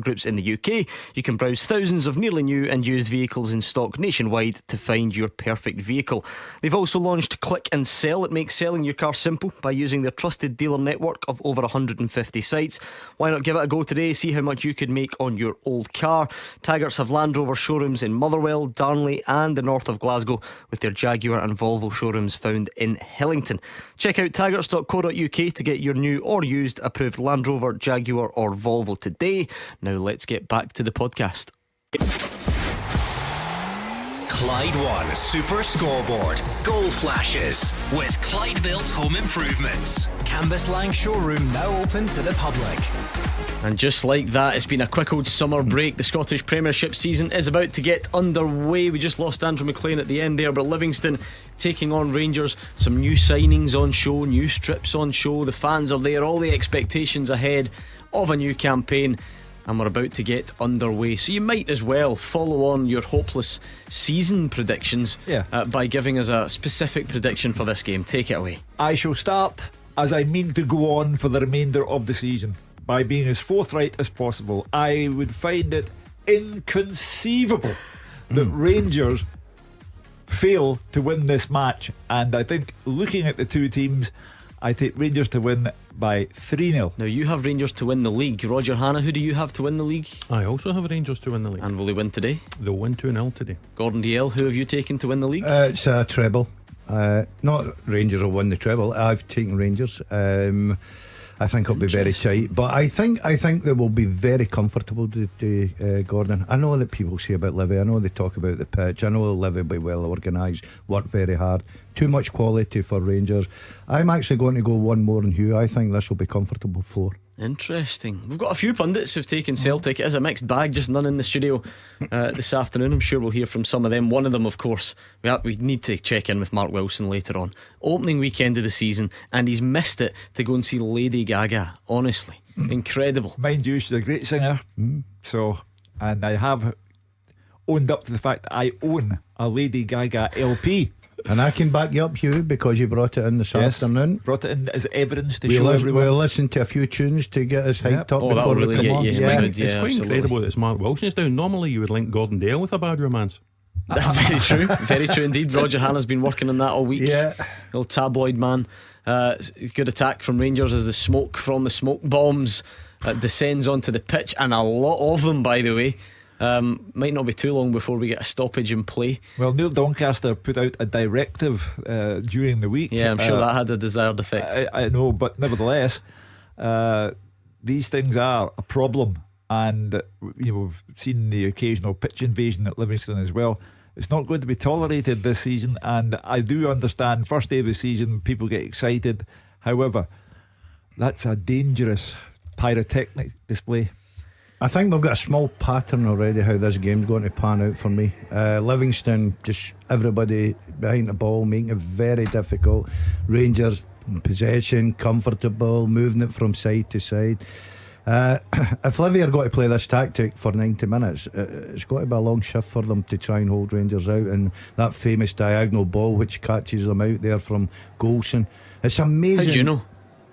groups in the UK. You can browse thousands of nearly new and used vehicles in stock nationwide to find your perfect vehicle. They've also launched Click and Sell. It makes selling your car simple by using their trusted dealer network of over 150 sites. Why not give it a go today? See how much you could make on your old car. Taggarts have Land Rover showrooms in Motherwell, Darnley and the north of Glasgow, with their Jaguar and Volvo showrooms found in Hillington. Check out taggarts.co.uk to get your new or used approved Land Rover, Jaguar or Volvo today. Now let's get back to the podcast. Clyde One Super Scoreboard. Goal flashes with Clyde Built Home Improvements. Cambuslang showroom now open to the public. And just like that, it's been a quick old summer break. The Scottish Premiership season is about to get underway. We just lost Andrew McLean at the end there, but Livingston taking on Rangers. Some new signings on show, new strips on show. The fans are there, all the expectations ahead of a new campaign, and we're about to get underway. So you might as well follow on your hopeless season predictions by giving us a specific prediction for this game. Take it away. I shall start, as I mean to go on for the remainder of the season, by being as forthright as possible. I would find it inconceivable that Rangers fail to win this match, and I think, looking at the two teams, I take Rangers to win by 3-0. Now you have Rangers to win the league. Roger Hannah, who do you have to win the league? I also have Rangers to win the league. And will they win today? They'll win 2-0 today. Gordon DL, who have you taken to win the league? It's a treble. Not Rangers will win the treble. I've taken Rangers. I think it'll be very tight, but I think they will be very comfortable today, Gordon. I know that people say about Livy, I know they talk about the pitch, I know Livy will be well organised, work very hard. Too much quality for Rangers. I'm actually going to go one more than Hugh. I think this will be comfortable 4. Interesting. We've got a few pundits who've taken Celtic. It is a mixed bag, just none in the studio this afternoon. I'm sure we'll hear from some of them. One of them, of course, we need to check in with Mark Wilson later on. Opening weekend of the season, and he's missed it to go and see Lady Gaga. Honestly, incredible. Mind you, she's a great singer. So, and I have owned up to the fact that I own a Lady Gaga LP. And I can back you up, Hugh, because you brought it in this afternoon. Brought it in as evidence to show everyone. We'll listen to a few tunes to get us hyped up before really we come on. It's quite incredible that it's Mark Wilson's down. Normally you would link Gordon Dale with a bad romance. Very true, very true indeed. Roger Hannah's been working on that all week. Little tabloid man. Good attack from Rangers as the smoke from the smoke bombs descends onto the pitch, and a lot of them, by the way. Might not be too long before we get a stoppage in play. Well, Neil Doncaster put out a directive during the week. Yeah, I'm sure that had the desired effect. I know, but nevertheless, these things are a problem, and we've seen the occasional pitch invasion at Livingston as well. It's not going to be tolerated this season, and I do understand first day of the season people get excited. However, that's a dangerous pyrotechnic display. I think we've got a small pattern already how this game's going to pan out for me. Livingston, just everybody behind the ball, making it very difficult. Rangers possession, comfortable, moving it from side to side. If Livy are going to play this tactic for 90 minutes, it's got to be a long shift for them to try and hold Rangers out. And that famous diagonal ball which catches them out there from Golson, it's amazing. How do you know?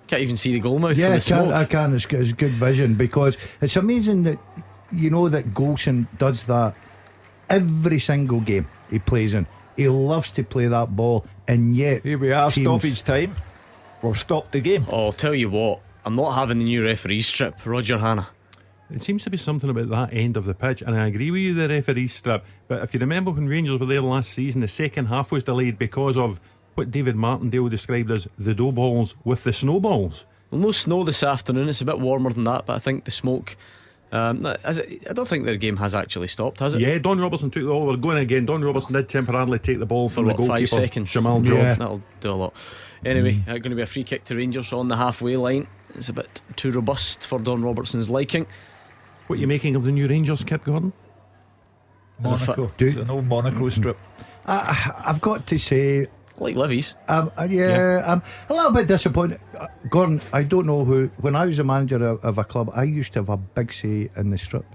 Can't even see the goalmouth. Yeah, from the smoke. I can. It's good vision, because it's amazing that that Golson does that every single game he plays in. He loves to play that ball, and yet here we are, stoppage time. We'll stop the game. Oh, I'll tell you what, I'm not having the new referee strip, Roger Hannah. It seems to be something about that end of the pitch, and I agree with you, the referee strip. But if you remember when Rangers were there last season, the second half was delayed because of what David Martindale described as the dough balls with the snowballs. Well, no snow this afternoon. It's a bit warmer than that, but I think the smoke I don't think the game has actually stopped, has it? Yeah, Don Robertson took the over. Going again, Don Robertson did temporarily take the ball from the goalkeeper 5 seconds. Jamal Jones. Yeah. That'll do a lot. Anyway, going to be a free kick to Rangers on the halfway line. It's a bit too robust for Don Robertson's liking. What are you making of the new Rangers kit, Gordon? Monaco. It's an old Monaco strip. I've got to say, like Livy's. I'm a little bit disappointed. Gordon, I don't know who. When I was a manager of a club, I used to have a big say in the strip,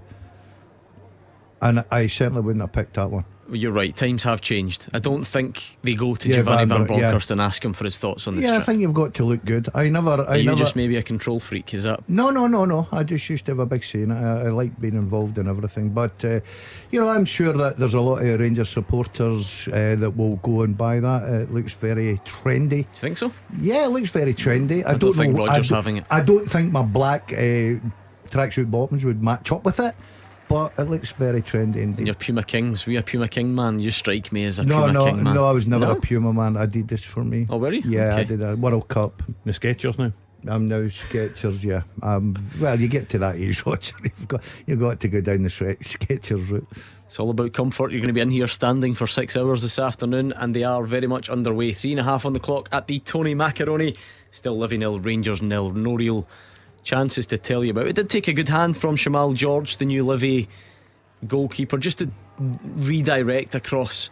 and I certainly wouldn't have picked that one. You're right, times have changed. I don't think they go to Yeah, Giovanni Van yeah. Bronckhorst and ask him for his thoughts on this Yeah, I trip. think you've got to look good. Are you just maybe a control freak? Is that? No. I just used to have a big say in it. I like being involved in everything. But, I'm sure that there's a lot of Rangers supporters that will go and buy that. It looks very trendy. Do you think so? Yeah, it looks very trendy. I don't think know, Rodgers having it. I don't think my black tracksuit bottoms would match up with it. But it looks very trendy indeed. And your Puma Kings, were you a Puma King man? You strike me as a Puma King man. No, I was never No? a Puma man. I did this for me. Oh, were you? Yeah, Okay. I did a World Cup. The Skechers now. I'm now Skechers, yeah. Well, you get to that age, Roger. You've got to go down the Skechers route. It's all about comfort. You're going to be in here standing for 6 hours this afternoon, and they are very much underway. 3.5 on the clock at the Tony Macaroni. Still Livy 0, Rangers 0. No real chances to tell you about. It did take a good hand from Shamal George, the new Livy goalkeeper, just to redirect across.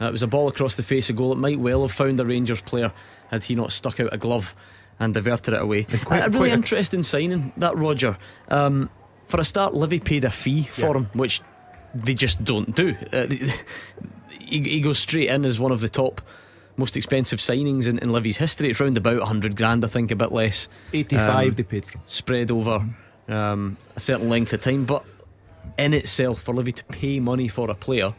It was a ball across the face of goal. It might well have found a Rangers player had he not stuck out a glove and diverted it away. A really interesting signing, that, Roger. For a start, Livy paid a fee for him, which they just don't do. He goes straight in as one of the top most expensive signings in Livy's history. It's round about 100 grand, I think, a bit less. 85 they paid for him. Spread over a certain length of time. But in itself, for Livy to pay money for a player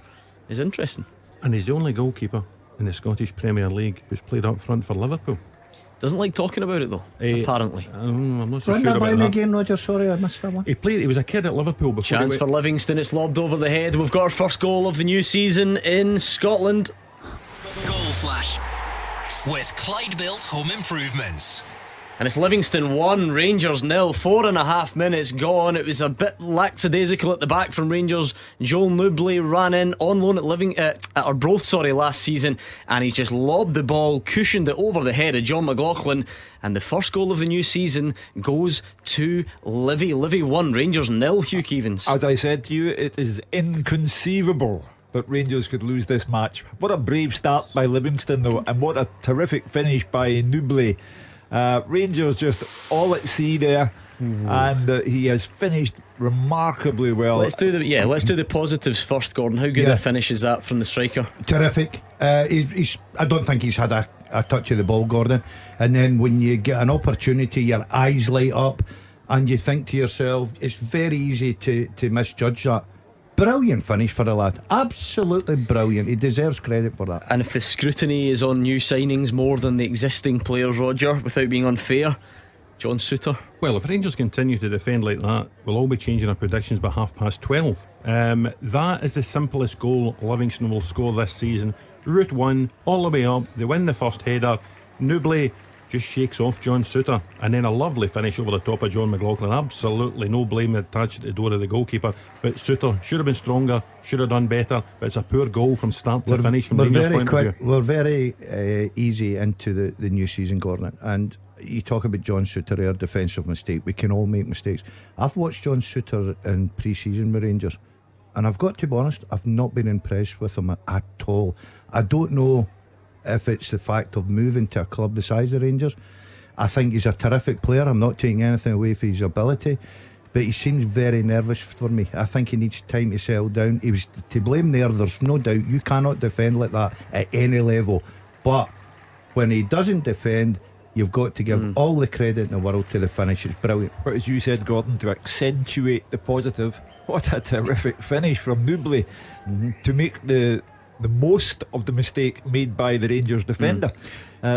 is interesting. And he's the only goalkeeper in the Scottish Premier League who's played up front for Liverpool. Doesn't like talking about it though, apparently. I'm not so Run sure that by about me that. again, Roger. Sorry, I missed that one. He was a kid at Liverpool before Chance he for went. Livingston. It's lobbed over the head. We've got our first goal of the new season in Scotland. Goal Flash with Clyde Built Home Improvements. And it's Livingston 1, Rangers 0. 4.5 minutes gone. It was a bit lackadaisical at the back from Rangers. Joel Newbley ran in on loan at Arbroath last season, and he's just lobbed the ball, cushioned it over the head of John McLaughlin, and the first goal of the new season goes to Livy. Livy 1, Rangers 0. Hugh Keevins. As I said to you, it is inconceivable that Rangers could lose this match. What a brave start by Livingston though, and what a terrific finish by Newbley. Rangers just all at sea there, and he has finished remarkably well. Let's do the positives first, Gordon. How good a finish is that from the striker? Terrific. I don't think he's had a touch of the ball, Gordon. And then when you get an opportunity, your eyes light up, and you think to yourself, it's very easy to misjudge that. Brilliant finish for the lad. Absolutely brilliant. He deserves credit for that. And if the scrutiny is on new signings more than the existing players, Roger, without being unfair, John Souttar. Well, if Rangers continue to defend like that, we'll all be changing our predictions by 12:30. That is the simplest goal Livingston will score this season. Route 1, all the way up. They win the first header. Newbley just shakes off John Souttar, and then a lovely finish over the top of John McLaughlin. Absolutely no blame attached at the door of the goalkeeper, but Souttar should have been stronger, should have done better, but it's a poor goal from start to finish from Rangers' point of view. We're very easy into the new season, Gordon, and you talk about John Souttar, our defensive mistake. We can all make mistakes. I've watched John Souttar in pre-season with Rangers, and I've got to be honest, I've not been impressed with him at all. I don't know if it's the fact of moving to a club the size of Rangers. I think he's a terrific player. I'm not taking anything away from his ability, but he seems very nervous for me. I think he needs time to settle down. He was to blame there, there's no doubt. You cannot defend like that at any level, but when he doesn't defend, you've got to give all the credit in the world to the finish. It's brilliant. But as you said, Gordon, to accentuate the positive, what a terrific finish from Newbley to make the most of the mistake made by the Rangers defender.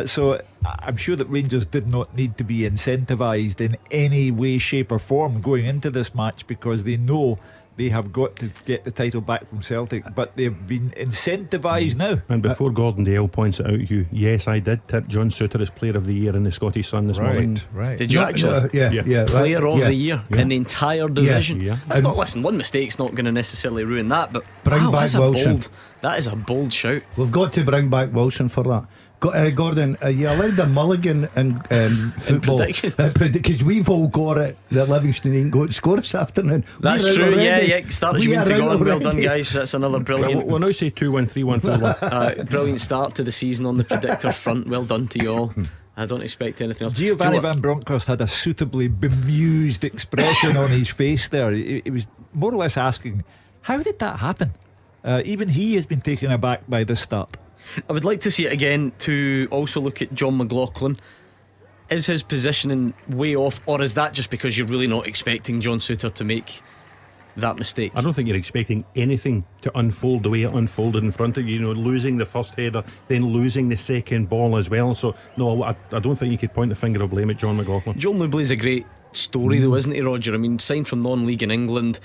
So I'm sure that Rangers did not need to be incentivised in any way, shape or form going into this match, because they know they have got to get the title back from Celtic, but they've been incentivised now. And before Gordon Dale points it out to you, yes, I did tip John Souttar as Player of the Year in the Scottish Sun this morning. Right. Did you actually? Yeah. Player of Yeah. the year in the entire division. Yeah. That's not. Listen, one mistake's not going to necessarily ruin that. But Bring back that's Wilson. That is a bold shout. We've got to bring back Wilson for that. Gordon, you allowed a mulligan in football predictions. because we've all got it that Livingston ain't going to score this afternoon. That's We're out true. already. Yeah. Start as you We mean to are go out on. Well done, already. guys. That's another brilliant. We'll now say 2-1, 3-1, 4-1. Brilliant start to the season on the predictor front. Well done to you all. I don't expect anything else. Giovanni Do you know Van Bronckhorst had a suitably bemused expression on his face there. He was more or less asking, how did that happen? Even he has been taken aback by this start. I would like to see it again to also look at John McLaughlin. Is his positioning way off, or is that just because you're really not expecting John Souttar to make that mistake? I don't think you're expecting anything to unfold the way it unfolded in front of you. You know, losing the first header, then losing the second ball as well. So no, I don't think you could point the finger of blame at John McLaughlin. Joel Newbley's a great story though, isn't he, Roger? I mean, signed from non-league in England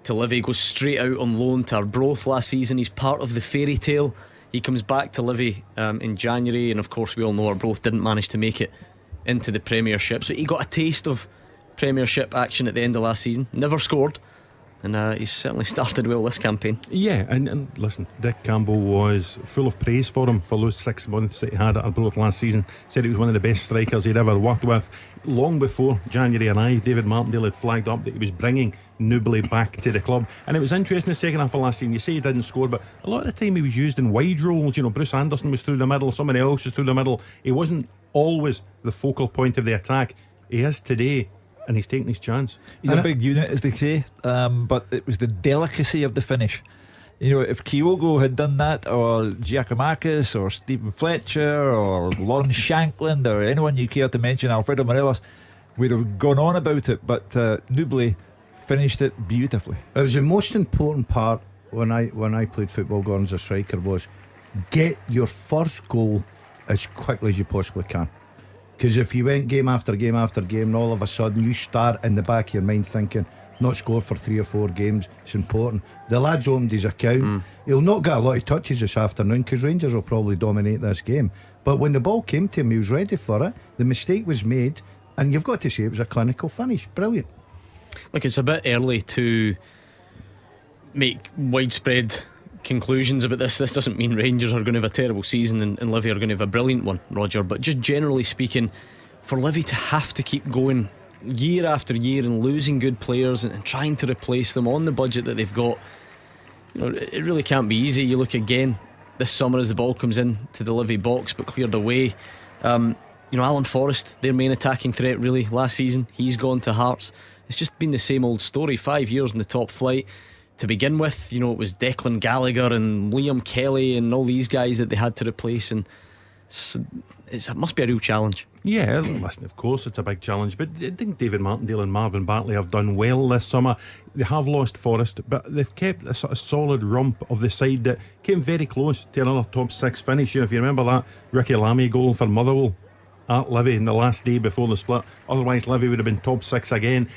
to Livy, goes straight out on loan to Arbroath last season. He's part of the fairy tale. He comes back to Livy in January, and of course we all know Arbroath didn't manage to make it into the Premiership, so he got a taste of Premiership action at the end of last season. Never scored, and he's certainly started well this campaign. Yeah, and listen, Dick Campbell was full of praise for him for those 6 months that he had at Arbroath last season. Said he was one of the best strikers he'd ever worked with. Long before January arrived, David Martindale had flagged up that he was bringing Newbley back to the club. And it was interesting the second half of last season. You say he didn't score, but a lot of the time he was used in wide roles. You know, Bruce Anderson was through the middle, somebody else was through the middle. He wasn't always the focal point of the attack. He is today, and he's taking his chance. He's a big unit, as they say, but it was the delicacy of the finish. You know, if Kyogo had done that, or Giacomakis, or Stephen Fletcher, or Lawrence Shankland, or anyone you care to mention, Alfredo Morelos, we'd have gone on about it. But Newbley finished it beautifully. It was the most important part when I played football, Gordon, as a striker, was get your first goal as quickly as you possibly can. Because if you went game after game after game, and all of a sudden you start in the back of your mind thinking, not score for 3 or 4 games, it's important. The lad's opened his account. He'll not get a lot of touches this afternoon because Rangers will probably dominate this game. But when the ball came to him, he was ready for it. The mistake was made, and you've got to say it was a clinical finish. Brilliant. Look, it's a bit early to make widespread conclusions about this. This doesn't mean Rangers are going to have a terrible season and Livy are going to have a brilliant one, Roger. But just generally speaking, for Livy to have to keep going year after year and losing good players and trying to replace them on the budget that they've got, you know, it really can't be easy. You look again this summer as the ball comes in to the Livy box but cleared away. You know, Alan Forrest, their main attacking threat really last season, he's gone to Hearts. It's just been the same old story. 5 years in the top flight to begin with. You know, it was Declan Gallagher and Liam Kelly and all these guys that they had to replace, and it must be a real challenge. Yeah, listen, of course it's a big challenge, but I think David Martindale and Marvin Bartley have done well this summer. They have lost Forrest, but they've kept a sort of solid rump of the side that came very close to another top 6 finish. You know, if you remember that Ricky Lamy goal for Motherwell at Livy in the last day before the split, otherwise Livy would have been top 6 again.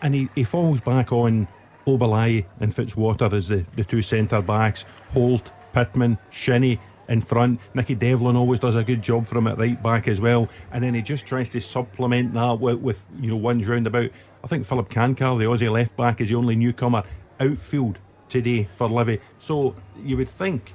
And he falls back on Obalai and Fitzwater as the 2 centre backs, Holt, Pittman, Shinnie in front. Nicky Devlin always does a good job for him at right back as well, and then he just tries to supplement that with you know, ones roundabout. I think Philip Kankar, the Aussie left back, is the only newcomer outfield today for Livy. So you would think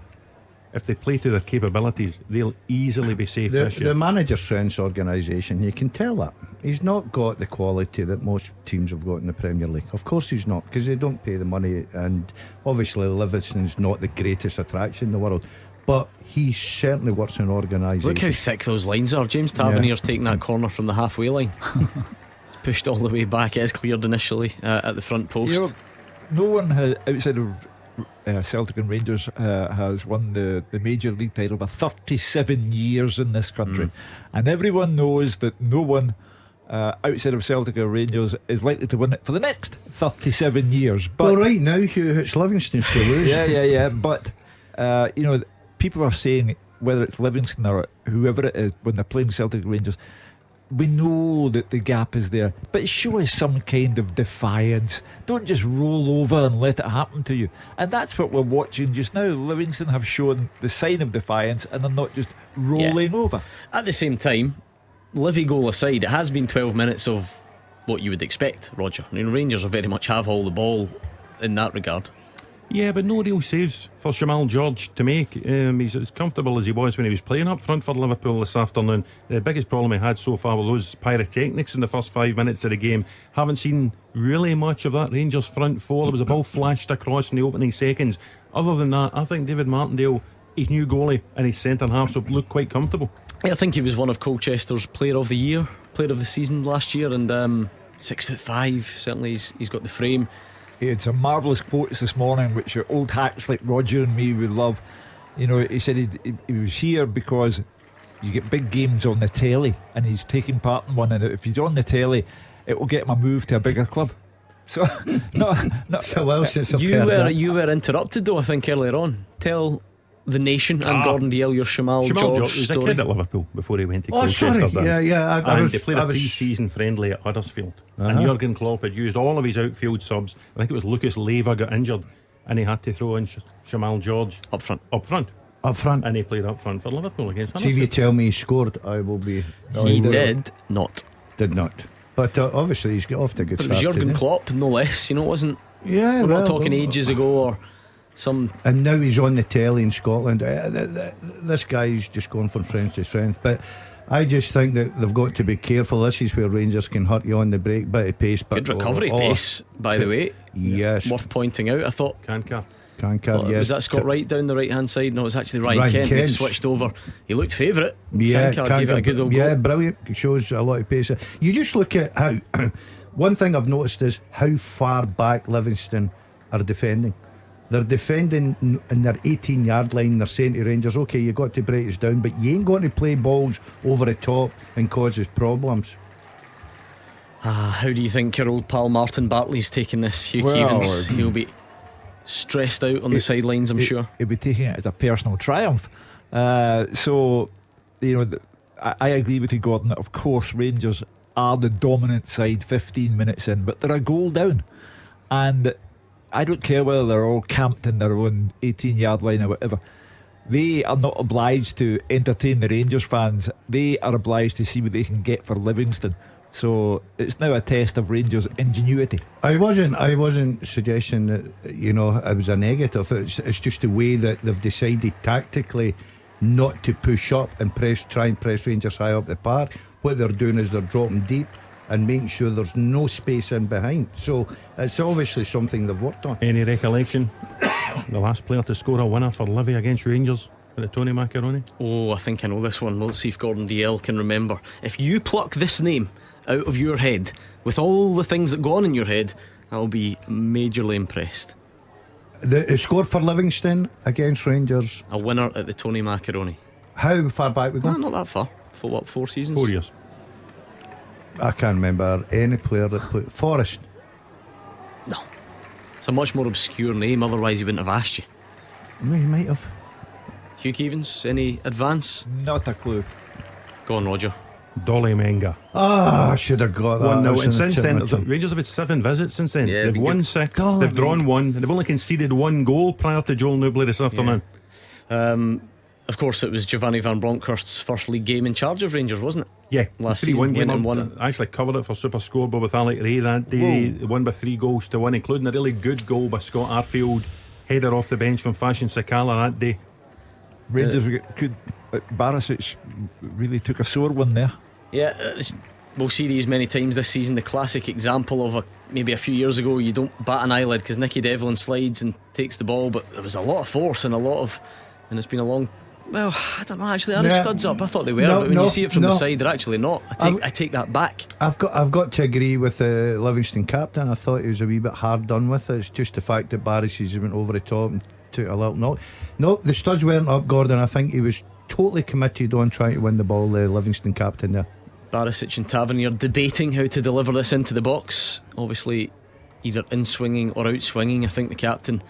if they play to their capabilities, they'll easily be safe this year. The manager strengths organisation, you can tell that he's not got the quality that most teams have got in the Premier League. Of course he's not, because they don't pay the money, and obviously Livingston's not the greatest attraction in the world, but he certainly works in organisation. Look how thick those lines are. James Tavernier's taking that corner from the halfway line. It's pushed all the way back. It is cleared initially at the front post. You know, no one has, outside of Celtic and Rangers, has won the Major League title for 37 years in this country, and everyone knows that no one outside of Celtic or Rangers is likely to win it for the next 37 years. But well, right now, Hugh, it's Livingston's to lose. yeah. But you know, people are saying whether it's Livingston or whoever it is when they're playing Celtic and Rangers, we know that the gap is there, but show us some kind of defiance. Don't just roll over and let it happen to you. And that's what we're watching just now. Livingston have shown the sign of defiance, and they're not just rolling over. At the same time, Livy goal aside, it has been 12 minutes of what you would expect, Roger. I mean, Rangers are very much have all the ball in that regard. Yeah, but no real saves for Shamal George to make. He's as comfortable as he was when he was playing up front for Liverpool this afternoon. The biggest problem he had so far were those pyrotechnics in the first 5 minutes of the game. Haven't seen really much of that Rangers front four. There was a ball flashed across in the opening seconds. Other than that, I think David Martindale, his new goalie and his centre halves will look quite comfortable. I think he was one of Colchester's player of the year, player of the season last year, and 6'5", certainly he's got the frame. He had some marvellous quotes this morning, which your old hacks like Roger and me would love. You know, he said he was here because you get big games on the telly, and he's taking part in one. And if he's on the telly, it will get him a move to a bigger club. So, no. You were interrupted though, I think, earlier on. Tell the nation and Gordon Dalziel your Shamal George was story. a kid at Liverpool before he went to Oh, Colchester. sorry. And they played a pre-season friendly at Huddersfield, and Jurgen Klopp had used all of his outfield subs. I think it was Lucas Leiva got injured, and he had to throw in Shamal George Up front, and he played up front for Liverpool against See, if you tell me he scored, I will be. he did not. Did not. But obviously he's got off to a good But it start. was Jurgen Klopp, no less. You know, it wasn't. Yeah, We're well, not talking well, ages ago or some. And now he's on the telly in Scotland. This guy's just going from strength to strength. But I just think that they've got to be careful. This is where Rangers can hurt you on the break, bit of pace. But Good recovery pace, by the way. Yes. Worth pointing out. I thought. Kankar, yes. Was that Scott Wright down the right hand side? No, it was actually Ryan Kent. They've switched over. He looked favourite. Yeah, Kankar gave it a good old yeah, goal. brilliant. It shows a lot of pace. You just look at how. One thing I've noticed is how far back Livingston are defending. They're defending in their 18-yard line. They're saying to Rangers, okay, you've got to break us down, but you ain't going to play balls over the top and cause us problems. How do you think your old pal Martin Bartley's taking this, Hugh Keevins? He'll be stressed out on the sidelines, I'm sure. He'll be taking it as a personal triumph. So, you know, I agree with you, Gordon, that of course Rangers are the dominant side 15 minutes in, but they're a goal down. And I don't care whether they're all camped in their own 18-yard line or whatever. They are not obliged to entertain the Rangers fans. They are obliged to see what they can get for Livingston. So it's now a test of Rangers' ingenuity. I wasn't suggesting that, you know, it was a negative. It's just the way that they've decided tactically not to push up and try and press Rangers high up the park. What they're doing is they're dropping deep and making sure there's no space in behind. So it's obviously something they've worked on. Any recollection? The last player to score a winner for Livy against Rangers? Tony Macaroni? Oh, I think I know this one. We'll see if Gordon Dalziel can remember. If you pluck this name out of your head with all the things that go on in your head, I'll be majorly impressed. The score for Livingston against Rangers, A winner at the Tony Macaroni. how far back we go? Not that far. For what, 4 seasons? 4 years. I can't remember any player that played. Forrest. No. It's a much more obscure name, otherwise he wouldn't have asked you. No, he might have. Hugh Keevins, any advance? Not a clue. Go on, Roger. Dolly Menga. I should have got that. 1-0. And That's since in the then, tip of my tongue. Rangers have had 7 visits since then. Yeah, They've been won good. 6. Dolly They've drawn Menga. 1. And they've only conceded 1 goal prior to Joel Newbley this afternoon. Of course, it was Giovanni Van Bronckhorst's first league game in charge of Rangers, wasn't it? Yeah, Last the 3-1 season, game. went and won. I actually covered it for Super Scoreboard with Alec Ray that day. They won by 3 goals to 1, including a really good goal by Scott Arfield, header off the bench from Fashion Sakala that day. Rangers Barisic really took a sore one there. Yeah, we'll see these many times this season. The classic example of maybe a few years ago, you don't bat an eyelid because Nicky Devlin slides and takes the ball, but there was a lot of force and and it's been a long. Well, I don't know. Actually, are the studs up? I thought they were, but when you see it from the side, they're actually not. I take that back. I've got to agree with the Livingston captain. I thought he was a wee bit hard done with it. It's just the fact that Barisic went over the top and took a little knock. No, the studs weren't up, Gordon. I think he was totally committed on trying to win the ball, the Livingston captain there. Barisic and Tavernier debating how to deliver this into the box. Obviously, either in swinging or out swinging. I think the captain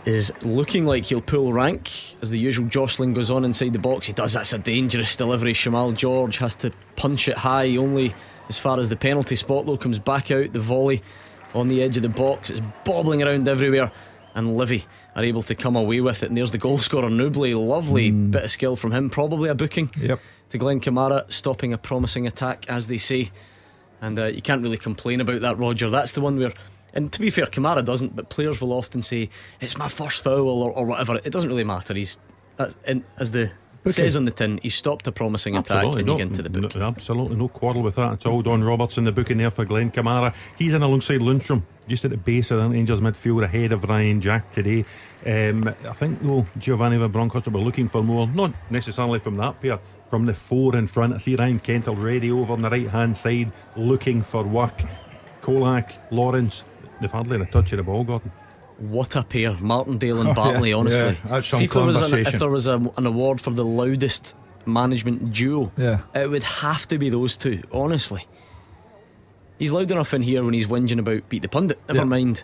is looking like he'll pull rank as the usual jostling goes on inside the box. He does. That's a dangerous delivery. Shamal George has to punch it high only as far as the penalty spot, though. Comes back out. The volley on the edge of the box. It's bobbling around everywhere, and Livy are able to come away with it. And there's the goal scorer Newbley. Lovely bit of skill from him. Probably a booking to Glenn Kamara, stopping a promising attack, as they say. And you can't really complain about that, Roger. That's the one where, and to be fair, Kamara doesn't, but players will often say it's my first foul or whatever. It doesn't really matter. He's as the says on the tin, he stopped a promising attack and you get into the book. Absolutely no quarrel with that at all. Don Robertson, the booking there for Glenn Kamara. He's in alongside Lundstrom, just at the base of the Rangers midfield, ahead of Ryan Jack today. I think though Giovanni Van Bronckhorst will be looking for more, not necessarily from that pair, from the 4 in front. I see Ryan Kent already over on the right hand side looking for work. Kolak, Lawrence, they've hardly had a touch of the ball, Gordon. What a pair, Martindale and Bartley. Honestly, Yeah, that's some see, conversation. if there was an award for the loudest management duo, it would have to be those two. Honestly, he's loud enough in here when he's whinging about beat the pundit. Never mind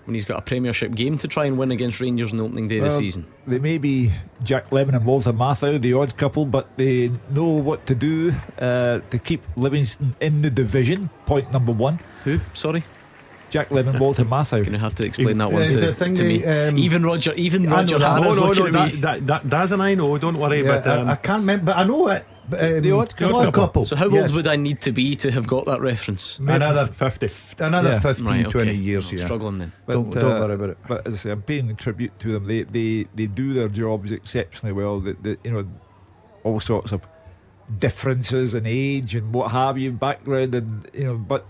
when he's got a Premiership game to try and win against Rangers on the opening day of the season. They may be Jack Lemon and Walter Matthau, the odd couple, but they know what to do to keep Livingston in the division. Point number one. Who? Sorry? Jack Lemon, Walter Matthau. Gonna have to explain that one the thing to me. Even Roger Hannah's looking at me. That doesn't I know. Don't worry. Yeah, but I can't remember, but I know it. The odd couple. So how old would I need to be to have got that reference? Another 50. Another 15, Right, okay. 20 years. I'm Yeah. struggling then. But, Don't worry about it. But as I say, I'm paying tribute to them. They do their jobs exceptionally well. All sorts of differences in age and what have you, background, and but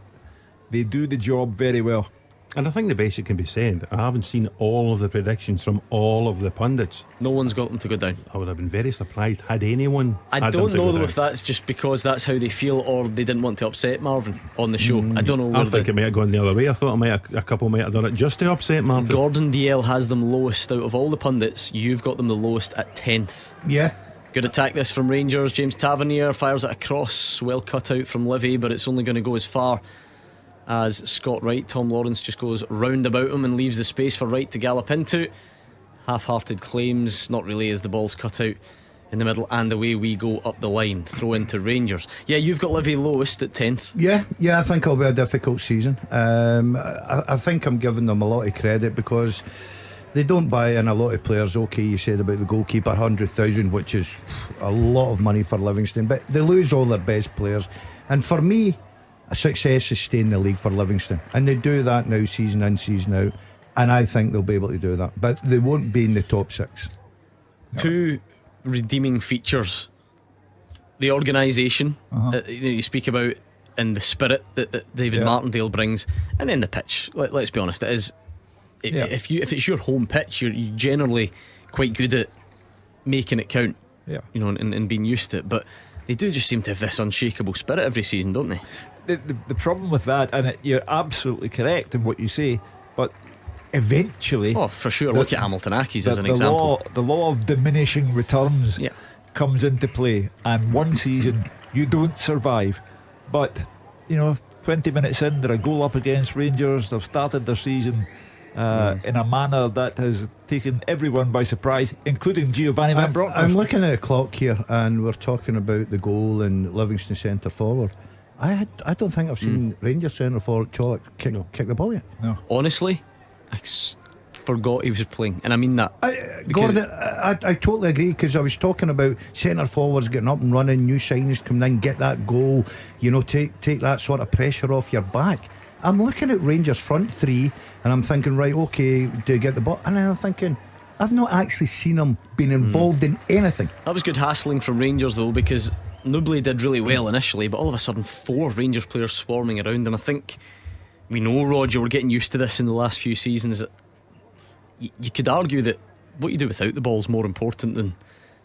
they do the job very well. And I think the basic can be said. I haven't seen all of the predictions from all of the pundits. No one's got them to go down. I would have been very surprised had anyone. I had don't them to know go though down. if that's just because that's how they feel, or they didn't want to upset Marvin on the show. I don't know. I think it might have gone the other way. I thought a couple might have done it just to upset Martin. Gordon DL has them lowest out of all the pundits. You've got them the lowest at 10th. Yeah. Good attack this from Rangers. James Tavernier fires it across, well cut out from Livy, but it's only going to go as far as Scott Wright. Tom Lawrence just goes round about him and leaves the space for Wright to gallop into. Half-hearted claims, not really, as the ball's cut out in the middle, and away we go up the line. Throw into Rangers. Yeah, you've got Livy lowest at 10th. Yeah, I think it'll be a difficult season. I think I'm giving them a lot of credit because they don't buy in a lot of players. Okay, you said about the goalkeeper, 100,000, which is a lot of money for Livingston, but they lose all their best players. And for me, a success is staying in the league for Livingston, and they do that now, season in, season out, and I think they'll be able to do that, but they won't be in the top six. Two redeeming features: the organisation you speak about, and the spirit that David Martindale brings, and then the pitch. Let's be honest, it is. If it's your home pitch, you're generally quite good at making it count. Yeah, and being used to it, but they do just seem to have this unshakable spirit every season, don't they? The problem with that, and you're absolutely correct in what you say, but eventually, for sure, look at Hamilton Accies as an example. The law of diminishing returns comes into play, and one season you don't survive, but 20 minutes in, they're a goal up against Rangers. They've started their season in a manner that has taken everyone by surprise, including Giovanni Van Bronckhorst. I'm looking at a clock here, and we're talking about the goal and Livingston centre forward. I don't think I've seen Rangers centre forward Colak kick the ball yet. No. Honestly, I forgot he was playing, and I mean that. Gordon, I totally agree, because I was talking about centre forwards getting up and running, new signings coming in, get that goal, take that sort of pressure off your back. I'm looking at Rangers front three, and I'm thinking, right, okay, do you get the ball? And then I'm thinking, I've not actually seen them being involved in anything. That was good hassling from Rangers though, because Nobly did really well initially, but all of a sudden 4 Rangers players swarming around him. I think we know, Roger, we're getting used to this in the last few seasons, that you could argue that what you do without the ball is more important than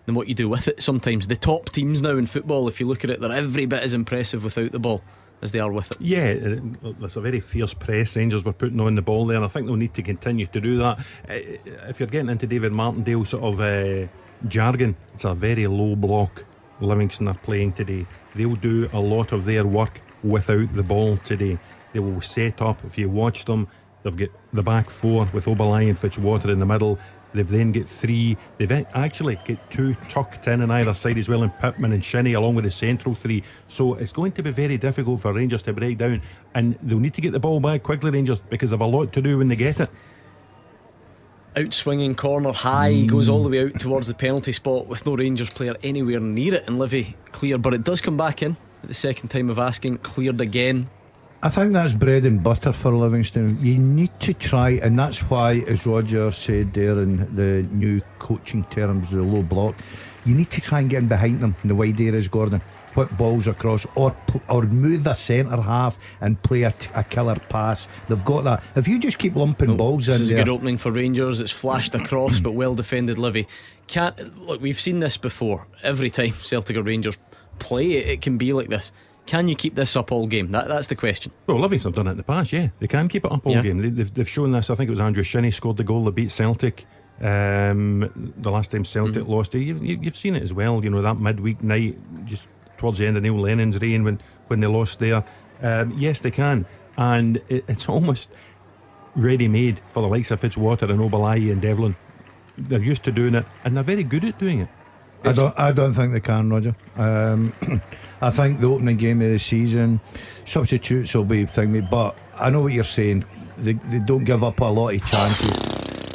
what you do with it. Sometimes the top teams now in football, if you look at it, they're every bit as impressive without the ball as they are with it. Yeah, there's a very fierce press Rangers were putting on the ball there, and I think they'll need to continue to do that. If you're getting into David Martindale sort of jargon, it's a very low block Livingston are playing today. They'll do a lot of their work without the ball today. They will set up. If you watch them, they've got the back 4 with Oberlai and Fitzwater in the middle. They've then got 3. They've actually got 2 tucked in on either side as well, and Pittman and Shinnie along with the central 3. So it's going to be very difficult for Rangers to break down, and they'll need to get the ball back quickly, Rangers, because they've a lot to do when they get it. Outswinging corner high, goes all the way out towards the penalty spot with no Rangers player anywhere near it, and Livy clear, but it does come back in at the second time of asking. Cleared again. I think that's bread and butter for Livingston. You need to try, and that's why, as Roger said there in the new coaching terms, the low block, you need to try and get in behind them in the wide areas, Gordon. Whip balls across, or move the centre half and play a killer pass. They've got that. If you just keep lumping balls in there. This is a good opening for Rangers. It's flashed across, but well defended. Livy look, we've seen this before. Every time Celtic or Rangers play, it can be like this. Can you keep this up all game? That's the question. Well, Livingston have done it in the past, yeah. They can keep it up all Yeah. game. They've shown this. I think it was Andrew Shinney scored the goal that beat Celtic the last time Celtic lost. You've seen it as well, you know, that midweek night just towards the end of Neil Lennon's reign when they lost there. Yes, they can. And it's almost ready-made for the likes of Fitzwater and Obalayi and Devlin. They're used to doing it, and they're very good at doing it. I don't think they can, Roger. I think the opening game of the season, substitutes will be thingy, but I know what you're saying. They don't give up a lot of chances.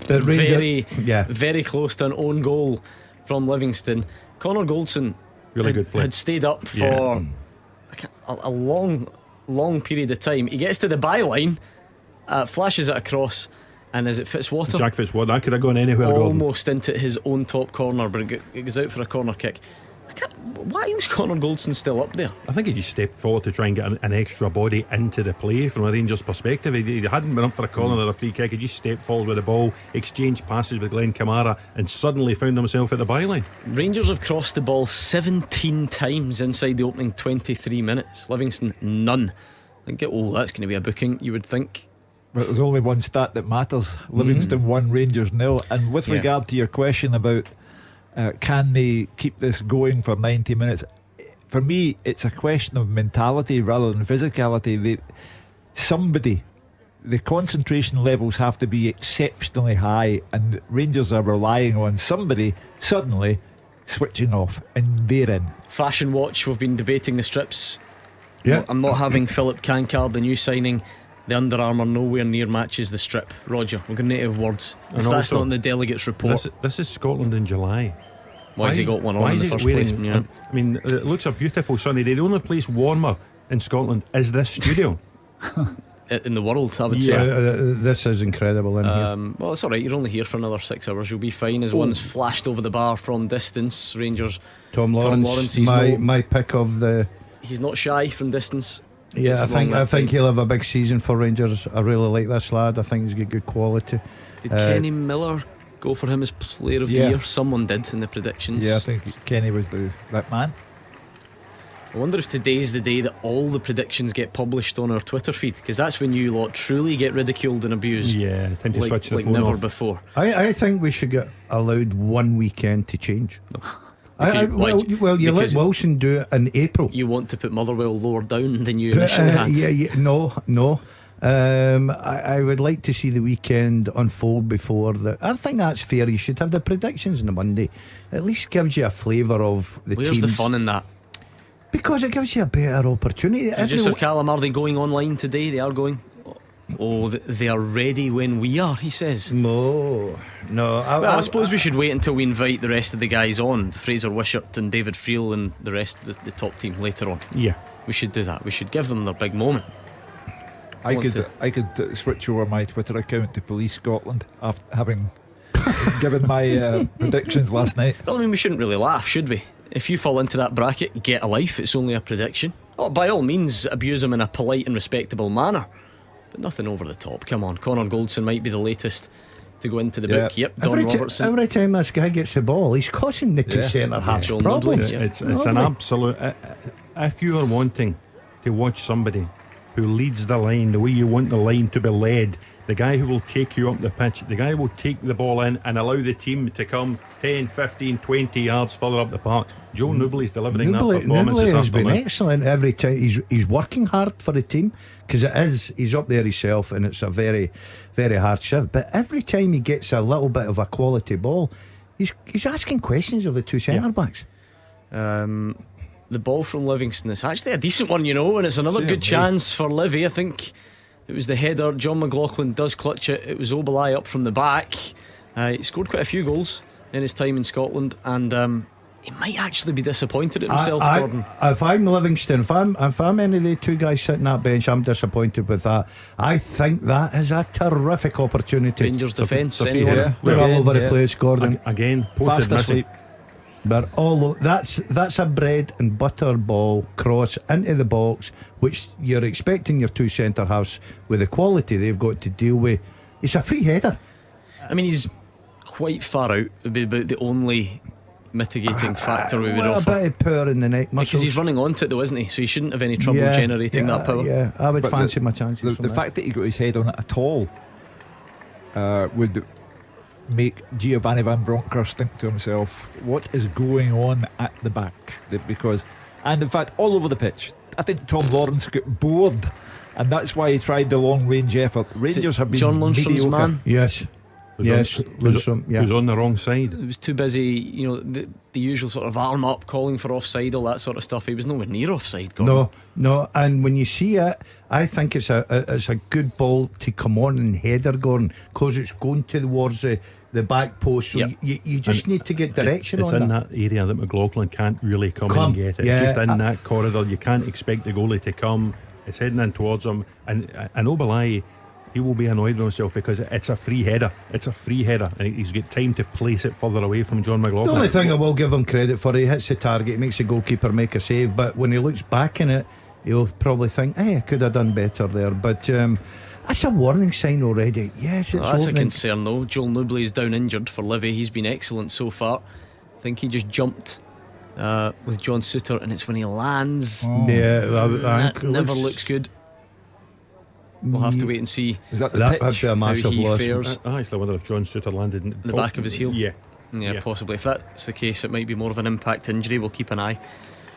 But Very close to an own goal from Livingston. Connor Goldson Really good play. had stayed up for a long period of time. He gets to the byline, flashes it across, and is it Fitzwater? Jack Fitzwater, that could have gone anywhere. Almost into his own top corner, but it goes out for a corner kick. Why was Connor Goldson still up there? I think he just stepped forward to try and get an extra body into the play from a Rangers perspective. He hadn't been up for a corner or a free kick. He just stepped forward with the ball, exchanged passes with Glenn Kamara, and suddenly found himself at the byline. Rangers have crossed the ball 17 times inside the opening 23 minutes. Livingston, none. I think, that's going to be a booking, you would think. But there's only one stat that matters. Livingston 1, Rangers 0. And with regard to your question about can they keep this going for 90 minutes, for me it's a question of mentality rather than physicality. The concentration levels have to be exceptionally high, and Rangers are relying on somebody suddenly switching off, and they're in. Fashion Watch, we've been debating the strips. Yeah. I'm not having Philip Cancard, the new signing. The Under Armour nowhere near matches the strip. Roger, we're going to have words. If And that's also, not in the delegates report, This is Scotland in July. why has he got one why on in is the he first wearing, place? Yeah. I mean, it looks a beautiful sunny day. The only place warmer in Scotland is this studio. In the world, I would Yeah, say. this is incredible in here. Well, it's alright, you're only here for another 6 hours. You'll be fine. As one's flashed over the bar from distance. Rangers, Tom Lawrence, he's my pick of the. he's not shy from distance. Yeah, Gets I it wrong think that time. he'll have a big season for Rangers. I really like this lad. I think he's got good quality. Did Kenny Miller go for him as player of the year? Someone did in the predictions. Yeah, I think Kenny was that man. I wonder if today's the day that all the predictions get published on our Twitter feed, because that's when you lot truly get ridiculed and abused. Yeah, time to switch the like phone never off. before. I think we should get allowed one weekend to change. Well, you let Because Wilson do it in April. you want to put Motherwell lower down than you initially had. No. I would like to see the weekend unfold before the. I think that's fair. You should have the predictions on the Monday. At least gives you a flavour of the Where's teams. the fun in that? Because it gives you a better opportunity. Producer Callum, are they going online today? They are going. Oh, they are ready when we are, he says. No. Well, I suppose we should wait until we invite the rest of the guys on, Fraser Wishart and David Friel and the rest of the top team later on. Yeah. We should do that. We should give them their big moment. I could switch over my Twitter account to Police Scotland after having given my predictions last night. Well, I mean, we shouldn't really laugh, should we? If you fall into that bracket, get a life. It's only a prediction. Oh, by all means, abuse them in a polite and respectable manner, but nothing over the top. Come on, Connor Goldson might be the latest to go into the book. Yep, Don Robertson. Every time this guy gets the ball, he's causing the two centre halves John problems. Ludwig, It's an absolute. If you are wanting to watch somebody who leads the line the way you want the line to be led, the guy who will take you up the pitch, the guy who will take the ball in and allow the team to come 10, 15, 20 yards further up the park, Joe Nubley's delivering that performance this has been afternoon. excellent every time. He's working hard for the team, because he's up there himself, and it's a very, very hard shift. But every time he gets a little bit of a quality ball, he's asking questions of the two centre backs. The ball from Livingston is actually a decent one, and it's another good chance for Livy. I think it was the header. John McLaughlin does clutch it. It was Obalayi up from the back. He scored quite a few goals in his time in Scotland, and he might actually be disappointed at himself, Gordon. If I'm Livingston, if I'm any of the two guys sitting that bench, I'm disappointed with that. I think that is a terrific opportunity. Rangers defence, Sophie, anyone? yeah. We're all over the place, Gordon. Again, posted Fast missing. asleep. But that's a bread and butter ball cross into the box, which you're expecting your two centre halves, with the quality they've got to deal with. It's a free header. I mean, he's quite far out. It'd be about the only mitigating factor we would a offer. bit of power in the neck muscles. Because he's running onto it though, isn't he? So he shouldn't have any trouble generating that power. Yeah, I would But fancy my chances. The fact that he got his head on it at all would make Giovanni Van Bronckhorst think to himself, what is going on at the back? Because, and in fact, all over the pitch, I think Tom Lawrence got bored, and that's why he tried the long range effort. Rangers have been John Lundstrom's mediocre. man? Yes. Who's on the wrong side. He was too busy, you know, the usual sort of arm up, calling for offside, all that sort of stuff. He was nowhere near offside, Gordon. No, and when you see it, I think it's a good ball to come on and header, Gordon, because it's going towards the back post. So you just need to get direction it's on in that. that area that McLaughlin can't really come and get it. It's just in that corridor. You can't expect the goalie to come. It's heading in towards him, and Obalai, he will be annoyed with himself because it's a free header. It's a free header, and he's got time to place it further away from John McLaughlin. The only thing I will give him credit for, he hits the target, he makes the goalkeeper make a save, but when he looks back in it, he'll probably think, hey, I could have done better there. But that's a warning sign already. Yes, it's that's opening. a concern though. Joel Newbley is down injured for Livy. He's been excellent so far. I think he just jumped with John Souttar, and it's when he lands. That never looks good. We'll have to wait and see. Is that the That'd pitch? be a how massive he loss. fares. I actually wonder if John Souttar landed in The back of his heel? Yeah, Possibly. If that's the case, it might be more of an impact injury. We'll keep an eye.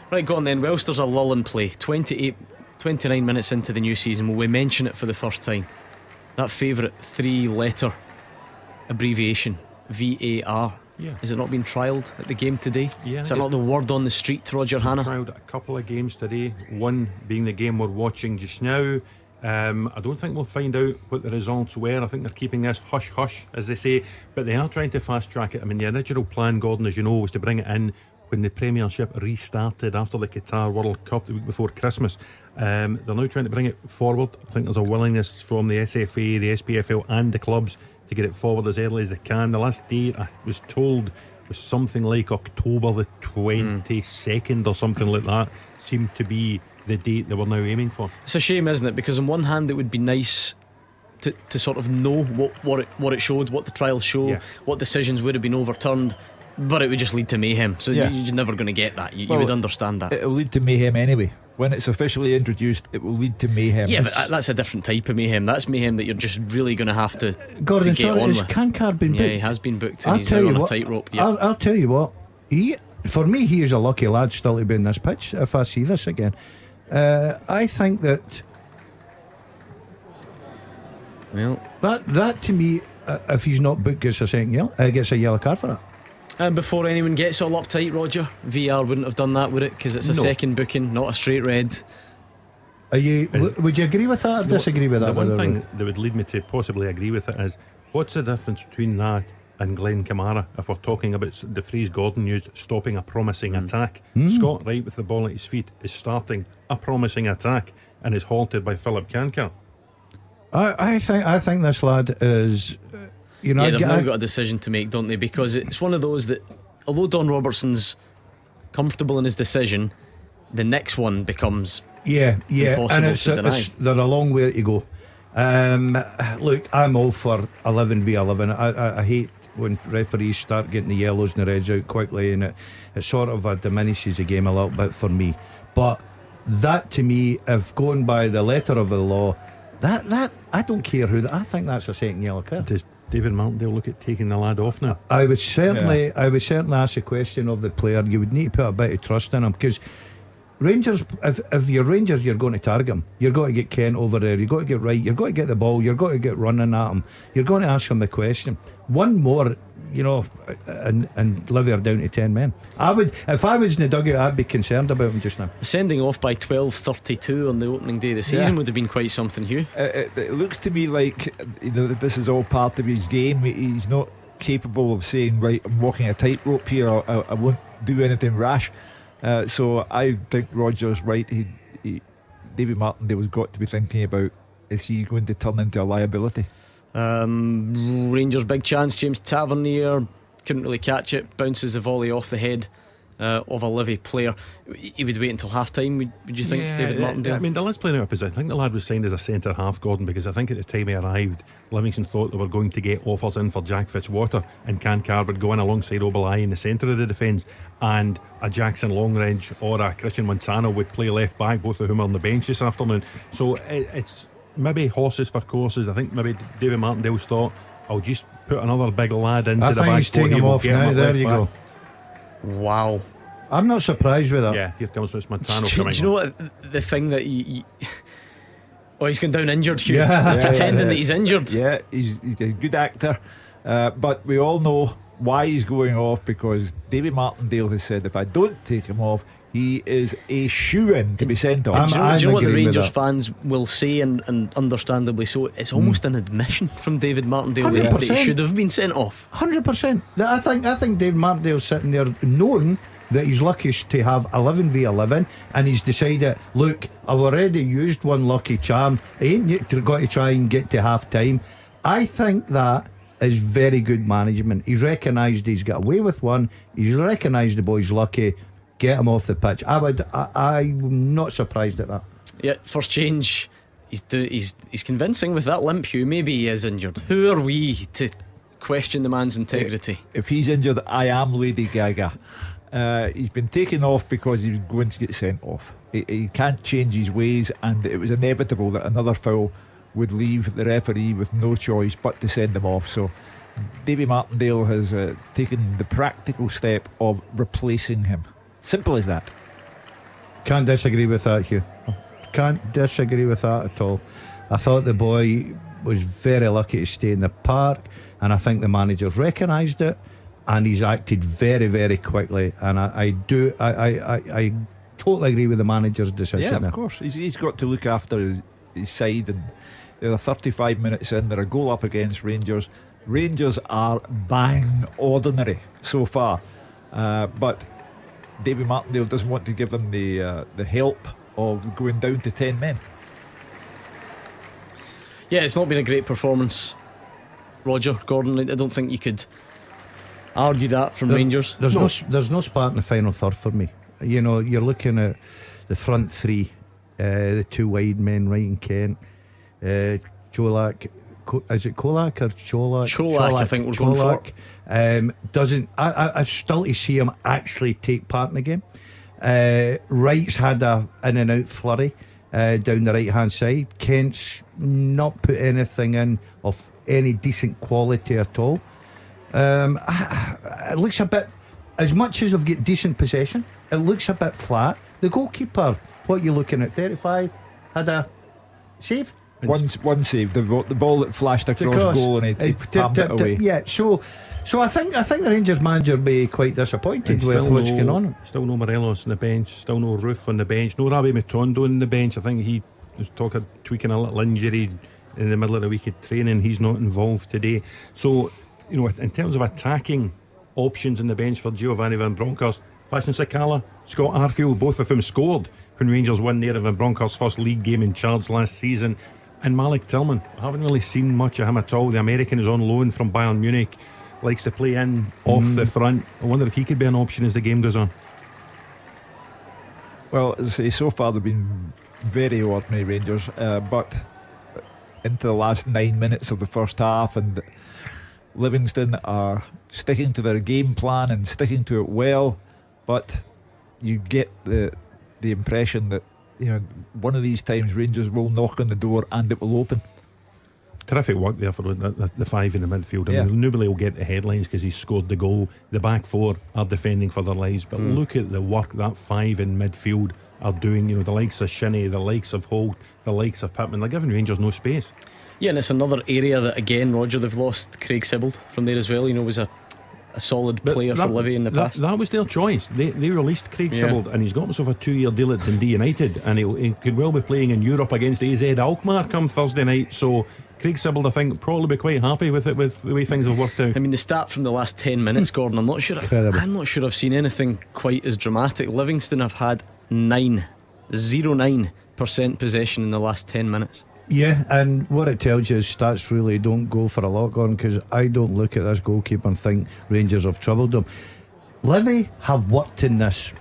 Right, go on then. Whilst there's a lull in play, 29 minutes into the new season, will we mention it for the first time? That favourite 3-letter abbreviation, VAR. Yeah. Is it not being trialled at the game today? Yeah, Is that not the word on the street, Roger Hannah? Trialled a couple of games today, one being the game we're watching just now. I don't think we'll find out what the results were. I think they're keeping this hush hush, as they say, but they are trying to fast track it. I mean, the original plan, Gordon, as you know, was to bring it in when the Premiership restarted after the Qatar World Cup the week before Christmas. They're now trying to bring it forward. I think there's a willingness from the SFA, the SPFL and the clubs to get it forward as early as they can. The last date I was told was something like October the 22nd or something like that. Seemed to be the date they were now aiming for. It's a shame, isn't it? Because on one hand it would be nice to sort of know what it showed, what the trials show, what decisions would have been overturned, but it would just lead to mayhem. So you're never going to get that. You would understand that. It'll lead to mayhem anyway. When it's officially introduced, it will lead to mayhem. Yeah, but that's a different type of mayhem. That's mayhem that you're just really going to have to Gordon, to get sorry, on has with. Kankar been booked? Yeah, he has been booked, and he's now on a tightrope. I'll tell you what, for me, he is a lucky lad still to be in this pitch. If I see this again, I think that that to me, if he's not booked, gets a yellow card for it. And before anyone gets all uptight, Roger, VR wouldn't have done that, would it? Because it's a second booking, not a straight red. Would you agree with that or disagree with that? The one thing that would lead me to possibly agree with it is, what's the difference between that and Glenn Kamara, if we're talking about the phrase Gordon used, stopping a promising attack? Scott Wright, with the ball at his feet, is starting a promising attack and is halted by Philip Kankar. I think this lad is, they've now got a decision to make, don't they? Because it's one of those that, although Don Robertson's comfortable in his decision, the next one becomes impossible and to deny. They're a long way to go. Look, I'm all for 11v11. I hate when referees start getting the yellows and the reds out quickly, and it sort of diminishes the game a little bit for me. But that, to me, if going by the letter of the law, that I don't care who I think that's a second yellow card. Does David Martindale look at taking the lad off now? I would certainly ask the question of the player. You would need to put a bit of trust in him, because Rangers, if you're Rangers, you're going to target him. You're going to get Kent over there. You've got to get Wright. You're going to get the ball. You're going to get running at him. You're going to ask him the question. One more, and Livy are down to 10 men. If I was in the dugout, I'd be concerned about him just now. Sending off by 12:32 on the opening day of the season would have been quite something, Hugh. It looks to me like this is all part of his game. He's not capable of saying, right, I'm walking a tightrope here, I won't do anything rash. So I think Roger's right. David Martindale's got to be thinking about, is he going to turn into a liability? Rangers big chance. James Tavernier couldn't really catch it, bounces the volley off the head of a Livy player. He would wait until half time, would you think, David Martindale? I mean, the lad's playing out of position. I think the lad was signed as a centre half, Gordon, because I think at the time he arrived, Livingston thought they were going to get offers in for Jack Fitzwater, and Cankar would go in alongside Obalai in the centre of the defence, and a Jackson Longridge or a Christian Montano would play left back, both of whom are on the bench this afternoon. So it's maybe horses for courses. I think maybe David Martindale's thought, I'll just put another big lad into the back. I think he's taking him off now. There you go. Wow. I'm not surprised with that. Yeah, here comes Miss Montano Do coming you know on. what? The thing that he's gone down injured, Hugh. He's pretending that he's injured. Yeah, he's a good actor, but we all know why he's going off, because David Martindale has said if I don't take him off, he is a shoo-in to be sent off. Do you know what the agreeing with Rangers that. fans will say, and understandably so? It's almost an admission from David Martindale that he 100%. should have been sent off. 100%. I think Dave Martindale's sitting there knowing that he's lucky to have 11v11, and he's decided, look, I've already used one lucky charm, I ain't got to try and get to half time. I think that is very good management. He's recognised he's got away with one, he's recognised the boy's lucky, get him off the pitch. I'm not surprised at that. Yeah, first change. He's convincing with that limp, Hugh. Maybe he is injured. Who are we to question the man's integrity? If he's injured, I am Lady Gaga. He's been taken off because he was going to get sent off. He can't change his ways, and it was inevitable that another foul would leave the referee with no choice but to send him off. So Davy Martindale has taken the practical step of replacing him. Simple as that. Can't disagree with that, Hugh. Can't disagree with that at all. I thought the boy was very lucky to stay in the park, and I think the manager's recognised it, and he's acted very, very quickly. And I totally agree with the manager's decision. Yeah, there. of course. He's got to look after his side, and they're 35 minutes in. They're a goal up against Rangers. Rangers are bang ordinary so far, but David Martindale doesn't want to give them the help of going down to 10 men. Yeah, it's not been a great performance, Roger, Gordon. I don't think you could argue that from Rangers. There's no spark in the final third for me. You know, you're looking at the front three, the two wide men, Wright and Kent, Cholak. Is it Kolak or Cholak? Cholak, I think we're going for. I still to see him actually take part in the game. Wright's had a in and out flurry down the right hand side. Kent's not put anything in of any decent quality at all. It looks a bit, as much as they've got decent possession, it looks a bit flat. The goalkeeper, what you looking at, 35, had a save. One save, the ball that flashed across goal, and he palmed it away. Yeah, so I think the Rangers manager will be quite disappointed with what's going on. Still no Morelos on the bench, still no Roof on the bench, no Rabi Matondo on the bench. I think he was tweaking a little injury in the middle of the week of training. He's not involved today. So, you know, in terms of attacking options on the bench for Giovanni Van Bronckhorst, Fashion Sakala, Scott Arfield, both of them scored when Rangers won there in Van Bronckhorst's first league game in charge last season. And Malik Tillman, I haven't really seen much of him at all. The American is on loan from Bayern Munich, likes to play in off the front. I wonder if he could be an option as the game goes on. Well, as I say, so far they've been very ordinary Rangers, but into the last 9 minutes of the first half, and Livingston are sticking to their game plan and sticking to it well, but you get the impression that, you know, one of these times Rangers will knock on the door and it will open. Terrific work there for the five in the midfield. Yeah. I mean, nobody will get the headlines because he scored the goal. The back four are defending for their lives, but look at the work that five in midfield are doing. You know, the likes of Shinnie, the likes of Holt, the likes of Pittman. They're giving Rangers no space. Yeah, and it's another area that, again, Roger, they've lost Craig Sibbald from there as well. You know, was a solid player for Livy in the past. That was their choice. They released Craig Sibbald, and he's got himself a 2-year deal at Dundee United, and he could well be playing in Europe against AZ Alkmaar come Thursday night. So Craig Sibbald, I think, probably be quite happy with it, with the way things have worked out. I mean, the stat from the last 10 minutes, Gordon, I'm not sure I've seen anything quite as dramatic. Livingston have had 0.9% possession in the last 10 minutes. Yeah, and what it tells you is stats really don't go for a lot, Gordon, because I don't look at this goalkeeper and think Rangers have troubled them. Livy have worked in this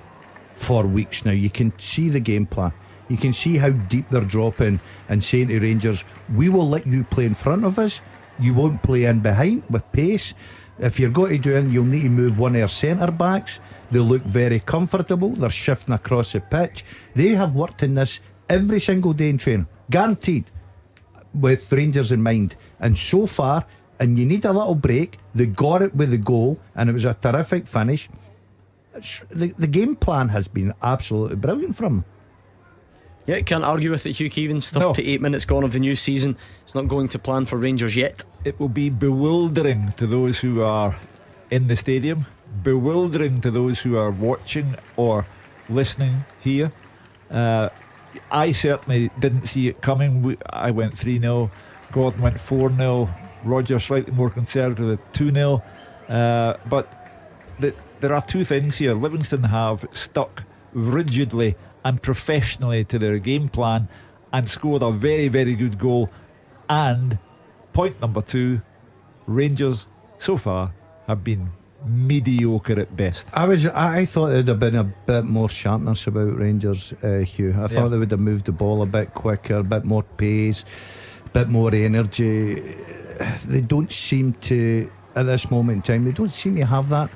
for weeks now. You can see the game plan. You can see how deep they're dropping and saying to Rangers, we will let you play in front of us. You won't play in behind with pace. If you're going to do it, you'll need to move one of our centre backs. They look very comfortable. They're shifting across the pitch. They have worked in this every single day in training, guaranteed, with Rangers in mind. And so far, and you need a little break, they got it with the goal, and it was a terrific finish. The game plan has been absolutely brilliant from them. Yeah, can't argue with it, Hugh Keevins. 38 minutes gone of the new season. It's not going to plan for Rangers yet. It will be bewildering to those who are in the stadium, bewildering to those who are watching or listening here. I certainly didn't see it coming. I went 3-0, Gordon went 4-0, Roger slightly more conservative at 2-0. But there are two things here. Livingston have stuck rigidly and professionally to their game plan and scored a very, very good goal. And point number two, Rangers so far have been mediocre at best. I thought there'd have been a bit more sharpness about Rangers, Hugh. I thought they would have moved the ball a bit quicker, a bit more pace, a bit more energy. They don't seem to, at this moment in time, they don't seem to have that.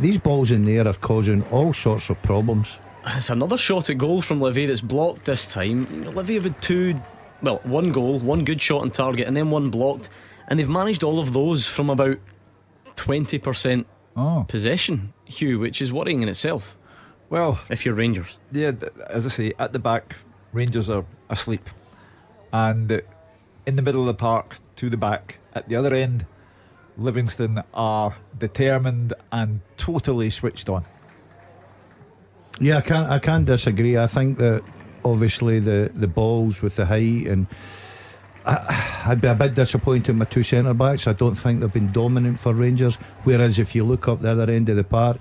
These balls in there are causing all sorts of problems. It's another shot at goal from Livy that's blocked this time. Livy have had one goal, one good shot on target, and then one blocked, and they've managed all of those from about 20% possession, Hugh, which is worrying in itself. Well, if you're Rangers, yeah, as I say, at the back, Rangers are asleep, and in the middle of the park to the back, at the other end, Livingston are determined and totally switched on. Yeah, I can't disagree. I think that obviously the balls with the height, and I'd be a bit disappointed in my two centre backs. I don't think they've been dominant for Rangers. Whereas if you look up the other end of the park,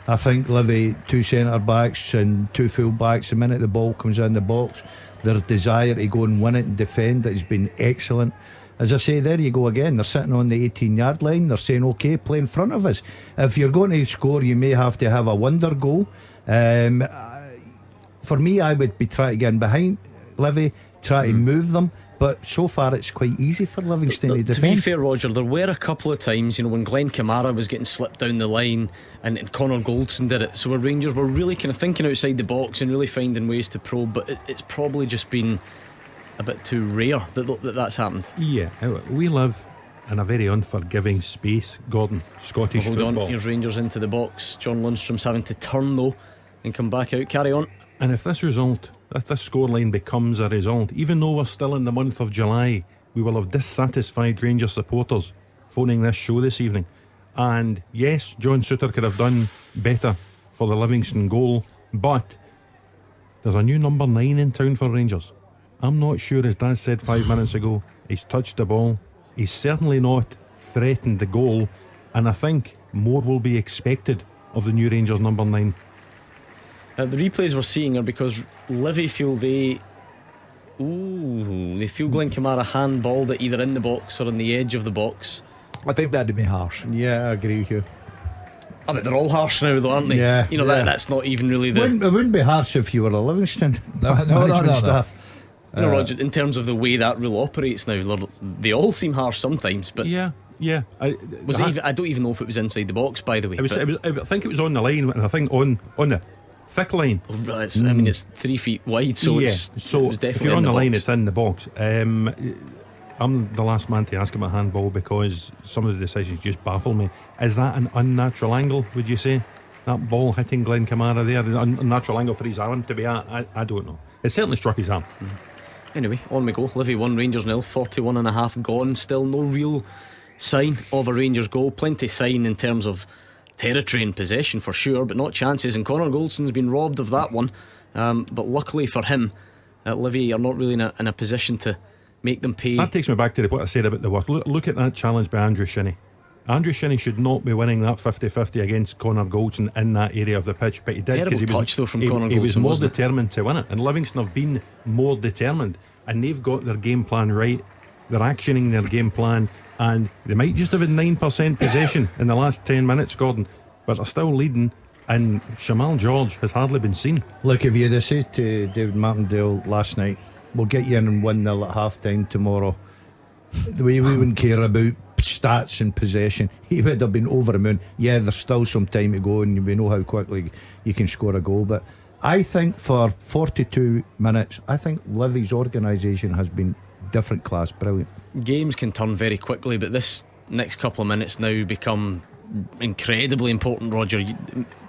I think Livy, two centre backs and two full backs, the minute the ball comes in the box, their desire to go and win it and defend it has been excellent. As I say, there you go again. They're sitting on the 18-yard line. They're saying, okay, play in front of us. If you're going to score, you may have to have a wonder goal. For me, I would be trying to get in behind Livy, try to move them. But so far it's quite easy for Livingston to defend. To be fair, Roger, there were a couple of times, when Glenn Kamara was getting slipped down the line and Connor Goldson did it. So where Rangers were really kind of thinking outside the box and really finding ways to probe. But it's probably just been a bit too rare that's happened. Yeah, we live in a very unforgiving space, Gordon. Scottish hold football. On, here's Rangers into the box. John Lundstrom's having to turn though and come back out. Carry on. And if this scoreline becomes a result, even though we're still in the month of July, we will have dissatisfied Rangers supporters phoning this show this evening. And yes, John Souttar could have done better for the Livingston goal, but there's a new number 9 in town for Rangers. I'm not sure, as Daz said 5 minutes ago, he's touched the ball. He's certainly not threatened the goal, and I think more will be expected of the new Rangers number 9. The replays we're seeing are because Livy feel they feel Glenn Kamara handballed it either in the box or on the edge of the box. I think that'd be harsh. Yeah, I agree with you. I mean, they're all harsh now though, aren't they? Yeah, that's not even really the... It wouldn't be harsh if you were a Livingston No. staff. Roger, in terms of the way that rule operates now, they all seem harsh sometimes, but yeah. I don't even know if it was inside the box, by the way. I think it was on the line, and I think on the thick line. I mean, it's 3 feet wide, so it was definitely if you're on in the line, box. it's in the box. I'm the last man to ask about handball because some of the decisions just baffle me. Is that an unnatural angle, would you say? That ball hitting Glenn Kamara there, the unnatural angle for his arm to be at? I don't know. It certainly struck his arm. Anyway, on we go. Livy 1, Rangers 0, 41.5 gone. Still no real sign of a Rangers goal. Plenty sign in terms of territory and possession for sure, but not chances, and Connor Goldson's been robbed of that one. But luckily for him, Livy are not really in a position to make them pay. That takes me back to what I said about the work. Look at that challenge by Andrew Shinnie. Andrew Shinnie should not be winning that 50-50 against Connor Goldson in that area of the pitch, but he did because he was more determined to win it. And Livingston have been more determined, and they've got their game plan right. They're actioning their game plan, and they might just have had 9% possession in the last 10 minutes, Gordon. but they're still leading. And Shamal George has hardly been seen. Look, if you'd have said to David Martindale last night, we'll get you in and 1-0 at half time tomorrow, the way we wouldn't care about stats and possession, he would have been over the moon. Yeah, there's still some time to go, and we know how quickly you can score a goal, but I think for 42 minutes, I think Livy's organisation has been different class, brilliant. Games can turn very quickly, but this next couple of minutes now become incredibly important, Roger.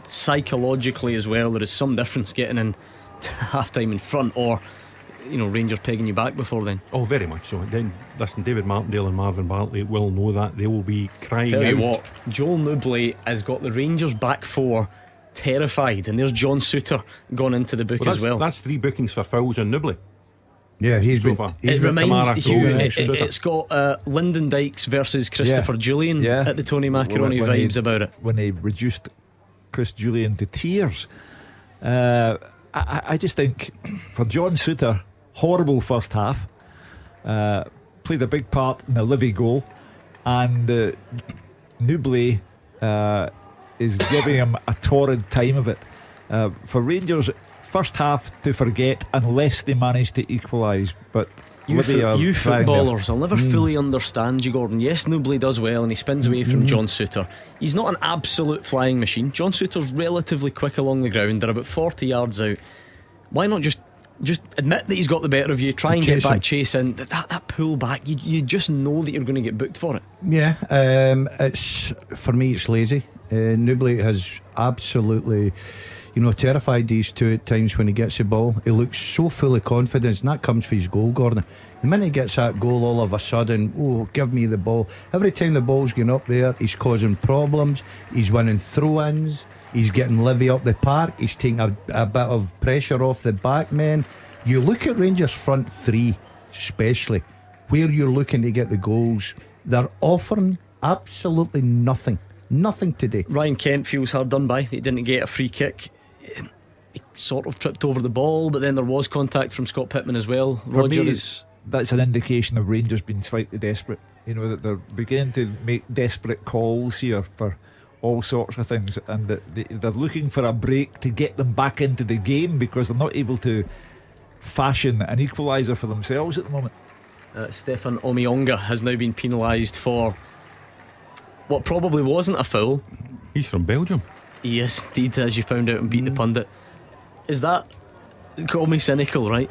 Psychologically as well, there is some difference getting in half time in front, or Rangers pegging you back before then. Oh, very much so. Then listen, David Martindale and Marvin Bartley will know that. They will be crying Tell out. you what, Joel Newbley has got the Rangers back four terrified, and there's John Suter gone into the book as well. That's 3 bookings for fouls on Newbley. Yeah, he's So been, far. he's It been- reminds Kamara, Hugh, Rose, it's got Lyndon Dykes versus Christopher Julian at the Tony Macaroni When vibes they- about it. when they reduced Chris Julian to tears. I just think for John Suter, horrible first half, played a big part in the Livy goal, and Newbley is giving him a torrid time of it. For Rangers, first half to forget unless they manage to equalise, but You Livy are trying footballers, I'll never fully understand you, Gordon. Yes, Newbley does well and he spins away from John Suter. He's not an absolute flying machine. John Suter's relatively quick along the ground. They're about 40 yards out. Why not just admit that he's got the better of you, try and get back chasing that pull back, you just know that you're going to get booked for it. Yeah, it's, for me, it's lazy. Newbley has absolutely, terrified these two at times when he gets the ball. He looks so full of confidence, and that comes for his goal, Gordon. The minute he gets that goal, all of a sudden, give me the ball. Every time the ball's going up there, he's causing problems. He's winning throw-ins. He's getting Livy up the park. He's taking a bit of pressure off the back men. You look at Rangers' front three, especially, where you're looking to get the goals. They're offering absolutely nothing. Nothing today. Ryan Kent feels hard done by. He didn't get a free kick. He sort of tripped over the ball, but then there was contact from Scott Pittman as well. Roger is. That's an indication of Rangers being slightly desperate. That they're beginning to make desperate calls here for all sorts of things, and that they're looking for a break to get them back into the game because they're not able to fashion an equaliser for themselves at the moment. Stefan Omiyonga has now been penalised for what probably wasn't a foul. He's from Belgium. He is indeed, as you found out and beat the pundit. Is that, call me cynical, right?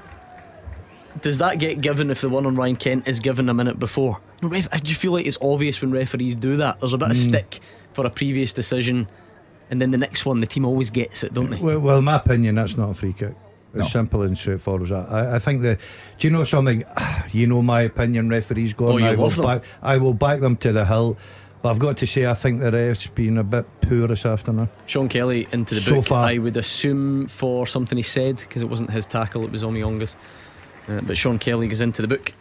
Does that get given if the one on Ryan Kent is given a minute before? Do you feel like it's obvious when referees do that? There's a bit of stick for a previous decision, and then the next one the team always gets it, don't they? Well, in my opinion, that's not a free kick. As No. simple and straightforward as that. I think do you know something? You know my opinion, referees, Gordon. Oh, you love them. I will back them to the hill. But I've got to say, I think the ref's been a bit poor this afternoon. Sean Kelly into the So book, far. I would assume, for something he said, because it wasn't his tackle, it was Omiyonga's. But Sean Kelly goes into the book.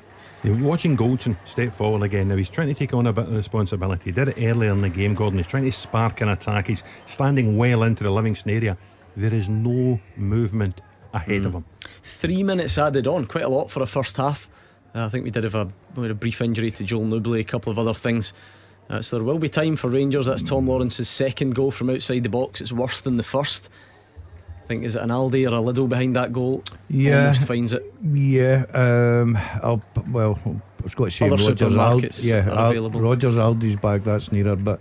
You're watching Goldson step forward again. Now he's trying to take on a bit of responsibility. He did it earlier in the game, Gordon. He's trying to spark an attack. He's standing well into the Livingston area. There is no movement ahead of him. 3 minutes added on, quite a lot for a first half. I think we had a brief injury to Joel Newbley, a couple of other things. So there will be time for Rangers. That's Tom Lawrence's second goal from outside the box. It's worse than the first. I think, is it an Aldi or a Liddell behind that goal? Yeah. Almost finds it. Yeah, I was going to say Other Rogers supermarkets are available. Rogers Aldi's bag, that's nearer. But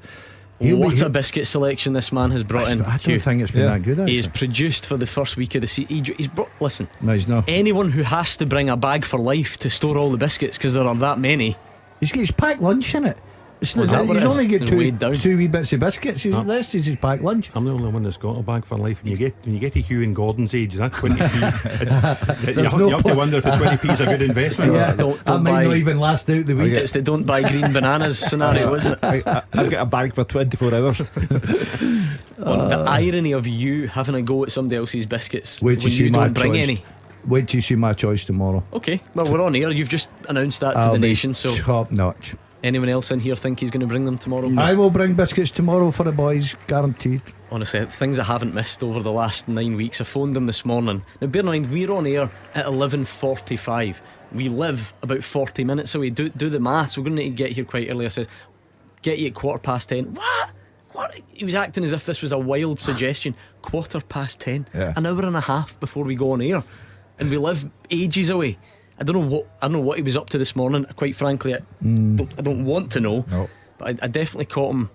What a biscuit selection this man has brought in. I Hugh. don't think it's been that good. He is Actually. produced for the first week of the season. He's brought. Listen, No, he's not. anyone who has to bring a bag for life to store all the biscuits, because there are that many. He's got his packed lunch in it. It's Oh, is that what he's it is? only got It's weighed down. two wee bits of biscuits. This is his packed lunch. I'm the only one that's got a bag for life. And when you get to Hugh and Gordon's age, that 20p, you have to wonder if the 20p is a good investment. Don't that might buy- not even last out the week. It's the don't buy green bananas scenario, isn't it? I've got a bag for 24 hours. The irony of you having a go at somebody else's biscuits Wait till when you see you my don't bring choice. any. Wait till you see my choice tomorrow. Okay, well, we're on here. You've just announced that to I'll the be nation. So top notch. anyone else in here think he's going to bring them tomorrow? I will bring biscuits tomorrow for the boys, guaranteed. Honestly, things I haven't missed over the last 9 weeks. I phoned them this morning. Now bear in mind, we're on air at 11:45. We live about 40 minutes away. Do the maths. We're going to need to get here quite early. I said, get you at 10:15. What? What? He was acting as if this was a wild suggestion. 10:15, Yeah. an hour and a half before we go on air, and we live ages away. I don't know what he was up to this morning. Quite frankly, I don't want to know. No. But I definitely caught him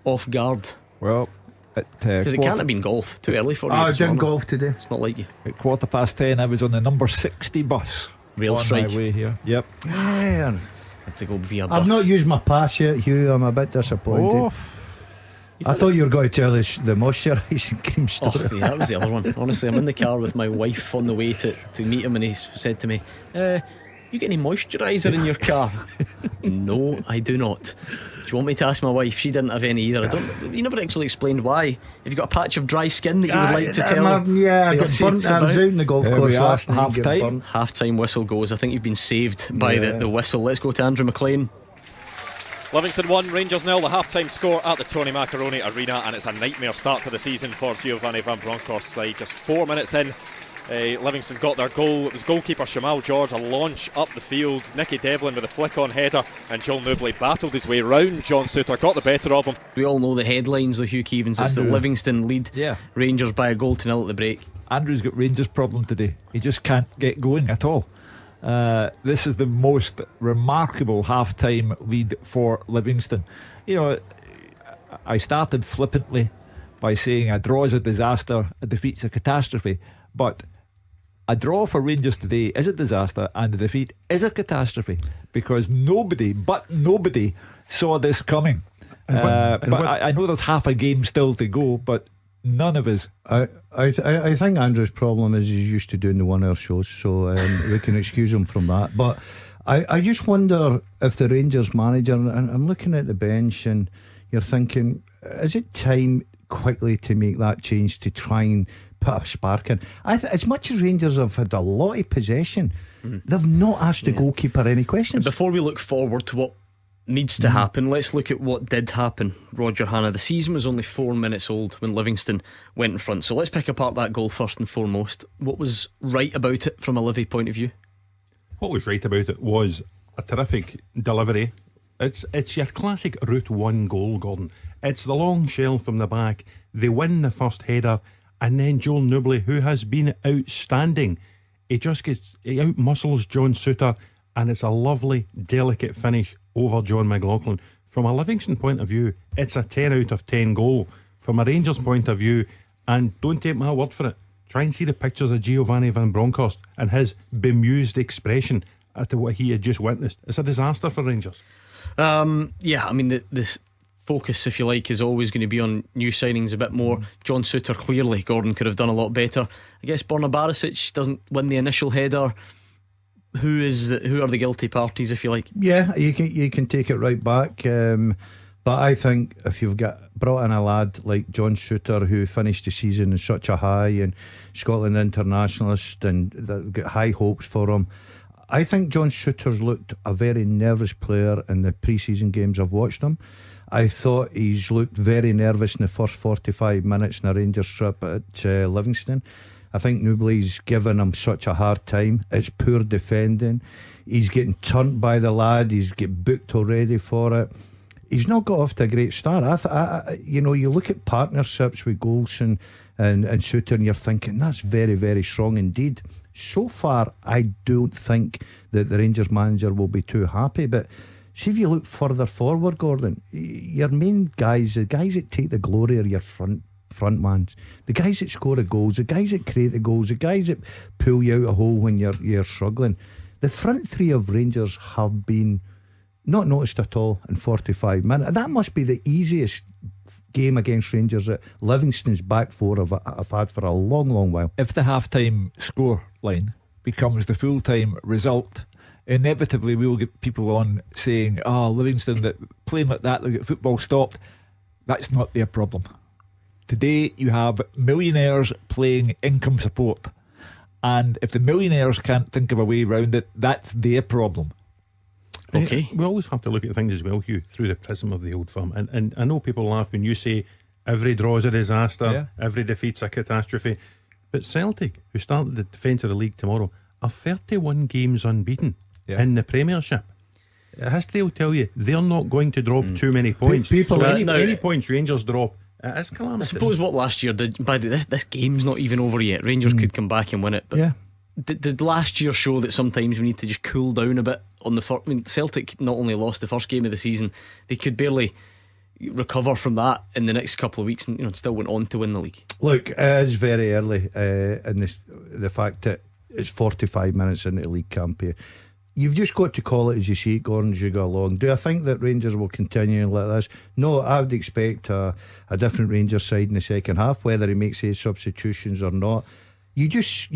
off guard, Well, because it can't have been golf. Too early for me. I this done morning. golf today. It's not like you. at 10:15, I was on the number 60 bus. Rail on strike. my way here. Yep. Yeah. Have to go via bus. I've not used my pass yet, Hugh. I'm a bit disappointed. Oh, I thought you were going to tell us the moisturising cream Oh, story. yeah, that was the other one. Honestly, I'm in the car with my wife on the way to meet him, and he said to me, you get any moisturiser in your car? No, I do not. Do you want me to ask my wife? She didn't have any either. You never actually explained why. Have you got a patch of dry skin that you would like to tell her? Yeah, I the got burnt. updates I was about? out in the golf There course we are, last night. half get time. burnt. Half-time whistle goes. I think you've been saved by the whistle. Let's go to Andrew McLean. Livingston 1, Rangers 0, the half-time score at the Tony Macaroni Arena, and it's a nightmare start to the season for Giovanni Van Bronckhorst's side. Just 4 minutes in, Livingston got their goal. It was goalkeeper Shamal George, a launch up the field. Nicky Devlin with a flick-on header, and Joel Newbley battled his way round John Souttar, got the better of him. We all know the headlines of Hugh Keevins. It's that Andrew. Livingston lead Yeah. Rangers by a goal to nil at the break. Andrew's got Rangers' problem today. He just can't get going at all. This is the most remarkable half-time lead for Livingston. You know, I started flippantly by saying a draw is a disaster, a defeat's a catastrophe, but a draw for Rangers today is a disaster and a defeat is a catastrophe, because nobody saw this coming. I know there's half a game still to go, but none of us. I think Andrew's problem is he's used to doing the 1 hour shows, so we can excuse him from that. But I just wonder if the Rangers manager, and I'm looking at the bench and you're thinking, is it time quickly to make that change to try and put a spark in? As much as Rangers have had a lot of possession, they've not asked the goalkeeper any questions. Before we look forward to what needs to happen, let's look at what did happen. Roger Hanna, the season was only 4 minutes old when Livingston went in front, so let's pick apart that goal first and foremost. What was right about it from a Livy point of view? What was right about it was a terrific delivery. It's your classic Route 1 goal, Gordon. It's the long shell from the back. They win the first header, and then Joel Newbley, who has been outstanding, he out-muscles John Souttar, and it's a lovely, delicate finish over John McLaughlin. From a Livingston point of view, it's a 10 out of 10 goal. From a Rangers point of view, and don't take my word for it, try and see the pictures of Giovanni Van Bronckhorst and his bemused expression at what he had just witnessed. It's a disaster for Rangers. Yeah, I mean, the focus, if you like, is always going to be on new signings a bit more. John Souttar, clearly Gordon could have done a lot better. I guess Borna Barisic doesn't win the initial header. Who are the guilty parties, if you like? Yeah, you can take it right back. But I think if you've brought in a lad like John Souttar, who finished the season in such a high, and Scotland internationalist, and they've got high hopes for him, I think John Souttar's looked a very nervous player in the pre-season games I've watched him. I thought he's looked very nervous in the first 45 minutes in a Rangers trip at Livingston. I think Newbley's given him such a hard time. It's poor defending. He's getting turned by the lad. He's get booked already for it. He's not got off to a great start. You look at partnerships with Golson and Souttar, and you're thinking that's very, very strong indeed. So far, I don't think that the Rangers manager will be too happy. But see, if you look further forward, Gordon, your main guys, the guys that take the glory of your front mans, the guys that score the goals, the guys that create the goals, the guys that pull you out a hole when you're struggling. The front three of Rangers have been not noticed at all in 45 minutes. That must be the easiest game against Rangers that Livingston's back four have had for a long, long while. If the half-time score line becomes the full-time result, inevitably we'll get people on saying, Livingston, that playing like that, they'll get football stopped. That's not their problem. Today you have millionaires playing income support, and if the millionaires can't think of a way around it, that's their problem. Okay. We always have to look at things as well, Hugh, through the prism of the old firm. And I know people laugh when you say every draw is a disaster, every defeat's a catastrophe. But Celtic, who start the defence of the league tomorrow, are 31 games unbeaten in the Premiership. history will tell you they're not going to drop too many points. People- so any now- points Rangers drop, it's I calamitous. suppose what last year did. By the way, this game's not even over yet. Rangers could come back and win it. But Yeah. did last year show that sometimes we need to just cool down a bit on the first? I mean, Celtic not only lost the first game of the season, they could barely recover from that in the next couple of weeks, and still went on to win the league. Look, it's very early in this. The fact that it's 45 minutes into the league campaign. You've just got to call it as you see it, Gordon, as you go along. Do I think that Rangers will continue like this? No, I would expect a different Rangers side in the second half, whether he makes any substitutions or not. You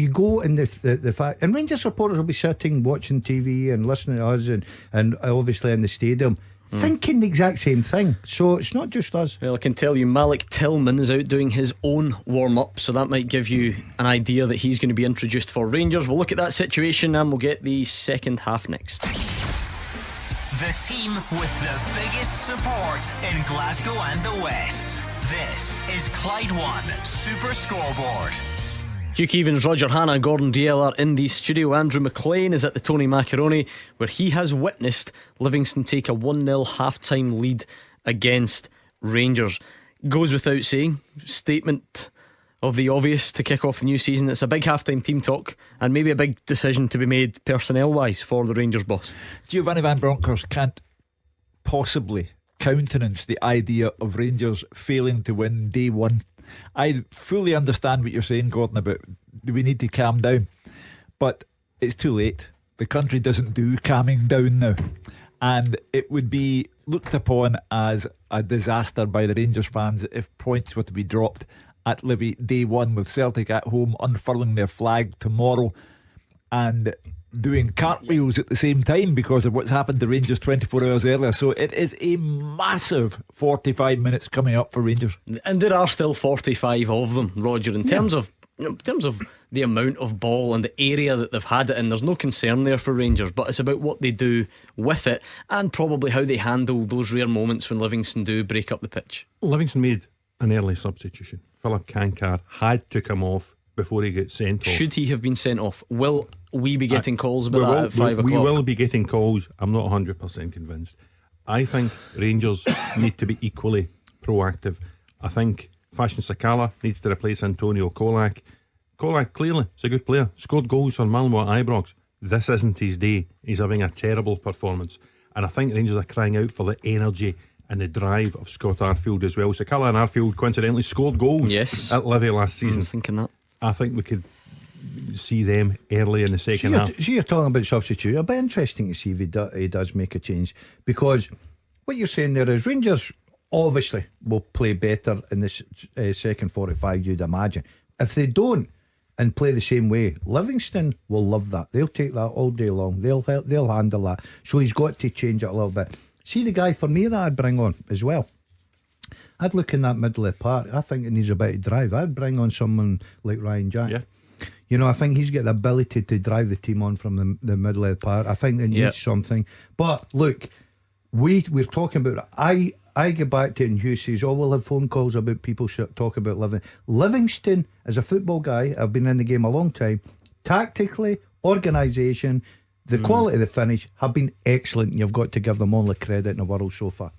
go in the fact, and Rangers supporters will be sitting watching TV and listening to us and obviously in the stadium thinking the exact same thing. So it's not just us. Well, I can tell you Malik Tillman is out doing his own warm-up, so that might give you an idea that he's going to be introduced for Rangers. We'll look at that situation and we'll get the second half next. The team with the biggest support in Glasgow and the West. This is Clyde One Super Scoreboard. Hugh Keevins, Roger Hanna, Gordon Dalziel are in the studio. Andrew McLean is at the Tony Macaroni, where he has witnessed Livingston take a 1-0 half-time lead against Rangers. Goes without saying, statement of the obvious to kick off the new season. It's a big half-time team talk and maybe a big decision to be made personnel-wise for the Rangers boss. Giovanni Van Bronckhorst can't possibly countenance the idea of Rangers failing to win day one. I fully understand what you're saying, Gordon, about we need to calm down, but it's too late. The country doesn't do calming down now, and it would be looked upon as a disaster by the Rangers fans if points were to be dropped at Livy day one, with Celtic at home unfurling their flag tomorrow and doing cartwheels at the same time because of what's happened to Rangers 24 hours earlier. So it is a massive 45 minutes coming up for Rangers, And there are still 45 of them, Roger, in terms of the amount of ball and the area that they've had it in. There's no concern there for Rangers, but it's about what they do with it and probably how they handle those rare moments when Livingston do break up the pitch. Livingston made an early substitution. Philip Cankar had to come off before he gets sent off. Should he have been sent off? Will we be getting calls about that at 5 o'clock? We will be getting calls. I'm not 100% convinced. I think Rangers need to be equally proactive. I think Fashion Sakala needs to replace Antonio Kolak. Kolak clearly is a good player, scored goals for Malmo at Ibrox. This isn't his day. He's having a terrible performance, and I think Rangers are crying out for the energy and the drive of Scott Arfield as well. Sakala and Arfield coincidentally scored goals at Livy last season. I was thinking that. I think we could see them early in the second half. So you're talking about substitute. It'll be interesting to see if he does make a change, because what you're saying there is Rangers obviously will play better in this second 45, you'd imagine. If they don't and play the same way, Livingston will love that. They'll take that all day long. They'll handle that. So he's got to change it a little bit. See the guy for me that I'd bring on as well, I'd look in that middle of the park. I think it needs a bit of drive. I'd bring on someone like Ryan Jack. Yeah. You know, I think he's got the ability to drive the team on from the middle of the park. I think they need something. But look, we're talking about it. I get back to it, and Hugh says, we'll have phone calls about people talk about Livingston. As a football guy, I've been in the game a long time. Tactically, organisation, the quality of the finish have been excellent. You've got to give them all the credit in the world so far.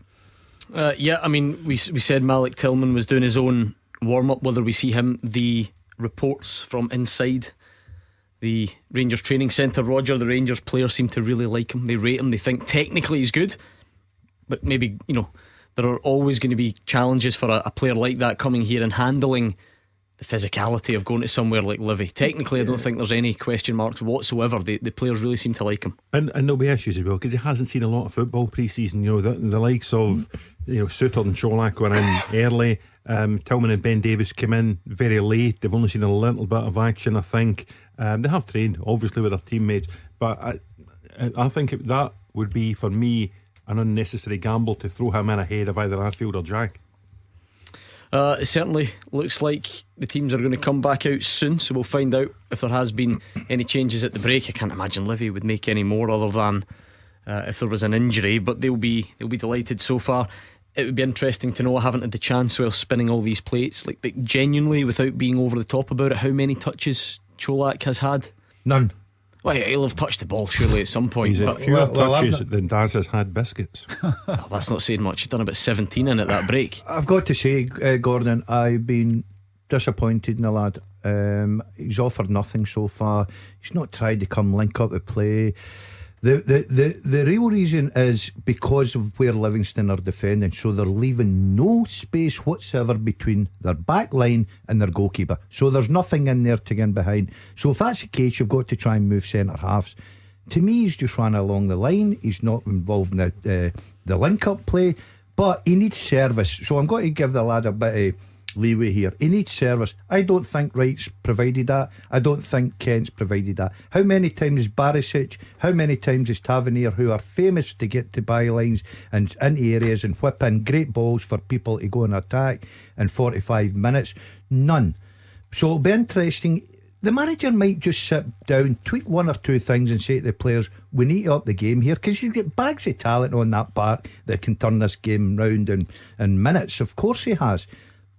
I mean, we said Malik Tillman was doing his own warm-up. Whether we see him, the reports from inside the Rangers training centre, Roger, the Rangers players seem to really like him. They rate him. They think technically he's good, but maybe, there are always going to be challenges for a player like that coming here and handling the physicality of going to somewhere like Livy. Technically, I don't think there's any question marks whatsoever. The players really seem to like him, and there'll be issues as well because he hasn't seen a lot of football pre-season. The likes of Suter and Cholak were in early. Tillman and Ben Davis came in very late. They've only seen a little bit of action, I think. They have trained obviously with their teammates, but I think that would be for me an unnecessary gamble to throw him in ahead of either Arfield or Jack. It certainly looks like the teams are going to come back out soon, so we'll find out if there has been any changes at the break. I can't imagine Livy would make any more other than if there was an injury, but they'll be delighted so far. It would be interesting to know. I haven't had the chance while spinning all these plates, like genuinely, without being over the top about it, how many touches Cholak has had. None. Well, he'll have touched the ball surely at some point. He's had But fewer well, touches than Daz has had biscuits. oh, that's not saying much. He's done about 17 in at that break. I've got to say, Gordon, I've been disappointed in the lad. He's offered nothing so far. He's not tried to come link up to play. The real reason is because of where Livingston are defending, so they're leaving no space whatsoever between their back line and their goalkeeper. So there's nothing in there to get in behind. So if that's the case, you've got to try and move centre halves. To me, he's just run along the line. He's not involved in the link up play, but he needs service. So I'm going to give the lad a bit of leeway here. He needs service. I don't think Wright's provided that. I don't think Kent's provided that. How many times is Barisic, how many times is Tavernier, who are famous to get to bylines and into areas and whip in great balls for people to go and attack in 45 minutes? None. So it'll be interesting. The manager might just sit down, tweak one or two things and say to the players, we need to up the game here, because he's got bags of talent on that part that can turn this game round in minutes. Of course he has.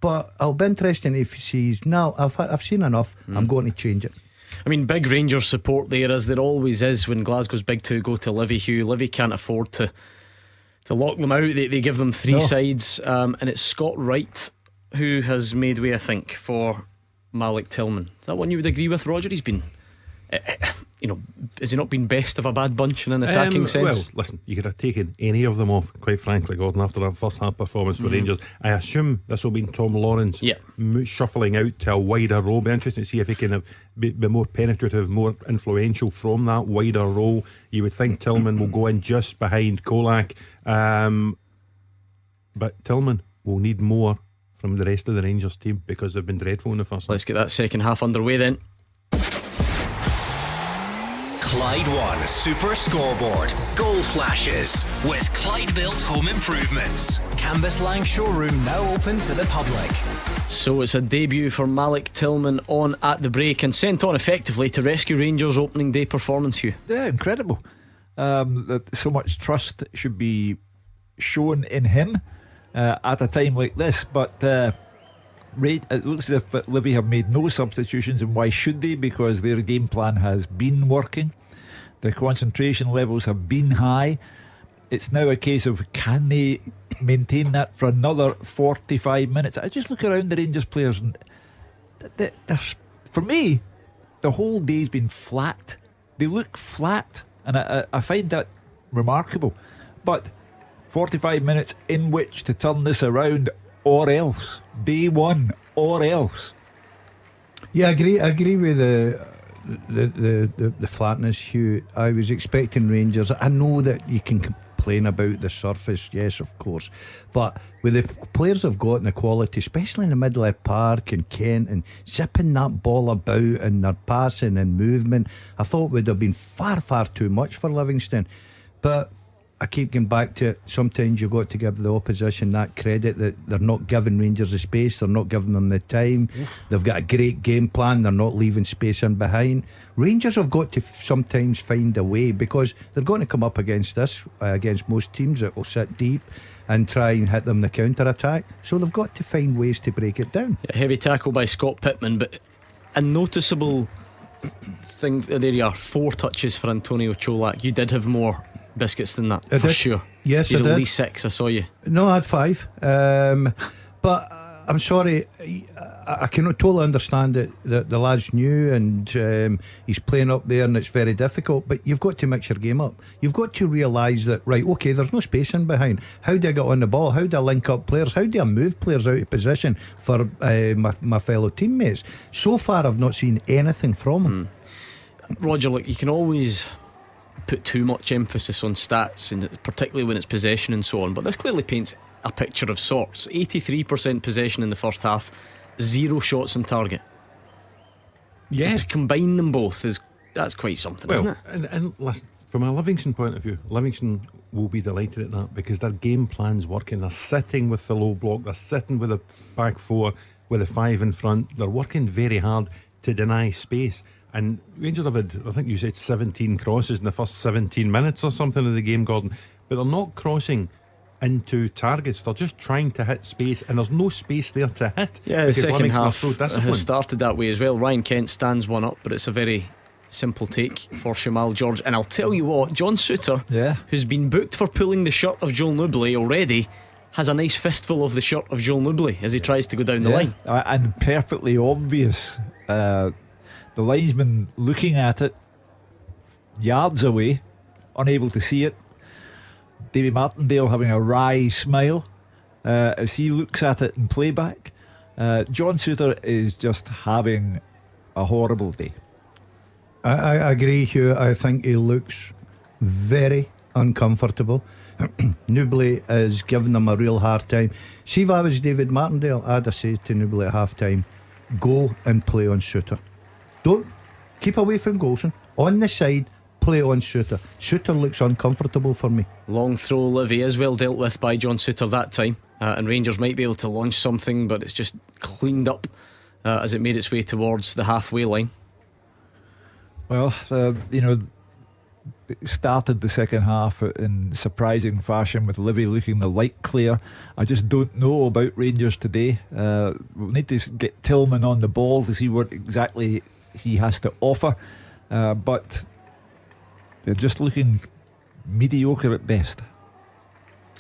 But it'll be interesting if he sees, no, I've seen enough, I'm going to change it. I mean, big Rangers support there, as there always is when Glasgow's big two go to Livy. Hugh, Livy can't afford to lock them out. They give them three sides, and it's Scott Wright who has made way, I think, for Malik Tillman. Is that one you would agree with, Roger? He's been, has he not been best of a bad bunch in an attacking sense? Well, listen, you could have taken any of them off, quite frankly, Gordon, after that first half performance for Rangers. I assume this will be Tom Lawrence shuffling out to a wider role. Be interesting to see if he can be more penetrative, more influential from that wider role. You would think Tillman will go in just behind Kolak, but Tillman will need more from the rest of the Rangers team because they've been dreadful in the first. Let's get that second half underway then. Clyde One Super Scoreboard. Goal flashes with Clyde Built Home Improvements. Cambuslang showroom now open to the public. So it's a debut for Malik Tillman on at the break and sent on effectively to rescue Rangers' opening day performance, Hugh. Yeah, incredible. That so much trust should be shown in him at a time like this. But it looks as if Livy have made no substitutions, and why should they? Because their game plan has been working. The concentration levels have been high. It's now a case of, can they maintain that for another 45 minutes? I just look around the Rangers players and for me, the whole day's been flat. They look flat, and I find that remarkable. But 45 minutes in which to turn this around, or else. Day one, or else. Yeah, I agree with the flatness, Hugh. I was expecting Rangers. I know that you can complain about the surface, yes, of course, but with the players they've got and the quality, especially in the middle of the park and Kent, and zipping that ball about and their passing and movement, I thought would have been far, far too much for Livingston. But I keep going back to it. Sometimes you've got to give the opposition that credit, that they're not giving Rangers the space, they're not giving them the time. They've got a great game plan, they're not leaving space in behind. Rangers have got to sometimes find a way, because they're going to come up against this, against most teams that will sit deep and try and hit them the counter attack. So they've got to find ways to break it down. Yeah, heavy tackle by Scott Pittman, but a noticeable thing. There you are, 4 touches for Antonio Cholak. You did have more biscuits than that, for sure. Yes, you I had did. at least 6, I saw you. No, I had 5. But I'm sorry, I can totally understand that the lad's new and he's playing up there and it's very difficult, but you've got to mix your game up. You've got to realise that, right, okay, there's no space in behind. How do I get on the ball? How do I link up players? How do I move players out of position for my fellow teammates? So far I've not seen anything from him. Roger, look, you can always put too much emphasis on stats, and particularly when it's possession and so on, but this clearly paints a picture of sorts. 83% possession in the first half, 0 shots on target. Yeah, to combine them both that's quite something, isn't it? And listen, from a Livingston point of view, Livingston will be delighted at that, because their game plan's working. They're sitting with the low block, they're sitting with a back 4 with a 5 in front. They're working very hard to deny space. And Rangers have had, I think you said 17 crosses in the first 17 minutes or something of the game, Gordon. But they're not crossing into targets, they're just trying to hit space, and there's no space there to hit. Yeah, the second Livingston half so has started that way as well. Ryan Kent stands one up, but it's a very simple take for Shamal George. And I'll tell you what, John Souttar, Yeah. who's been booked for pulling the shirt of Joel Newbley already, has a nice fistful of the shirt of Joel Newbley as he tries to go down the line. And perfectly obvious. The linesman looking at it yards away, unable to see it. Davy Martindale having a wry smile as he looks at it in playback. John Souttar is just having a horrible day. I agree, Hugh. I think he looks very uncomfortable. Newbley is giving them a real hard time. See, if I was David Martindale, I'd have said to Newbley at half time, go and play on Souttar. Don't keep away from Golson. On the side, play on Souttar. Souttar looks uncomfortable for me. Long throw, Livy is well dealt with by John Souttar that time, and Rangers might be able to launch something, but it's just cleaned up as it made its way towards the halfway line. Well, it started the second half in surprising fashion with Livy looking the light clear. I just don't know about Rangers today. We'll need to get Tillman on the ball to see what exactly he has to offer, but they're just looking mediocre at best.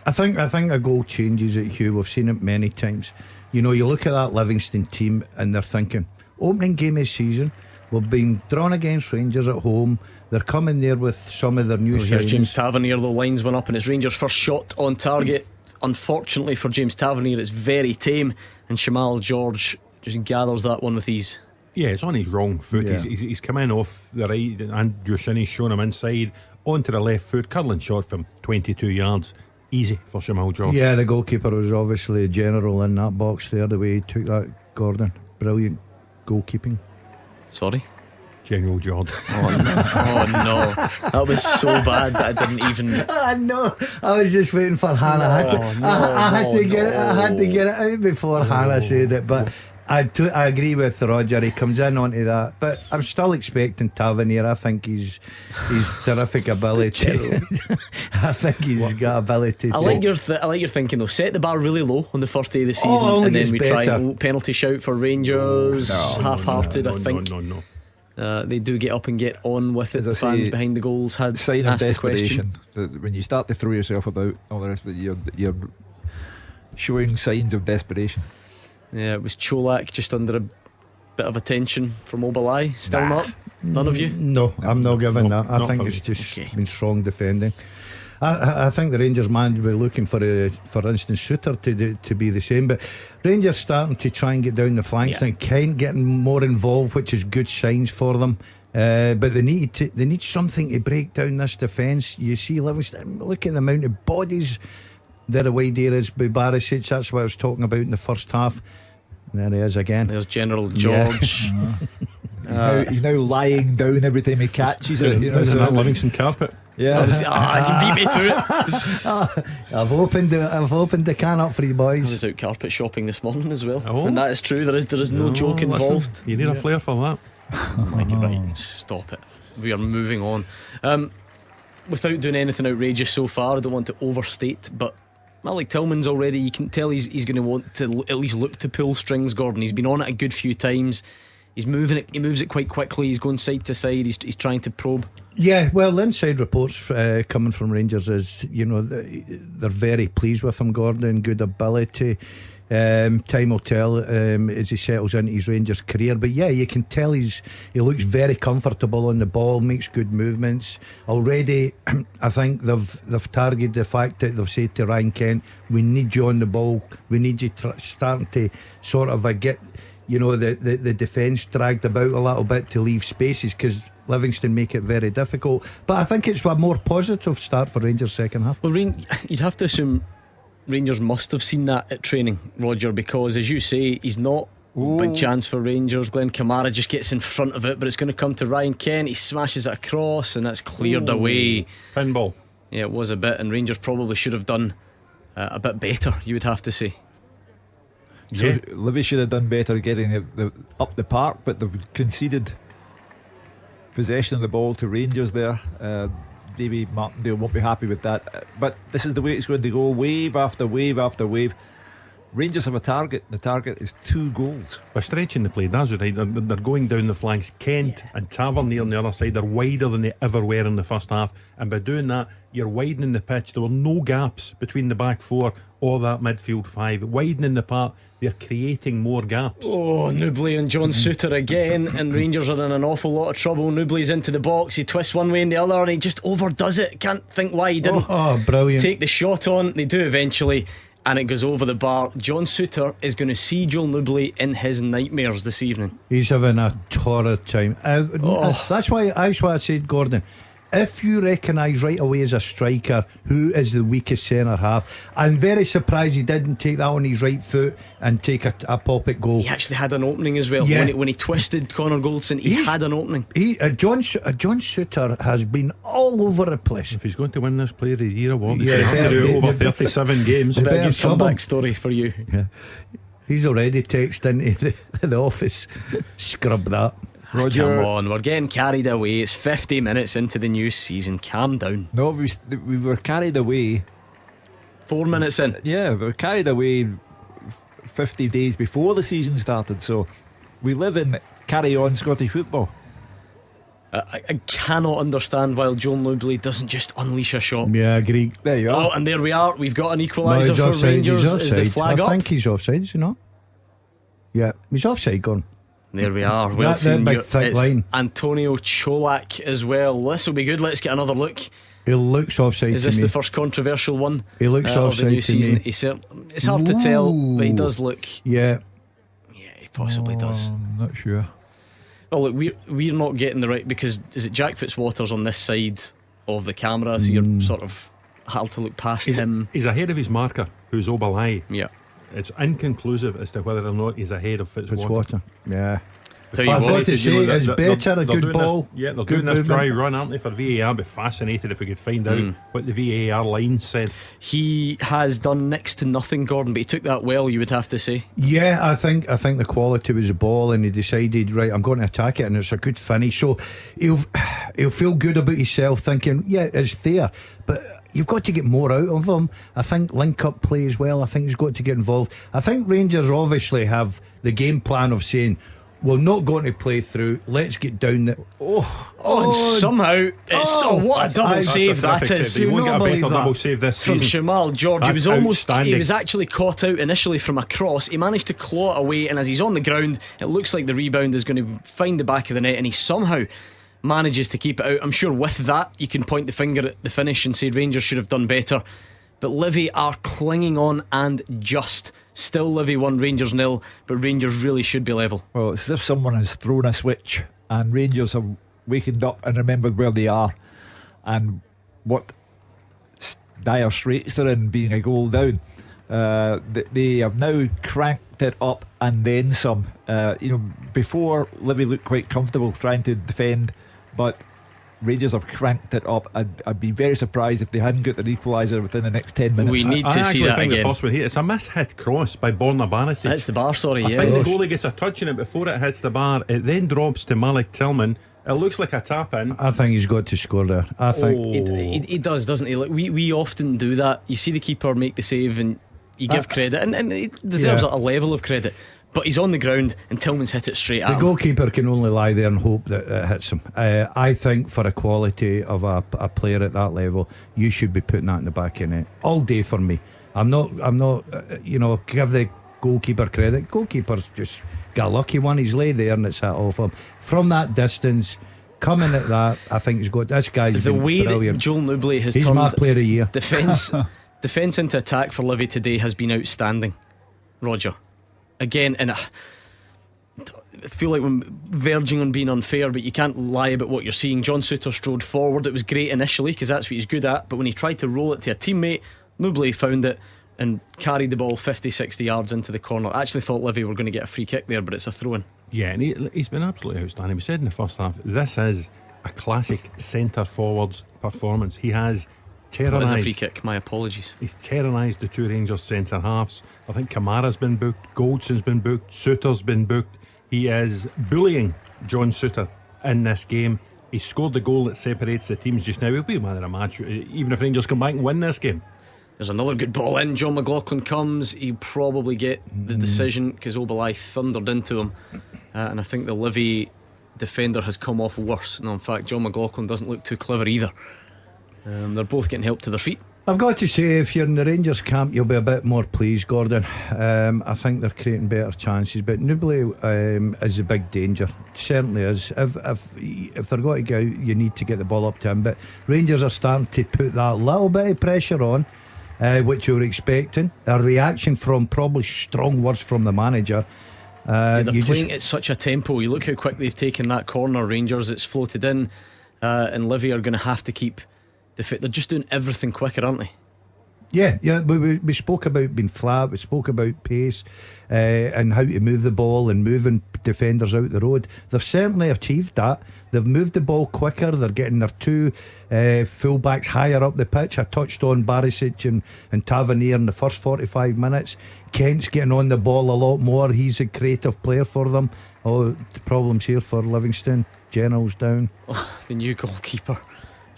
I think a goal changes it, Hugh. We've seen it many times. You look at that Livingston team and they're thinking, opening game of the season, we've been drawn against Rangers at home. They're coming there with some of their new Here's signings. James Tavernier, the lines went up and it's Rangers' first shot on target. Unfortunately for James Tavernier, it's very tame, and Shamal George just gathers that one with ease. Yeah, it's on his wrong foot. Yeah. He's come in off the right, and Drusini's shown him inside onto the left foot. Curling shot from 22 yards. Easy for Shamal George. Yeah, the goalkeeper was obviously a general in that box there, the way he took that, Gordon. Brilliant goalkeeping. Sorry? General George. Oh no, that was so bad that I didn't even. No, I was just waiting for Hannah. I had to get it out before Hannah said it. But I agree with Roger. He comes in onto that, but I'm still expecting Tavernier. I think he's terrific ability. I think he's got ability. I like your thinking though. Set the bar really low on the first day of the season, only and then gets we try better. penalty shout for Rangers. Half-hearted, I think. No. They do get up and get on with it. As I The fans say, behind the goals had Sign of asked the question. desperation. When you start to throw yourself about, all the rest of it, you're showing signs of desperation. Yeah, it was Cholak just under a bit of attention from Obalai. Still not? None of you? No, I'm not giving that. I not think for it's me. just been strong defending. I think the Rangers man will be looking for instance, Souttar to be the same. But Rangers starting to try and get down the flanks and Kent getting more involved, which is good signs for them. But they need something to break down this defence. You see Livingston, look at the amount of bodies there away there is by Barisic. That's what I was talking about in the first half. There he is again. There's General George. He's now lying down every time he catches it. Isn't that Livingston carpet? Yeah. You beat me to it. I've opened the can up for you I boys. was out carpet shopping this morning as well. Oh. And that is true. There is no joke listen, involved. you need a flair for that. Right, stop it. We are moving on. Without doing anything outrageous so far, I don't want to overstate, but Malik Tillman's already, you can tell he's going to want to at least look to pull strings, Gordon. He's been on it a good few times. He moves it quite quickly. He's going side to side. He's trying to probe. Yeah, well, the inside reports coming from Rangers is, they're very pleased with him, Gordon. Good ability. Time will tell as he settles into his Rangers career. But yeah, you can tell he looks very comfortable on the ball, makes good movements. Already, I think they've targeted the fact that they've said to Ryan Kent, we need you on the ball. We need you starting to sort of get the defence dragged about a little bit to leave spaces, because Livingston make it very difficult. But I think it's a more positive start for Rangers second half. Well, you'd have to assume Rangers must have seen that at training, Roger, because as you say, he's not big chance for Rangers. Glenn Kamara just gets in front of it, but it's going to come to Ryan Kent. He smashes it across and that's cleared away. Pinball. Yeah, it was a bit, and Rangers probably should have done a bit better, you would have to say. So Livy should have done better getting it up the park, but they've conceded possession of the ball to Rangers there. Davy Martindale won't be happy with that, but this is the way it's going to go, wave after wave after wave. Rangers have a target. The target is 2 goals. By stretching the play, that's right. They're going down the flanks. Kent and Tavernier on the other side are wider than they ever were in the first half, and by doing that, you're widening the pitch. There were no gaps between the back four or that midfield five. Widening the part, they're creating more gaps. Oh, Newbley and John Souttar again, and Rangers are in an awful lot of trouble. Newbley's into the box, he twists one way and the other, and he just overdoes it. Can't think why he didn't brilliant. take the shot on. They do eventually, and it goes over the bar. John Souttar is going to see Joel Newbley in his nightmares this evening. He's having a torrid time. That's why I said, Gordon, if you recognise right away as a striker who is the weakest centre half, I'm very surprised he didn't take that on his right foot and take a pop at goal. He actually had an opening as well. Yeah. When he twisted Connor Goldson, he had an opening. John Souttar has been all over the place. If he's going to win this Player of the Year award, Yeah, he's going to do it over better- 37 games. It's a better good trouble. comeback story for you. Yeah. He's already texted into the office. Scrub that. Roger, Come on, we're getting carried away. It's 50 minutes into the new season. Calm down. no, we were carried away. 4 minutes in. Yeah, we were carried away 50 days before the season started. So we live in carry on Scottish football. I cannot understand why Joel Newbley doesn't just unleash a shot. Yeah, I agree. There you Oh, are. and there we are. We've got an No, equaliser he's for offside. Rangers. He's Is the offside. flag I up? think he's offside, is he not? Yeah, he's offside, Gordon. There we are. Well That seen. big thick It's line. Antonio Cholak as well. This will be good. Let's get another look. He looks offside Is to this me. the first controversial one? He looks of the offside new to season. me. It's hard to tell, but he Ooh. does look. Yeah. Yeah, he possibly does. I'm not sure. Oh look, we're not getting the right, because is it Jack Fitzwater's on this side of the camera, so you're sort of hard to look past him. He's ahead of his marker, who's Obalai. Yeah. It's inconclusive as to whether or not he's ahead of Fitzwater. Fitzwater. Yeah. Tell you I what, thought to say it's better a good doing ball. This, yeah, they're good doing this dry movement. run, aren't they, for VAR? I'd be fascinated if we could find out what the VAR line said. he has done next to nothing, Gordon, but he took that well, you would have to say. Yeah, I think the quality was the ball, and he decided, right, I'm going to attack it, and it's a good finish. So he'll feel good about himself, thinking, yeah, it's there, but you've got to get more out of him. I think link up play as well. I think he's got to get involved. I think Rangers obviously have the game plan of saying, we're not going to play through, let's get down the. And somehow what a double save that That's a terrific is. save. You won't get a believe better that. double save this From season. Shamal George. He That's was outstanding. he was actually caught out initially from a cross. He managed to claw it away, and as he's on the ground, it looks like the rebound is going to find the back of the net, and he somehow manages to keep it out. I'm sure with that you can point the finger at the finish and say Rangers should have done better, but Livy are clinging on, and just still Livy 1, Rangers 0, but Rangers really should be level. Well, it's as if someone has thrown a switch and Rangers have wakened up and remembered where they are and what dire straits they're in, being a goal down. They have now cranked it up and then some. Before Livy looked quite comfortable trying to defend, but Rangers have cranked it up. I'd be very surprised if they hadn't got an equaliser within the next 10 minutes. We need I to see actually that think again. the first one here, it's a mishit cross by Borna Barisi. That's the bar, sorry. I Yeah, think the goalie gets a touch in it before it hits the bar. It then drops to Malik Tillman. It looks like a tap in. I think he's got to score there. I think. He does, doesn't he? Like we often do that. You see the keeper make the save and you give credit, and he deserves a level of credit, but he's on the ground and Tillman's hit it straight at The him. goalkeeper can only lie there and hope that it hits him. I think for a quality of a player at that level, you should be putting that in the back of the net all day for me. I'm not give the goalkeeper credit. Goalkeeper's just got a lucky one. He's lay there and it's hit off him from that distance. Coming at that, I think he's got this guy's The been way brilliant. that Joel Newbley has He's my turned player of the year. defence into attack for Livy today has been outstanding, Roger. Again, and I feel like I'm verging on being unfair, but you can't lie about what you're seeing. John Souttar strode forward. It was great initially because that's what he's good at, but when he tried to roll it to a teammate, Newbley found it and carried the ball 50-60 yards into the corner. I actually thought Livy were going to get a free kick there, but it's a throw-in. Yeah, and he's been absolutely outstanding. We said in the first half, this is a classic centre forwards performance. He has It was a free terrorised. kick, my apologies. He's terrorised the two Rangers centre halves. I think Kamara's been booked, Goldson's been booked, Souttar's been booked. He is bullying John Souttar in this game. He scored the goal that separates the teams just now. He'll be man of the match, even if Rangers come back and win this game. There's another good ball in. John McLaughlin comes. He'll probably get the decision because Obalai thundered into him, and I think the Livy defender has come off worse. No, in fact, John McLaughlin doesn't look too clever either. They're both getting help to their feet. I've got to say, if you're in the Rangers camp, you'll be a bit more pleased, Gordon. I think they're creating better chances, but Newbley is a big danger. Certainly is. If they're going to go, you need to get the ball up to him. But Rangers are starting to put that little bit of pressure on, which you were expecting. A reaction from probably strong words from the manager. They're playing at such a tempo. You look how quick they've taken that corner, Rangers. It's floated in, and Livy are going to have to keep. They're just doing everything quicker, aren't they? Yeah. We spoke about being flat. We spoke about pace and how to move the ball and moving defenders out the road. They've certainly achieved that. They've moved the ball quicker. They're getting their two fullbacks higher up the pitch. I touched on Barisic and Tavernier in the first 45 minutes. Kent's getting on the ball a lot more. He's a creative player for them. Oh, the problems here for Livingston. General's down. The new goalkeeper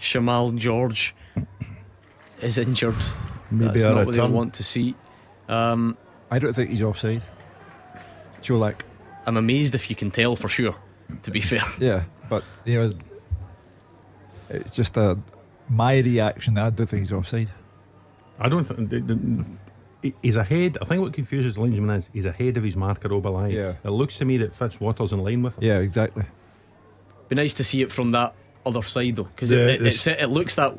Shamal George is injured. Maybe that's a not what they return. want to see. I don't think he's offside. Cholak. I'm amazed if you can tell for sure, to be fair. Yeah, but it's just my reaction. I don't think he's offside. I don't think he's ahead. I think what confuses Linesman is he's ahead of his marker Obalai. Yeah. It looks to me that Fitzwater's in line with him. Yeah, exactly. Be nice to see it from that other side though, because Yeah, it looks that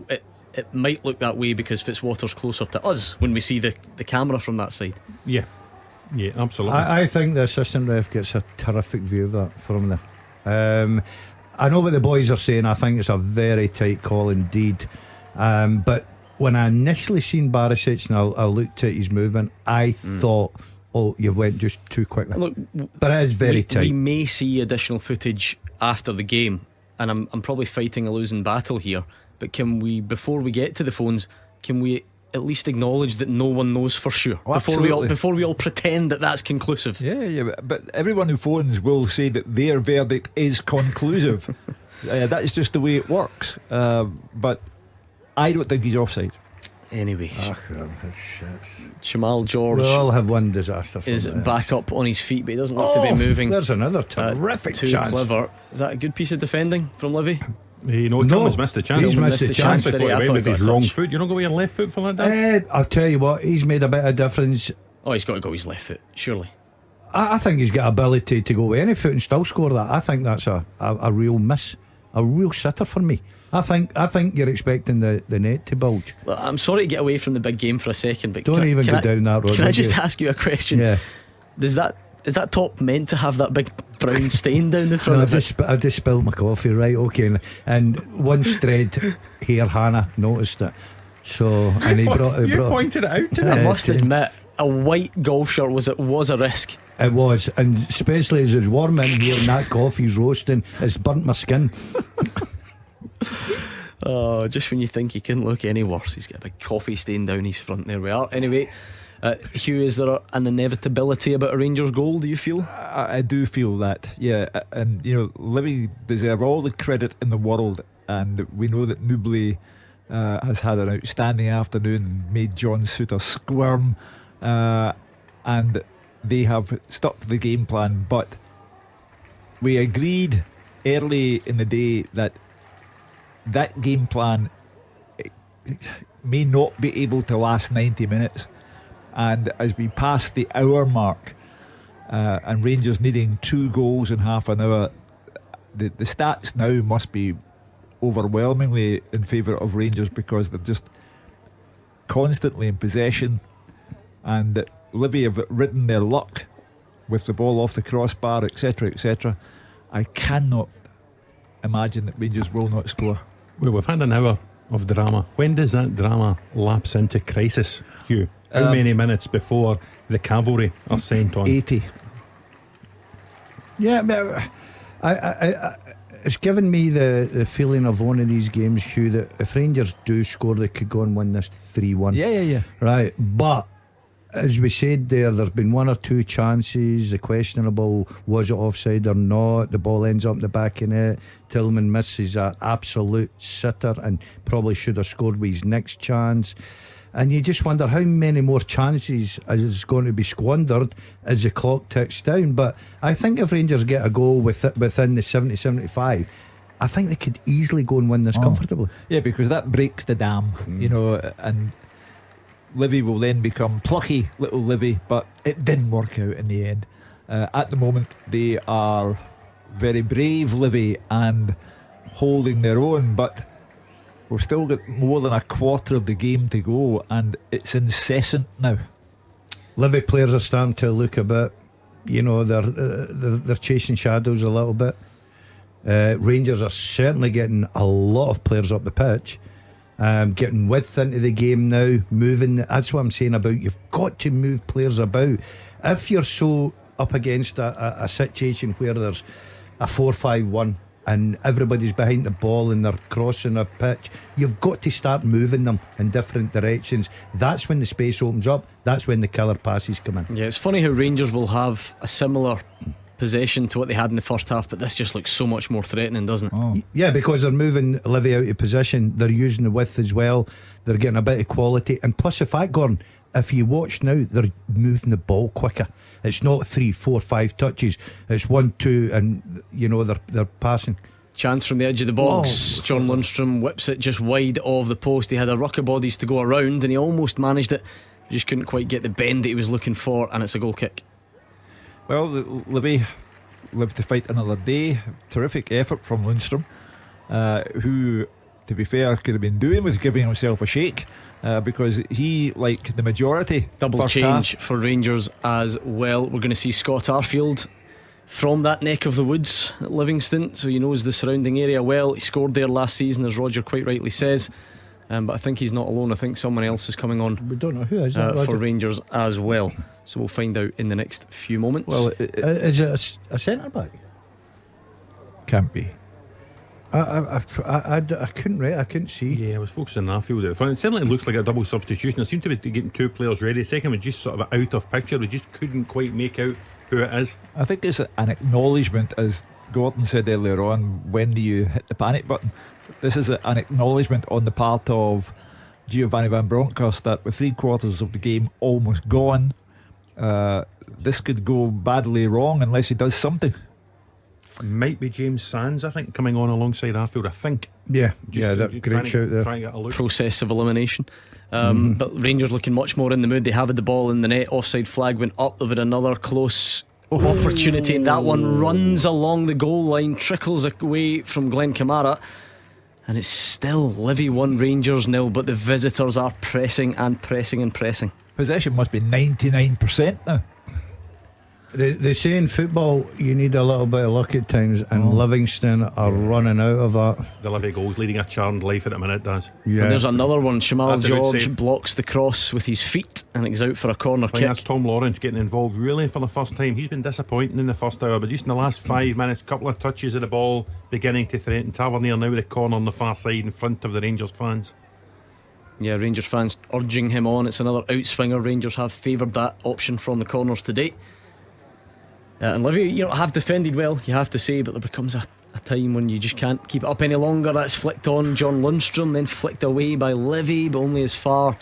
it might look that way because Fitzwater's closer to us when we see the camera from that side. Yeah, absolutely. I think the assistant ref gets a terrific view of that from there. I know what the boys are saying. I think it's a very tight call indeed. But when I initially seen Barisic and I looked at his movement, I thought, oh, you went just too quickly. Look, but it is very tight. We may see additional footage after the game, and I'm probably fighting a losing battle here, but can we, before we get to the phones, can we at least acknowledge that no one knows for sure? Oh, before we all pretend that that's conclusive. Yeah, but everyone who phones will say that their verdict is conclusive. That's just the way it works. But I don't think he's offside. Anyway, Shit. Shamal George We all have one disaster from is there. back up on his feet, but he doesn't look to be moving. There's another terrific too chance. clever. Is that a good piece of defending from Livy? No, Tillman's missed the chance. He's missed the chance. before he I went thought with he got his a wrong touch. foot. You're not going with your left foot for that, Dan? I'll tell you what, he's made a bit of difference. Oh, he's got to go his left foot, surely. I think he's got ability to go with any foot and still score that. I think that's a real miss, a real sitter for me. I think you're expecting the net to bulge. Look, I'm sorry to get away from the big game for a second, but Don't even go down that road. Can I would just you? ask you a question? Yeah. Is that top meant to have that big brown stain down the front No, of it? I just spilled my coffee, right? Okay, and one strayed hair Hannah noticed it. So and he brought pointed it out to I me. must admit, a white golf shirt was a risk. It was, and especially as it's warm in here and that coffee's roasting, it's burnt my skin. Oh, just when you think he couldn't look any worse, he's got a big coffee stain down his front. There we are. Anyway, Hugh, is there an inevitability about a Rangers goal, do you feel? I do feel that, yeah. And Livy deserve all the credit in the world, and we know that Newbley has had an outstanding afternoon, made John Souttar squirm, and they have stuck to the game plan. But we agreed early in the day that game plan may not be able to last 90 minutes. And as we pass the hour mark, and Rangers needing 2 goals in half an hour, the stats now must be overwhelmingly in favour of Rangers, because they're just constantly in possession, and Livy have ridden their luck with the ball off the crossbar, etc, etc. I cannot imagine that Rangers will not score. Well, we've had an hour of drama. When does that drama lapse into crisis, Hugh? How many minutes before the cavalry are sent on? 80. Yeah, but I it's given me the feeling of one of these games, Hugh, that if Rangers do score, they could go and win this 3-1. Yeah. Right, but as we said there's been 1 or 2 chances. The questionable, was it offside or not? The ball ends up in the back of it. Tillman misses an absolute sitter and probably should have scored with his next chance. and you just wonder how many more chances is going to be squandered as the clock ticks down. But I think if Rangers get a goal within the 70-75, I think they could easily go and win this comfortably. Yeah, because that breaks the dam, and Livy will then become plucky little Livy, but it didn't work out in the end. At the moment, they are very brave Livy and holding their own, but we've still got more than a quarter of the game to go, and it's incessant now. Livy players are starting to look a bit, they're chasing shadows a little bit. Rangers are certainly getting a lot of players up the pitch, getting width into the game now, moving. That's what I'm saying about you've got to move players about. If you're so up against a situation where there's a 4-5-1 and everybody's behind the ball and they're crossing a pitch, you've got to start moving them in different directions. That's when the space opens up. That's when the killer passes come in. Yeah, it's funny how Rangers will have a similar possession to what they had in the first half, but this just looks so much more threatening, doesn't it? Yeah, because they're moving Livy out of position, they're using the width as well, they're getting a bit of quality, and plus the fact, Gordon, if you watch now, they're moving the ball quicker. It's not 3, 4, 5 touches, it's 1, 2, and they're passing. Chance from the edge of the box. John Lundstrom whips it just wide of the post. He had a ruck of bodies to go around and he almost managed it, he just couldn't quite get the bend that he was looking for, and it's a goal kick. Well, Livy live to fight another day. Terrific effort from Lundstrom, who, to be fair, could have been doing with giving himself a shake, because he, like the majority, double change for Rangers as well. We're going to see Scott Arfield from that neck of the woods at Livingston, so he knows the surrounding area well. He scored there last season, as Roger quite rightly says, but I think he's not alone. I think someone else is coming on. We don't know who is that, for Rangers as well, so we'll find out in the next few moments. Well, is it a centre back? Can't be. I couldn't rate. I couldn't see. Yeah, I was focusing on Arfield. It certainly looks like a double substitution. It seemed to be getting two players ready. The second was just sort of out of picture. We just couldn't quite make out who it is. I think it's an acknowledgement, as Gordon said earlier on, when do you hit the panic button? This is an acknowledgement on the part of Giovanni Van Bronckhorst that with 3/4 of the game almost gone, this could go badly wrong unless he does something. Might be James Sands, I think, coming on alongside Arfield, I think. Yeah, that great shout there. Trying to get a look. Process of elimination. But Rangers looking much more in the mood. They have had the ball in the net. Offside flag went up. They've had another close opportunity, and that one runs along the goal line, trickles away from Glenn Kamara, and it's still Livy 1, Rangers 0. But the visitors are pressing and pressing and pressing. Possession must be 99% now. They say in football you need a little bit of luck at times, and Livingston are running out of that. The Livy goals leading a charmed life at the minute, does. Yeah. And there's another one. Shamal That's a good George save. blocks the cross with his feet, and it's out for a corner I think kick. that's Tom Lawrence getting involved really for the first time. He's been disappointing in the first hour, but just in the last 5 minutes, a couple of touches of the ball beginning to threaten. Tavernier now with a corner on the far side in front of the Rangers fans. Yeah, Rangers fans urging him on. It's another outswinger. Rangers have favoured that option from the corners today. And Livy, have defended well, you have to say, but there becomes a time when you just can't keep it up any longer. That's flicked on John Lundstrom, then flicked away by Livy, but only as far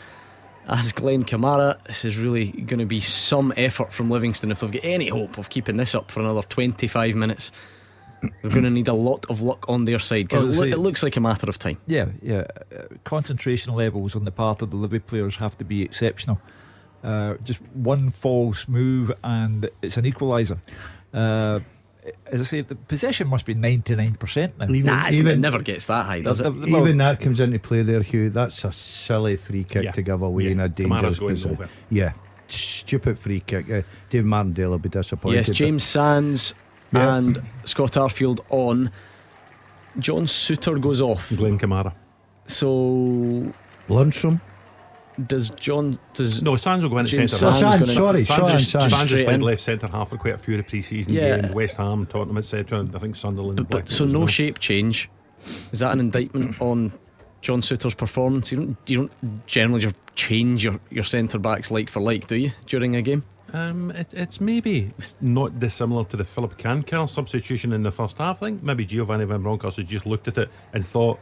as Glenn Kamara. This is really going to be some effort from Livingston if they've got any hope of keeping this up for another 25 minutes. They're going to need a lot of luck on their side, because it looks like a matter of time. Yeah. Concentration levels on the part of the Livy players have to be exceptional. Just one false move and it's an equaliser. As I say, the possession must be 99% now. It never gets that high, does it? Even that comes into play there, Hugh. That's a silly free kick to give away in a dangerous position. Yeah, stupid free kick. David Martindale will be disappointed. Yes, James Sands and Scott Arfield on. John Suter goes off. Glenn Kamara. So Lundstrom. No, Sands will go into James centre half. Sands Sands has played in. left centre half for quite a few of the pre-season games. West Ham, Tottenham, etc. I think Sunderland. So no shape change. Is that an indictment on John Suter's performance? You don't generally just change your centre backs like for like, do you, during a game? It's maybe not dissimilar to the Philip Cancel substitution in the first half. I think maybe Giovanni Van Bronckhorst has just looked at it and thought,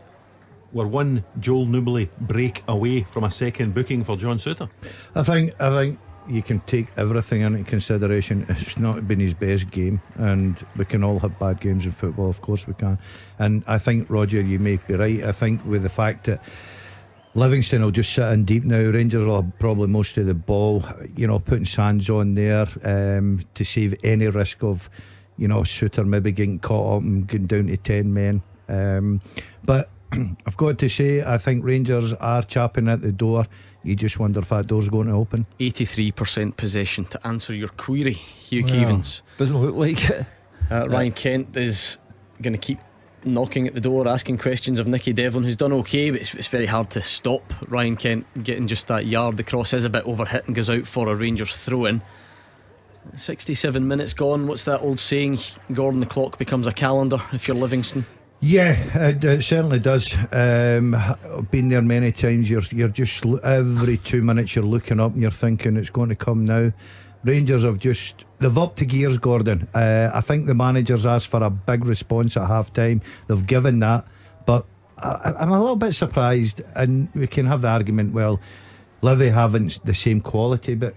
we're one Joel Newbley break away from a second booking for John Souttar. I think you can take everything into consideration. It's not been his best game, and we can all have bad games in football, of course we can. And I think, Roger, you may be right. I think with the fact that Livingston will just sit in deep now, Rangers will have probably most of the ball, putting Sands on there to save any risk of Souttar maybe getting caught up and getting down to 10 men. But I've got to say, I think Rangers are chapping at the door. You just wonder if that door's going to open. 83% possession, to answer your query, Hugh Keevins. Doesn't look like it. Ryan Kent is going to keep knocking at the door, asking questions of Nicky Devlin, who's done okay, but it's very hard to stop Ryan Kent getting just that yard. The cross is a bit overhit and goes out for a Rangers throw in. 67 minutes gone. What's that old saying, Gordon? The clock becomes a calendar if you're Livingston. Yeah, it certainly does. I've been there many times. You're just every 2 minutes you're looking up and you're thinking it's going to come now. Rangers they've upped the gears, Gordon. I think the managers asked for a big response at half time. They've given that, but I'm a little bit surprised. And we can have the argument, well, Livy haven't the same quality, but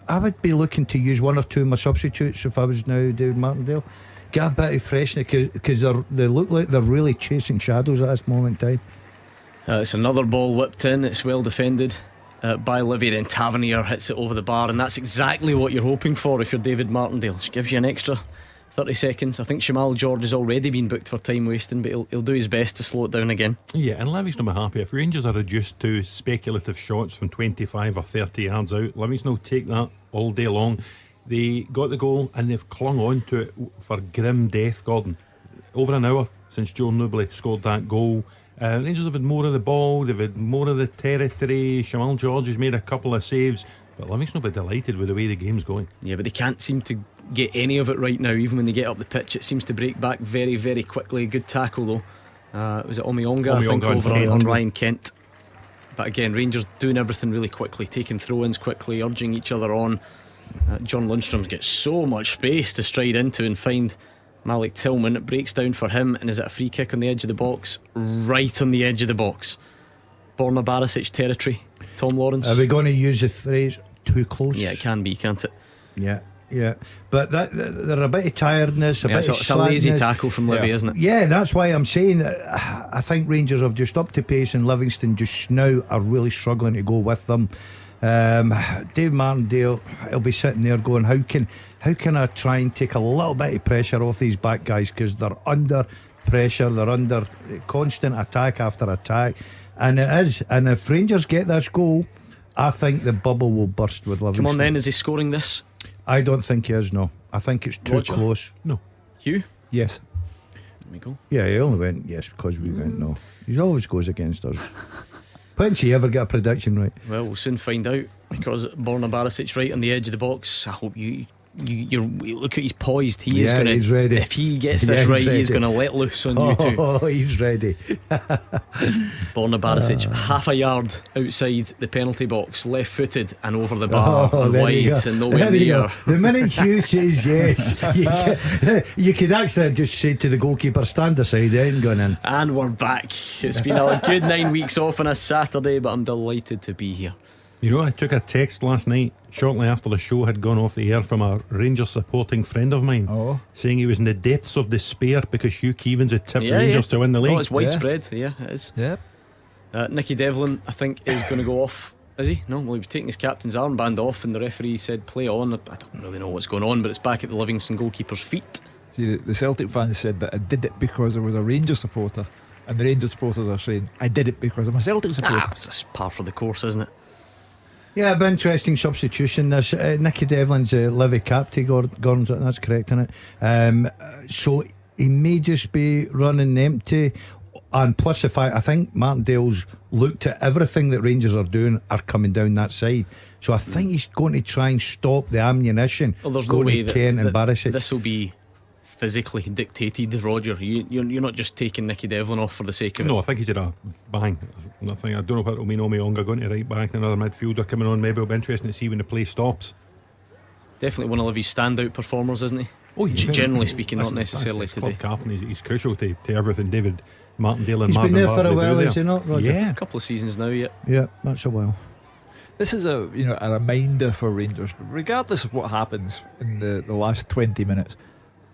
I would be looking to use one or two of my substitutes if I was now David Martindale. Get a bit of freshness, because they look like they're really chasing shadows at this moment in time. It's another ball whipped in. It's well defended by Livy. Then Tavernier hits it over the bar, and that's exactly what you're hoping for if you're David Martindale. Just gives you an extra 30 seconds. I think Shamal George has already been booked for time wasting, but he'll do his best to slow it down again. Yeah, and Livingston will be happy if Rangers are reduced to speculative shots from 25 or 30 yards out. Livingston will take that all day long. They got the goal and they've clung on to it for grim death, Gordon. Over an hour since Joel Newbley scored that goal. Rangers have had more of the ball, they've had more of the territory. Shamal George has made a couple of saves, but Livingston will be delighted with the way the game's going. Yeah, but they can't seem to get any of it right now. Even when they get up the pitch, it seems to break back very, very quickly. Good tackle though. Was it Omiyonga, I think, over on Ryan Kent. But again, Rangers doing everything really quickly, taking throw-ins quickly, urging each other on. John Lundstrom gets so much space to stride into and find Malik Tillman. It breaks down for him, and is it a free kick on the edge of the box? Right on the edge of the box. Borna Barisic territory. Tom Lawrence. Are we going to use the phrase too close? Yeah, it can be, can't it? Yeah. But they're a bit of tiredness, a bit of it's a lazy tackle from Livy, isn't it? Yeah, that's why I'm saying I think Rangers have just upped the pace, and Livingston just now are really struggling to go with them. Dave Martindale, he'll be sitting there going, how can I try and take a little bit of pressure off these back guys, because they're under pressure, they're under constant attack after attack, and it is. And if Rangers get this goal, I think the bubble will burst with Livingston. Come on then, is he scoring this? I don't think he is, no. I think it's too close. No. Hugh? Yes. There we go. Yeah, he only went yes because we went no. He always goes against us. When's he ever get a prediction right? Well, we'll soon find out, because Borna Barisic right on the edge of the box. I hope you look at, he's poised. He is going to. He's ready. If he gets this right, he's going to let loose on you two. Oh, he's ready. Borna Barisic, half a yard outside the penalty box, left footed and over the bar, and wide and nowhere near. The minute Hugh says yes, you could actually just say to the goalkeeper, stand aside, ain't going in. And we're back. It's been a good 9 weeks off on a Saturday, but I'm delighted to be here. You know, I took a text last night shortly after the show had gone off the air from a Rangers supporting friend of mine, saying he was in the depths of despair because Hugh Keevins had tipped Rangers to win the league. Oh, it's widespread. Yeah, it is. Yep. Nicky Devlin, I think, is going to go off. Is he? No, well, he was taking his captain's armband off, and the referee said play on. I don't really know what's going on, but it's back at the Livingston goalkeeper's feet. See, the Celtic fans said that I did it because I was a Rangers supporter, and the Rangers supporters are saying I did it because I'm a Celtic supporter. It's just par for the course, isn't it? Yeah, a bit interesting substitution. This Nicky Devlin's Livy captain, Gordon's, that's correct, isn't it? So he may just be running empty. And plus the fact, I think Martindale's looked at everything that Rangers are doing are coming down that side. So I think he's going to try and stop the ammunition. Well, there's no way that Barisic. This will be physically dictated, Roger. You're not just taking Nicky Devlin off for the sake of it. No, I think he's at a bang. I don't know what it'll mean. Omiyonga going to right back, another midfielder coming on. Maybe it'll be interesting to see when the play stops. Definitely one of Livy's standout performers, isn't he? Oh, yeah, generally speaking, listen, not necessarily that's today. club captain, he's crucial to everything David Martindale and He's Marvin been there for Bartley a while, do there. is he not, Roger? Yeah. A couple of seasons now, yeah. Yeah, that's a while. This is a reminder for Rangers, regardless of what happens in the last 20 minutes.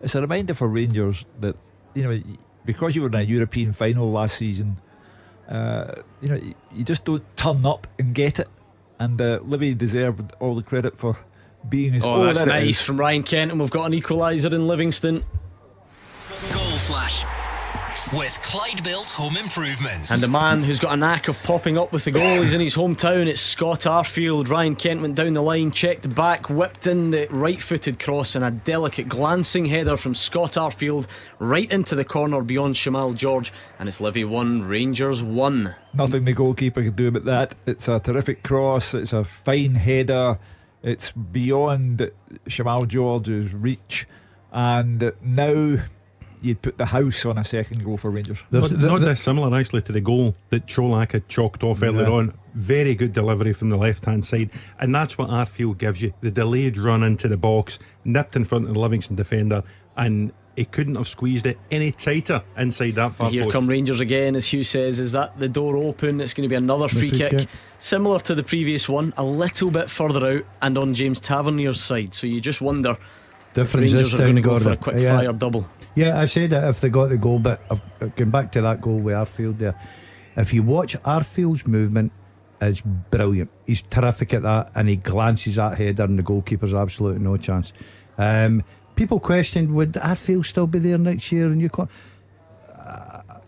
It's a reminder for Rangers that, because you were in a European final last season, you just don't turn up and get it. And Livy deserved all the credit for being as Oh, that's there it nice is. from Ryan Kent, and we've got an equaliser in Livingston. Goal Flash with Clyde Built Home Improvements. And the man who's got a knack of popping up with the goal, he's in his hometown. It's Scott Arfield. Ryan Kent went down the line, checked back, whipped in the right-footed cross, and a delicate glancing header from Scott Arfield right into the corner beyond Shamal George. And it's Livy 1, Rangers 1. Nothing the goalkeeper could do about that. It's a terrific cross. It's a fine header. It's beyond Shamal George's reach. And now you'd put the house on a second goal for Rangers. Not dissimilar actually to the goal that Cholak had chalked off earlier on. Very good delivery from the left hand side, and that's what Arfield gives you. The delayed run into the box, nipped in front of the Livingston defender, and he couldn't have squeezed it any tighter inside that far Here post. come Rangers again, as Hugh says. Is that the door open? It's going to be another free kick, similar to the previous one, a little bit further out and on James Tavernier's side. So you just wonder if Rangers are going to go for a quick fire double. Yeah, I said that if they got the goal, but I've gone back to that goal with Arfield there. If you watch Arfield's movement, it's brilliant. He's terrific at that, and he glances that header, and the goalkeeper's absolutely no chance. People questioned, would Arfield still be there next year? And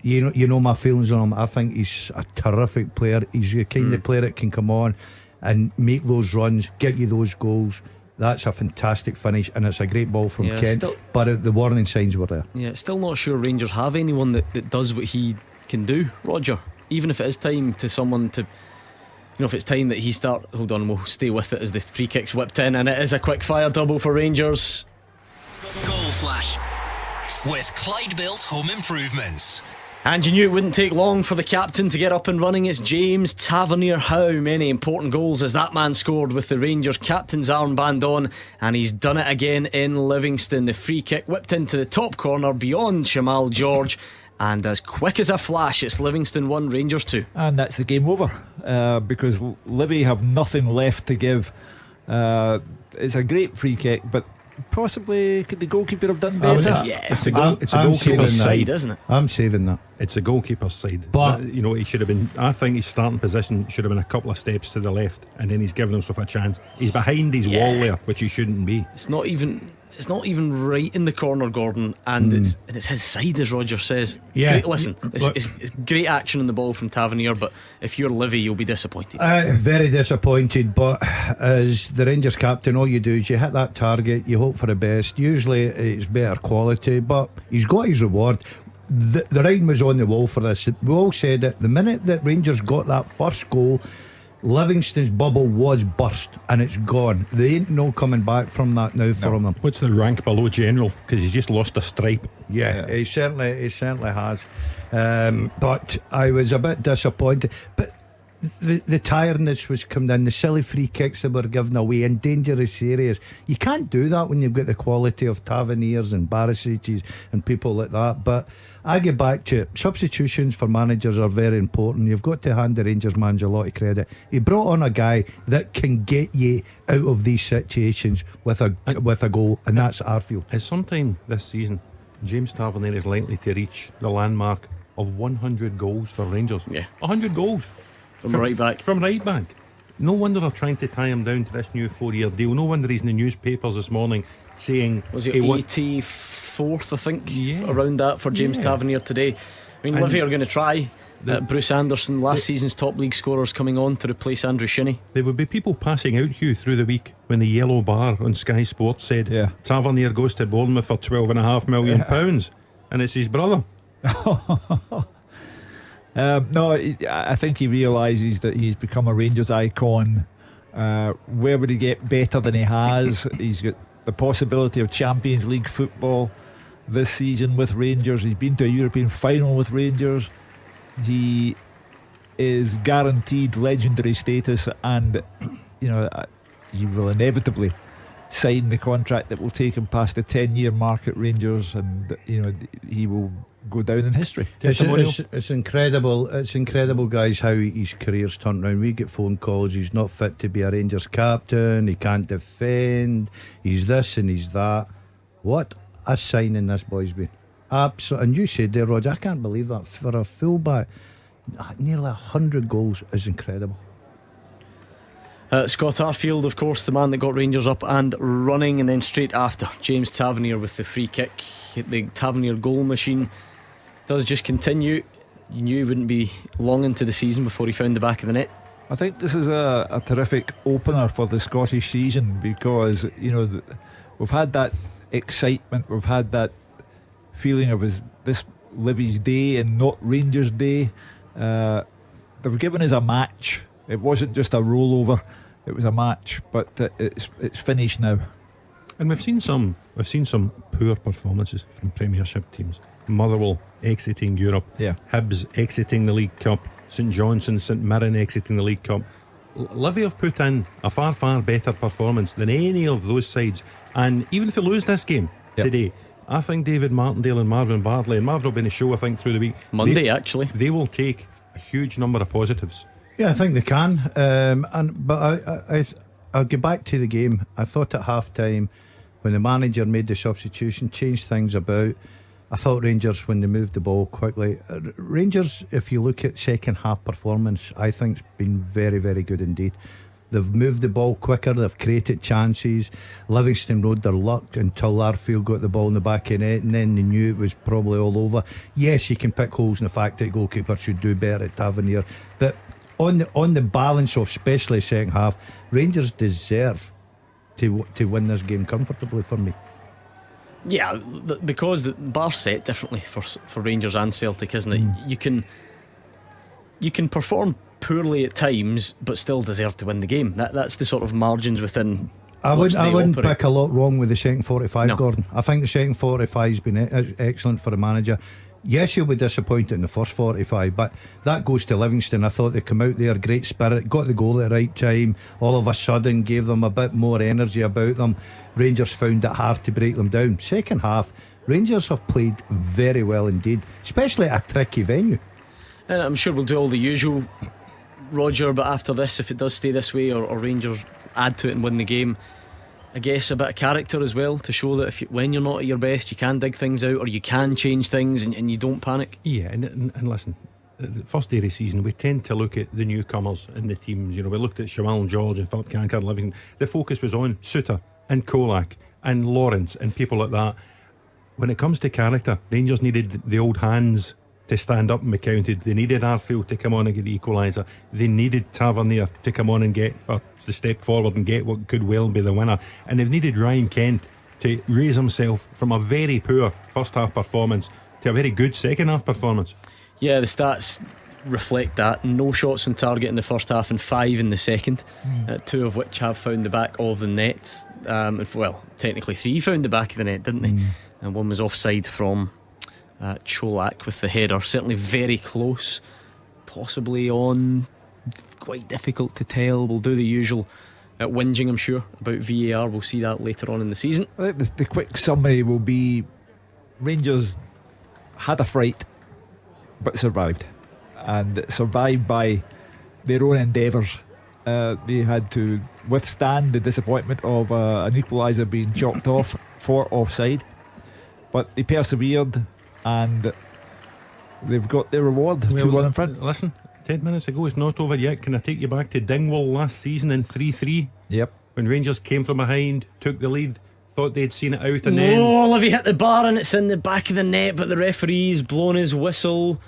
you know my feelings on him. I think he's a terrific player. He's the kind of player that can come on and make those runs, get you those goals. That's a fantastic finish, and it's a great ball from Kent. But the warning signs were there. Yeah, still not sure Rangers have anyone that does what he can do, Roger. Even if it is time to someone to, if it's time that he start. Hold on, we'll stay with it as the free kick's whipped in, and it is a quick fire double for Rangers. Goal Flash with Clyde Built Home Improvements. And you knew it wouldn't take long for the captain to get up and running. It's James Tavernier. How many important goals has that man scored with the Rangers captain's armband on? And he's done it again in Livingston. The free kick whipped into the top corner beyond Shamal George, and as quick as a flash, it's Livingston 1, Rangers 2. And that's the game over, because Livy have nothing left to give. It's a great free kick, but possibly could the goalkeeper have done better? It's a goalkeeper's side, isn't it? I'm saving that. It's a goalkeeper's side, but he should have been. I think his starting position should have been a couple of steps to the left, and then he's given himself a chance. He's behind his wall there, which he shouldn't be. It's not even right in the corner, Gordon, and it's his side, as Roger says. Yeah. Great, listen, it's great action on the ball from Tavernier, but if you're Livy, you'll be disappointed. Very disappointed, but as the Rangers captain, all you do is you hit that target, you hope for the best. Usually it's better quality, but he's got his reward. The writing was on the wall for this. We all said it. The minute that Rangers got that first goal, Livingston's bubble was burst, and it's gone. They ain't no coming back from that now for them. What's the rank below general? Because he's just lost a stripe. Yeah, he certainly has. But I was a bit disappointed. But the tiredness was coming in. The silly free kicks that were given away in dangerous areas. You can't do that when you've got the quality of Taverniers and Barisic and people like that. But I get back to it. Substitutions for managers are very important. You've got to hand the Rangers manager a lot of credit. He brought on a guy that can get you out of these situations with a goal, and that's Arfield. At some time this season, James Tavernier is likely to reach the landmark of 100 goals for Rangers. Yeah, 100 goals from right back. No wonder they're trying to tie him down to this new 4-year deal. No wonder he's in the newspapers this morning saying, was it 84th, I think, around that for James Tavernier today. I mean, Livy are going to try. Bruce Anderson, last season's top league scorers, coming on to replace Andrew Shinnie. There would be people passing out, Hugh, through the week when the yellow bar on Sky Sports said Tavernier goes to Bournemouth for £12.5 million, and it's his brother. No, I think he realises that he's become a Rangers icon. Where would he get better than he has? He's got the possibility of Champions League football this season with Rangers. He's been to a European final with Rangers. He is guaranteed legendary status, and he will inevitably sign the contract that will take him past the 10-year mark at Rangers, and he will go down in history. It's incredible. It's incredible, guys, how his career's turned around. We get phone calls. He's not fit to be a Rangers captain. He can't defend. He's this and he's that. What a signing this boy's been. Absolutely. And you said there, Roger, I can't believe that for a fullback. Nearly 100 goals is incredible. Scott Arfield, of course, the man that got Rangers up and running, and then straight after, James Tavernier with the free kick. The Tavernier goal machine does just continue. You knew he wouldn't be long into the season before he found the back of the net. I think this is a terrific opener for the Scottish season, because we've had that excitement, we've had that feeling of this Livy's day and not Rangers day. They've given us a match. It wasn't just a rollover, it was a match, but it's finished now. And we've seen some poor performances from Premiership teams. Motherwell exiting Europe, Hibs exiting the League Cup, St Johnstone, St Mirren exiting the League Cup. Livy have put in a far better performance than any of those sides, and even if they lose this game today, I think David Martindale and Marvin Bartley, and Marvin will be in the show I think through the week Monday, actually they will take a huge number of positives. Yeah, I think they can. But I'll get back to the game. I thought at half time, when the manager made the substitution, changed things about, I thought Rangers, when they moved the ball quickly, Rangers, if you look at second half performance, I think it's been very, very good indeed. They've moved the ball quicker, they've created chances. Livingston rode their luck until Arfield got the ball in the back of the net, and then they knew it was probably all over. Yes, you can pick holes in the fact that goalkeeper should do better at Tavernier, but on the balance of especially second half, Rangers deserve to win this game comfortably for me. Yeah, because the bar's set differently for Rangers and Celtic, isn't it? You can perform poorly at times but still deserve to win the game. That's the sort of margins within. I wouldn't pick a lot wrong with the second 45, no. Gordon. I think the second 45 has been excellent for the manager. Yes, you'll be disappointed in the first 45, but that goes to Livingston. I thought they come out there, great spirit, got the goal at the right time, all of a sudden gave them a bit more energy about them. Rangers found it hard to break them down. Second half, Rangers have played very well indeed, especially at a tricky venue. And I'm sure we'll do all the usual, Roger, but after this, if it does stay this way, or Rangers add to it and win the game, I guess a bit of character as well, to show that when you're not at your best, you can dig things out, or you can change things, and you don't panic. Yeah, and listen, the first day of the season, we tend to look at the newcomers in the teams. We looked at Shawal George and Philip Cancar and Livingston. The focus was on Suter and Kolak and Lawrence and people like that. When it comes to character, Rangers needed the old hands to stand up and be counted. They needed Arfield to come on and get the equaliser. They needed Tavernier to come on and get the step forward and get what could well be the winner. And they've needed Ryan Kent to raise himself from a very poor first half performance to a very good second half performance. Yeah, the stats reflect that. No shots on target in the first half and 5 in the second, 2 of which have found the back of the net. Well, technically 3 found the back of the net, didn't they? And 1 was offside from Cholak with the header. Certainly very close, possibly on, quite difficult to tell. We'll do the usual whinging, I'm sure, about VAR. We'll see that later on in the season. I think the quick summary will be Rangers had a fright but survived, and survived by their own endeavours. They had to withstand the disappointment of an equaliser being chalked off for offside, but they persevered and they've got their reward. 2-1 in front. Listen, 10 minutes ago, it's not over yet. Can I take you back to Dingwall last season in 3-3? Yep. When Rangers came from behind, took the lead, thought they'd seen it out, and then Livy hit the bar and it's in the back of the net, but the referee's blown his whistle.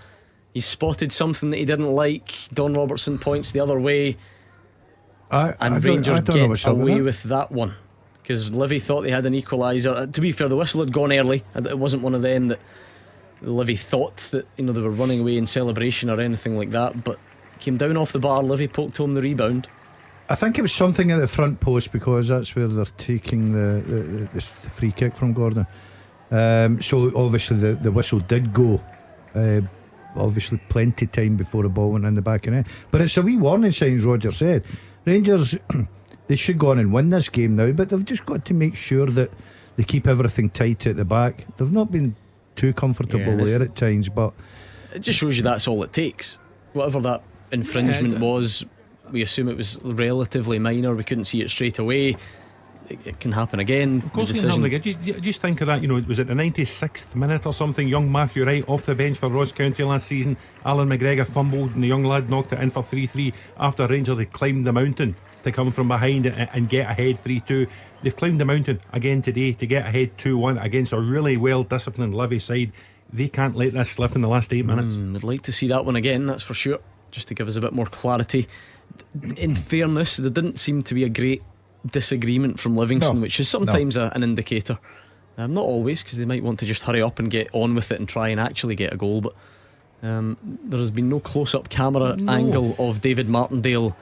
He's spotted something that he didn't like. Don Robertson points the other way, and Rangers get away with that one, because Livy thought they had an equaliser. To be fair, the whistle had gone early. It wasn't one of them that Livy thought that they were running away in celebration or anything like that, but came down off the bar. Livy poked home the rebound. I think it was something at the front post, because that's where they're taking the free kick from Gordon. So obviously the whistle did go. Obviously plenty time before the ball went in the back of the net, but it's a wee warning sign, as Roger said. Rangers They should go on and win this game now, but they've just got to make sure that they keep everything tight at the back. They've not been too comfortable there at times, but it just shows you that's all it takes. Whatever that infringement was, we assume it was relatively minor. We couldn't see it straight away. It can happen again. Of course it can happen again. Just think of that, was it the 96th minute or something? Young Matthew Wright off the bench for Ross County last season. Alan McGregor fumbled and the young lad knocked it in for 3-3 after Rangers had climbed the mountain to come from behind and get ahead 3-2. They've climbed the mountain again today to get ahead 2-1 against a really well disciplined Livy side. They can't let this slip in the last 8 minutes. I'd like to see that one again, that's for sure, just to give us a bit more clarity. In fairness, there didn't seem to be a great disagreement from Livingston, which is sometimes an indicator. Not always, because they might want to just hurry up and get on with it and try and actually get a goal. But there has been no close-up camera angle of David Martindale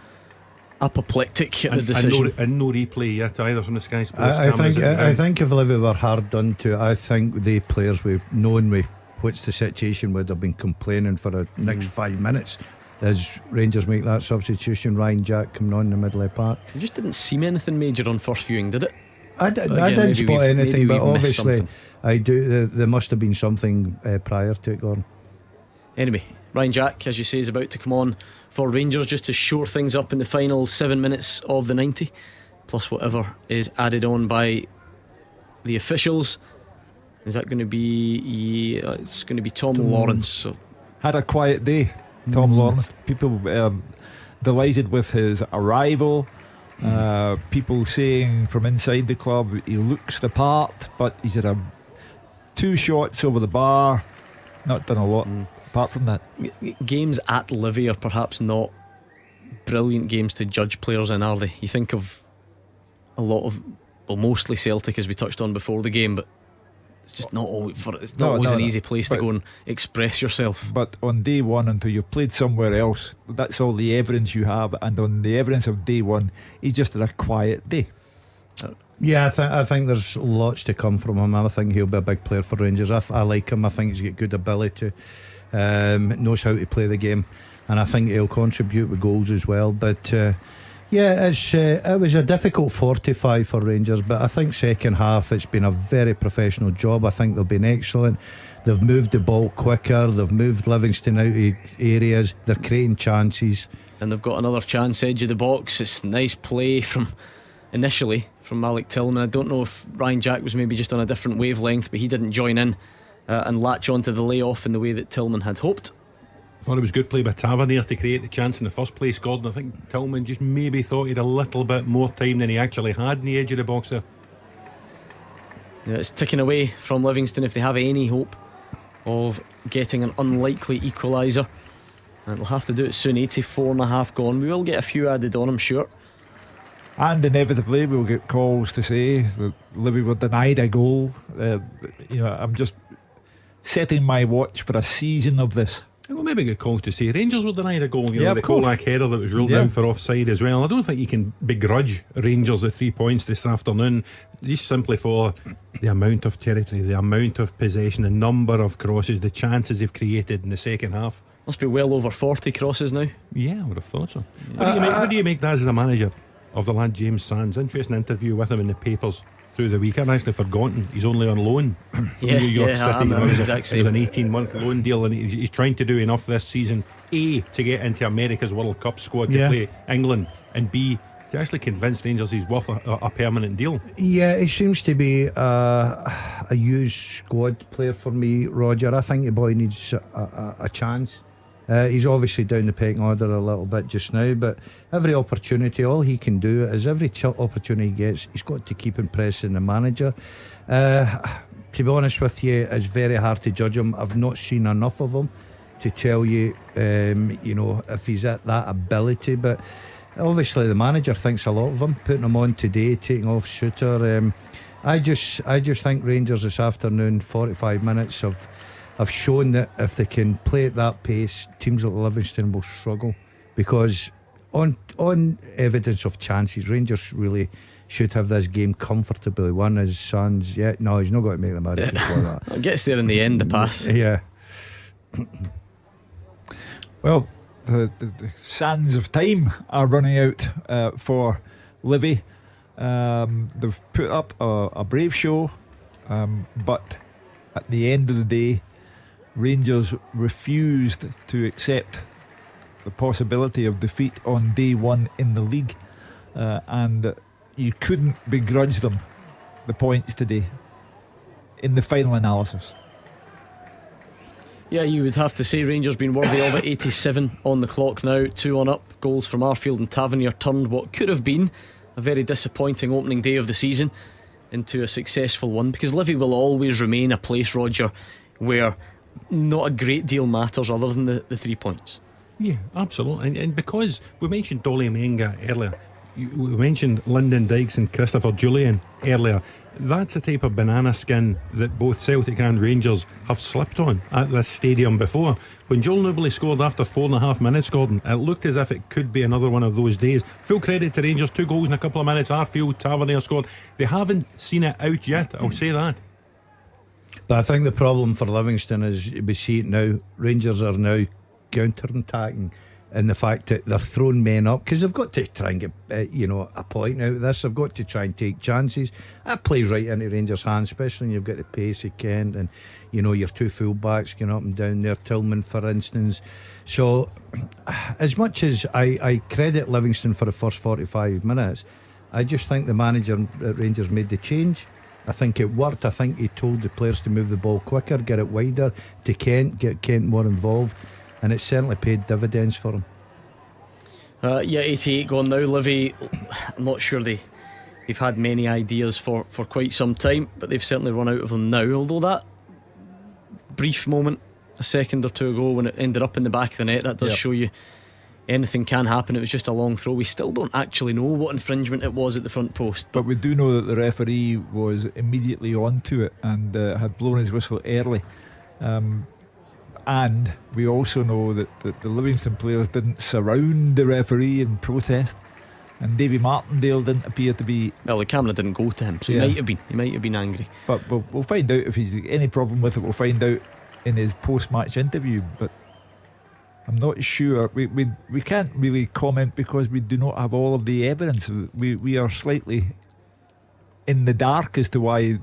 apoplectic at the decision, and no replay yet either from the Sky Sports cameras. I think if Livy were hard done to, I think the players knowing what's the situation would have been complaining for the next 5 minutes as Rangers make that substitution. Ryan Jack coming on in the middle of the park. It just didn't seem anything major on first viewing, did it? I didn't spot anything, but obviously I do. There must have been something prior to it, Gordon. Anyway, Ryan Jack, as you say, is about to come on for Rangers just to shore things up in the final 7 minutes of the 90, plus whatever is added on by the officials. Is that going to be? It's going to be Tom Lawrence. So. Had a quiet day, Tom Lawrence. People delighted with his arrival. People saying from inside the club he looks the part, but he's had 2 shots over the bar. Not done a lot apart from that. Games at Livy are perhaps not brilliant games to judge players in, are they? You think of a lot of, mostly Celtic, as we touched on before the game, but it's just not always, an easy place to go and express yourself. But on day one, until you've played somewhere else, that's all the evidence you have. And on the evidence of day one, he's just had a quiet day. Yeah, I think there's lots to come from him. I think he'll be a big player for Rangers. I like him. I think he's got good ability, knows how to play the game, and I think he'll contribute with goals as well. But it was a difficult 45 for Rangers, but I think second half it's been a very professional job. I think they've been excellent. They've moved the ball quicker, they've moved Livingston out of areas, they're creating chances, and they've got another chance edge of the box. It's nice play from Malik Tillman. I don't know if Ryan Jack was maybe just on a different wavelength, but he didn't join in and latch onto the layoff in the way that Tillman had hoped. I thought it was good play by Tavernier to create the chance in the first place, Gordon. I think Tillman just maybe thought he had a little bit more time than he actually had in the edge of the box there. Yeah, it's ticking away from Livingston if they have any hope of getting an unlikely equaliser, and they'll have to do it soon. 84.5 gone. We will get a few added on, I'm sure. And inevitably we'll get calls to say that Livy were denied a goal. I'm just setting my watch for a season of this. Well, maybe get calls to say Rangers were denied a goal. The Colak header that was ruled down for offside as well. I don't think you can begrudge Rangers the 3 points this afternoon, just simply for the amount of territory, the amount of possession, the number of crosses, the chances they've created in the second half. Must be well over 40 crosses now. Yeah, I would have thought so. What do you make that as a manager of the lad James Sands? Interesting interview with him in the papers through the week. I'd actually forgotten he's only on loan from New York City. It was an 18-month loan deal, and he's trying to do enough this season, A, to get into America's World Cup squad to play England, and B, to actually convince Rangers he's worth a permanent deal. Yeah, he seems to be a used squad player for me, Roger. I think the boy needs a chance. He's obviously down the pecking order a little bit just now, but every opportunity, all he can do is every opportunity he gets, he's got to keep impressing the manager. To be honest with you, it's very hard to judge him. I've not seen enough of him to tell you, if he's at that ability, but obviously the manager thinks a lot of him, putting him on today, taking off Shooter. I just think Rangers this afternoon, 45 minutes have shown that if they can play at that pace, teams like Livingston will struggle, because on evidence of chances, Rangers really should have this game comfortably won. As Sands, he's not going to make the marriage before that. It gets there in the end, the pass. Yeah. Well, the sands of time are running out for Livy. They've put up a brave show, but at the end of the day, Rangers refused to accept the possibility of defeat on day one in the league, and you couldn't begrudge them the points today in the final analysis. Yeah, you would have to say Rangers been worthy of it. 87 on the clock now, 2-1 up. Goals from Arfield and Tavernier turned what could have been a very disappointing opening day of the season into a successful one, because Livy will always remain a place, Roger, where not a great deal matters other than the 3 points. Yeah, absolutely. And because we mentioned Dolly Menga earlier, we mentioned Lyndon Dykes and Christopher Julian earlier, that's the type of banana skin that both Celtic and Rangers have slipped on at this stadium before. When Joel Newbley scored after 4.5 minutes, Gordon, it looked as if it could be another one of those days. Full credit to Rangers, 2 goals in a couple of minutes. Arfield, Tavernier scored. They haven't seen it out yet, I'll say that. But I think the problem for Livingston is, we see it now, Rangers are now counter-attacking, and the fact that they're throwing men up, because they've got to try and get a point out of this. They've got to try and take chances. That plays right into Rangers' hands, especially when you've got the pace of Kent and your 2 full-backs going up and down there, Tillman for instance. So as much as I credit Livingston for the first 45 minutes, I just think the manager at Rangers made the change. I think it worked. I think he told the players to move the ball quicker, get it wider to Kent, get Kent more involved, and it certainly paid dividends for him. 88 gone now. Livy, I'm not sure they've had many ideas for quite some time, but they've certainly run out of them now. Although that brief moment a second or two ago when it ended up in the back of the net, that does show you anything can happen. It was just a long throw. We still don't actually know what infringement it was at the front post, but we do know that the referee was immediately onto it and had blown his whistle early. And we also know that the Livingston players didn't surround the referee in protest, and Davy Martindale didn't appear to be. Well, the camera didn't go to him, so he might have been angry. But we'll find out if he's any problem with it. We'll find out in his post-match interview. But I'm not sure. We can't really comment because we do not have all of the evidence. We are slightly in the dark as to why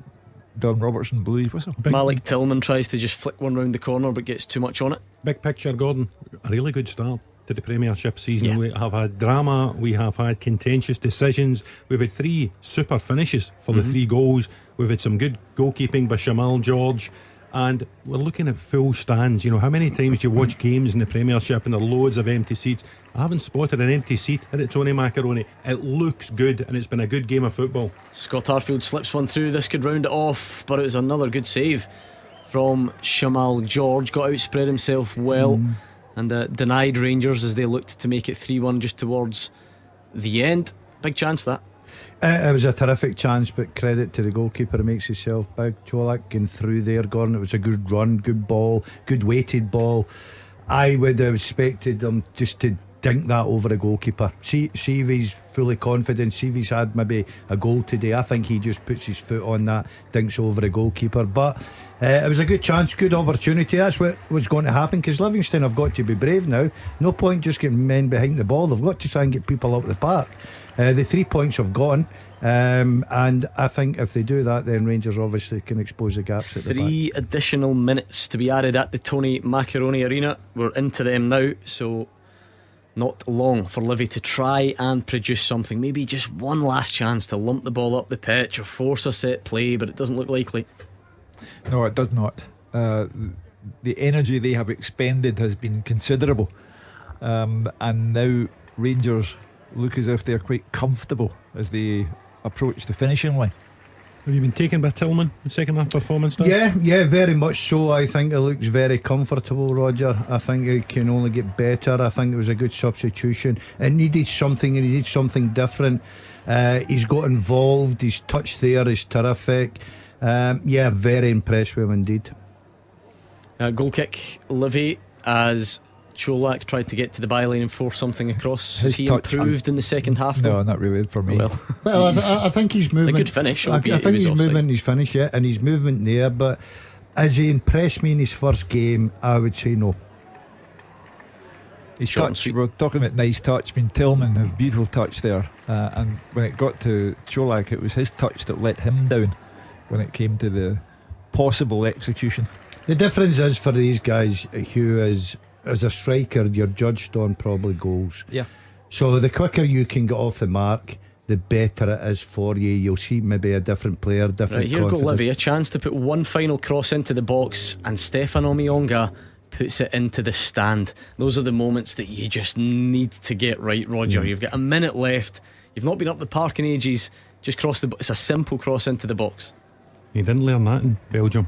Don Robertson blew his whistle. Malik Tillman tries to just flick one round the corner but gets too much on it. Big picture, Gordon, a really good start to the Premiership season. We have had drama, we have had contentious decisions, we've had 3 super finishes for the 3 goals, we've had some good goalkeeping by Shamal George, and we're looking at full stands. How many times do you watch games in the Premiership and there are loads of empty seats? I haven't spotted an empty seat at the Tony Macaroni. It looks good, and it's been a good game of football. Scott Arfield slips one through. This could round it off, but it was another good save from Shamal George. Got outspread himself well and denied Rangers as they looked to make it 3-1 just towards the end. Big chance that. It was a terrific chance, but credit to the goalkeeper who makes himself big. Cholak going through there, Gordon. It was a good run, good ball, good weighted ball. I would have expected him just to dink that over the goalkeeper. See if he's fully confident, see if he's had maybe a goal today. I think he just puts his foot on that, dinks over the goalkeeper. But it was a good chance, good opportunity. That's what was going to happen, because Livingston have got to be brave now. No point just getting men behind the ball. They've got to try and get people up the park. The 3 points have gone, and I think if they do that, then Rangers obviously can expose the gaps at the back. 3 additional minutes to be added at the Tony Macaroni Arena. We're into them now, so not long for Livy to try and produce something. Maybe just one last chance to lump the ball up the pitch or force a set play, but it doesn't look likely. No, it does not. The energy they have expended has been considerable, and now Rangers look as if they're quite comfortable as they approach the finishing line. Have you been taken by Tillman in second half performance now? Yeah, very much so. I think it looks very comfortable, Roger. I think it can only get better. I think it was a good substitution. It needed something, and he needed something different. He's got involved. His touch there is terrific. Very impressed with him indeed. Goal kick, Livy, as Cholak tried to get to the byline and force something across. Has he improved in the second half though? No, not really for me. Well, I think he's movement. A good finish. I think he's movement, his finish, and his movement there. But as he impressed me in his first game, I would say no. His touch, we're talking about nice touch. I mean, Tillman, a beautiful touch there. and when it got to Cholak, it was his touch that let him down when it came to the possible execution. The difference is for these guys, Hugh, is as a striker you're judged on probably goals. Yeah. So the quicker you can get off the mark, the better it is for you. You'll see maybe a different player, different Right, here go confidence. Livy, a chance to put one final cross into the box, and Stefan Omiyonga puts it into the stand. Those are the moments that you just need to get right, Roger. You've got a minute left, you've not been up the park in ages, just cross the it's a simple cross into the box. He didn't learn that in Belgium.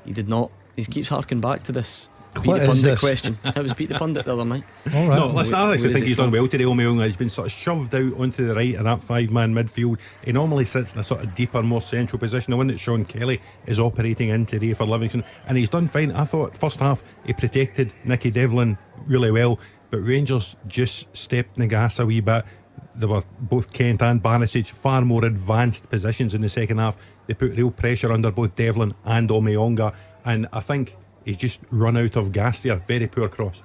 He did not. He keeps harking back to this Beat What the is pundit this? question. It was beat the pundit the other night. All right. No, listen, I actually Where is think it he's done from? well today. Omiyonga, he's been sort of shoved out onto the right of that 5-man midfield. He normally sits in a sort of deeper, more central position, the one that Sean Kelly is operating in today for Livingston, and he's done fine. I thought first half he protected Nicky Devlin really well, but Rangers just stepped in the gas a wee bit. They were, both Kent and Barisic, far more advanced positions in the second half. They put real pressure under both Devlin and Omiyonga, and I think he's just run out of gas there. Very poor cross.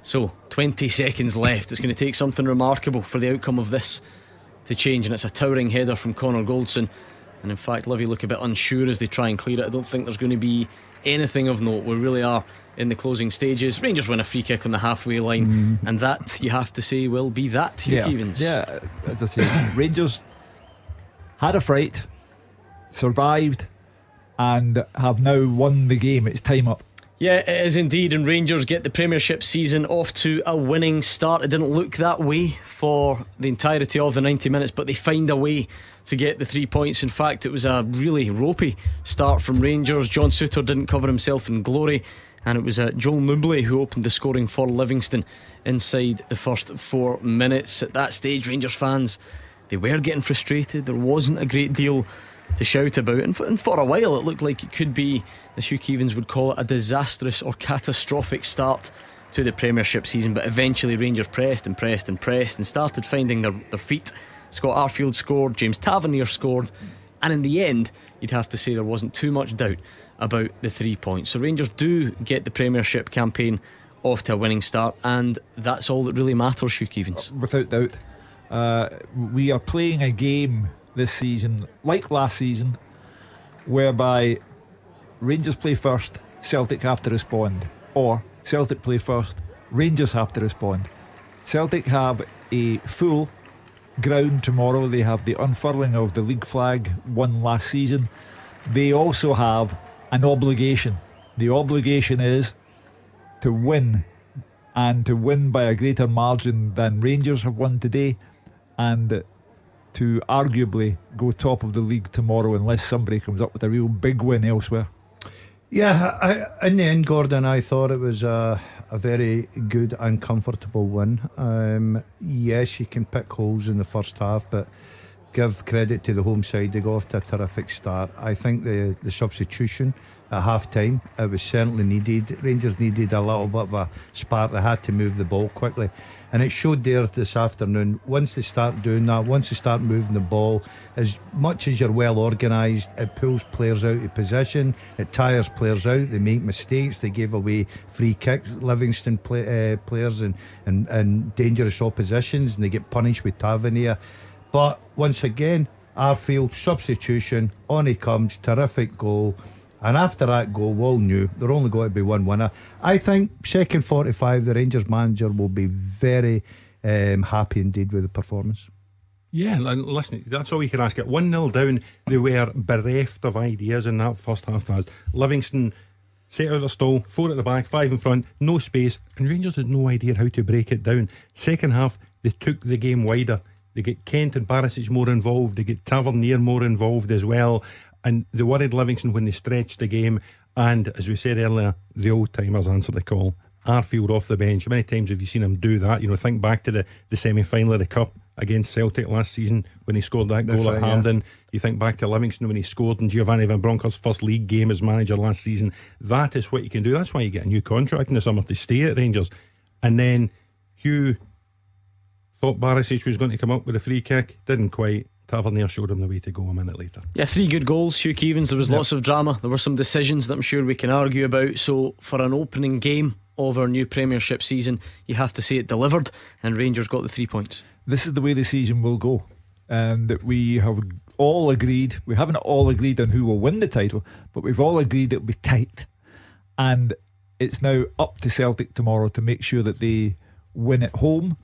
So 20 seconds left. It's going to take something remarkable for the outcome of this to change, and it's a towering header from Connor Goldson. And in fact, Livy look a bit unsure as they try and clear it. I don't think there's going to be anything of note. We really are in the closing stages. Rangers win a free kick on the halfway line, and that, you have to say, will be that, Hugh Keevins. Yeah, as I say, Rangers had a fright, survived, and have now won the game. It's time up. Yeah, it is indeed, and Rangers get the Premiership season off to a winning start. It didn't look that way for the entirety of the 90 minutes, but they find a way to get the 3 points. In fact, it was a really ropey start from Rangers. John Souttar didn't cover himself in glory, and it was Joel Nouble who opened the scoring for Livingston inside the first 4 minutes. At that stage, Rangers fans, they were getting frustrated. There wasn't a great deal to shout about, and for a while it looked like it could be, as Hugh Keevins would call it, a disastrous or catastrophic start to the Premiership season. But eventually Rangers pressed and pressed and pressed and started finding their feet. Scott Arfield scored, James Tavernier scored, and in the end you'd have to say there wasn't too much doubt about the 3 points. So Rangers do get the Premiership campaign off to a winning start, and that's all that really matters, Hugh Keevins. Without doubt. We are playing a game this season, like last season, whereby Rangers play first, Celtic have to respond, or Celtic play first, Rangers have to respond. Celtic have a full ground tomorrow. They have the unfurling of the league flag won last season. They also have an obligation. The obligation is to win, and to win by a greater margin than Rangers have won today, and to arguably go top of the league tomorrow, unless somebody comes up with a real big win elsewhere. Yeah, in the end, Gordon, I thought it was a very good and comfortable win. Yes, you can pick holes in the first half, but give credit to the home side. They got off to a terrific start. I think the substitution at half time, it was certainly needed. Rangers needed a little bit of a spark. They had to move the ball quickly, and it showed there this afternoon. Once they start doing that, once they start moving the ball, as much as you're well organised, it pulls players out of position, it tires players out, they make mistakes, they gave away free kicks, Livingston players and dangerous oppositions, and they get punished with Tavernier. But once again, Arfield substitution, on he comes, terrific goal. And after that goal, we all knew there only got to be one winner. I think second 45, the Rangers manager will be very happy indeed with the performance. Yeah, listen, that's all you can ask. At 1-0 down, they were bereft of ideas in that first half. Livingston set out their stall, 4 at the back, 5 in front, no space, and Rangers had no idea how to break it down. Second half, they took the game wider. They get Kent and Barisic more involved, they get Tavernier more involved as well, and they worried Livingston when they stretched the game. And as we said earlier, the old timers answered the call. Arfield off the bench. How many times have you seen him do that? You know, think back to the semi-final of the Cup against Celtic last season when he scored that goal at Hampden. Yeah. You think back to Livingston when he scored in Giovanni Van Bronckhorst's first league game as manager last season. That is what you can do. That's why you get a new contract in the summer, to stay at Rangers. And then Hugh thought Barisic was going to come up with a free kick, didn't quite. Tavernier showed him the way to go a minute later. Yeah, 3 good goals, Hugh Keevins. There was lots of drama. There were some decisions that I'm sure we can argue about. So for an opening game of our new Premiership season, you have to say it delivered, and Rangers got the 3 points. this is the way the season will go, and that we have all agreed. We haven't all agreed on who will win the title, but we've all agreed it'll be tight, and it's now up to Celtic tomorrow to make sure that they win at home.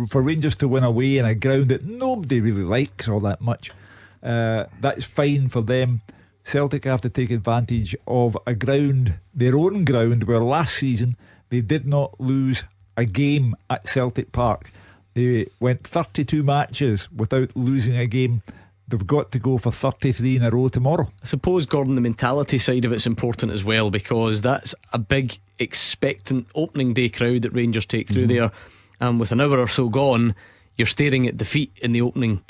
For Rangers to win away in a ground that nobody really likes all that much, that's fine for them. Celtic have to take advantage of a ground, their own ground, where last season they did not lose a game at Celtic Park. They went 32 matches without losing a game. They've got to go for 33 in a row tomorrow. I suppose, Gordon, the mentality side of it's important as well, because that's a big expectant opening day crowd that Rangers take through there, and with an hour or so gone, you're staring at defeat in the opening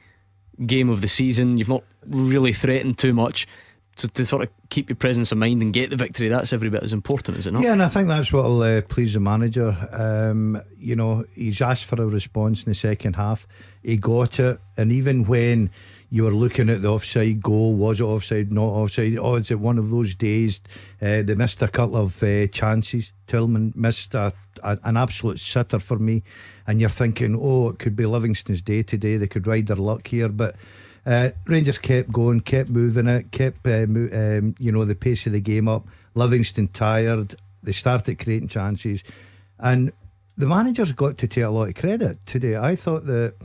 game of the season. You've not really threatened too much, so to sort of keep your presence of mind and get the victory, that's every bit as important, is it not? Yeah, and I think that's what will please the manager. He's asked for a response in the second half. He got it, and even when you were looking at the offside goal, was it offside, not offside? Oh, is it one of those days? They missed a couple of chances. Tillman missed an absolute sitter for me, and you're thinking, oh, it could be Livingston's day today. They could ride their luck here, but Rangers kept going, kept moving it, kept the pace of the game up. Livingston tired. They started creating chances, and the manager's got to take a lot of credit today. I thought that,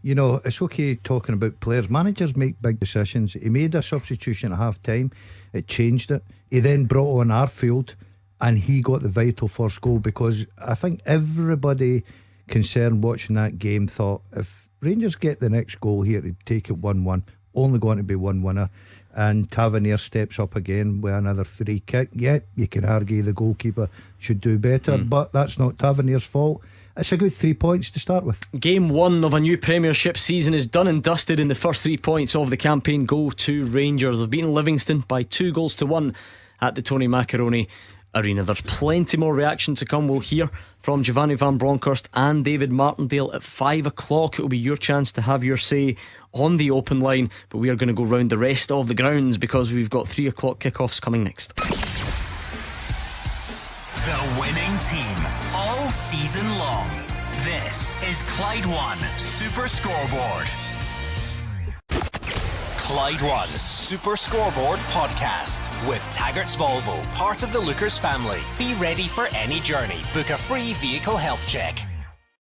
it's okay talking about players. Managers make big decisions. He made a substitution at half time. It changed it. He then brought on Arfield, and he got the vital first goal, because I think everybody concerned watching that game thought, if Rangers get the next goal here, to take it 1-1, only going to be one winner. And Tavernier steps up again with another free kick. Yeah, you can argue the goalkeeper should do better, but that's not Tavernier's fault. It's a good 3 points to start with. Game 1 of a new Premiership season is done and dusted, in the first 3 points of the campaign go to Rangers. They've beaten Livingston by 2-1 at the Tony Macaroni Arena. There's plenty more reaction to come. We'll hear from Giovanni Van Bronckhorst and David Martindale at 5 o'clock. It will be your chance to have your say on the open line, but we are going to go round the rest of the grounds because we've got 3 o'clock kickoffs coming next. The winning team all season long. This is Clyde One Super Scoreboard. Clyde One's Super Scoreboard podcast with Taggart's Volvo, part of the Lookers family. Be ready for any journey. Book a free vehicle health check.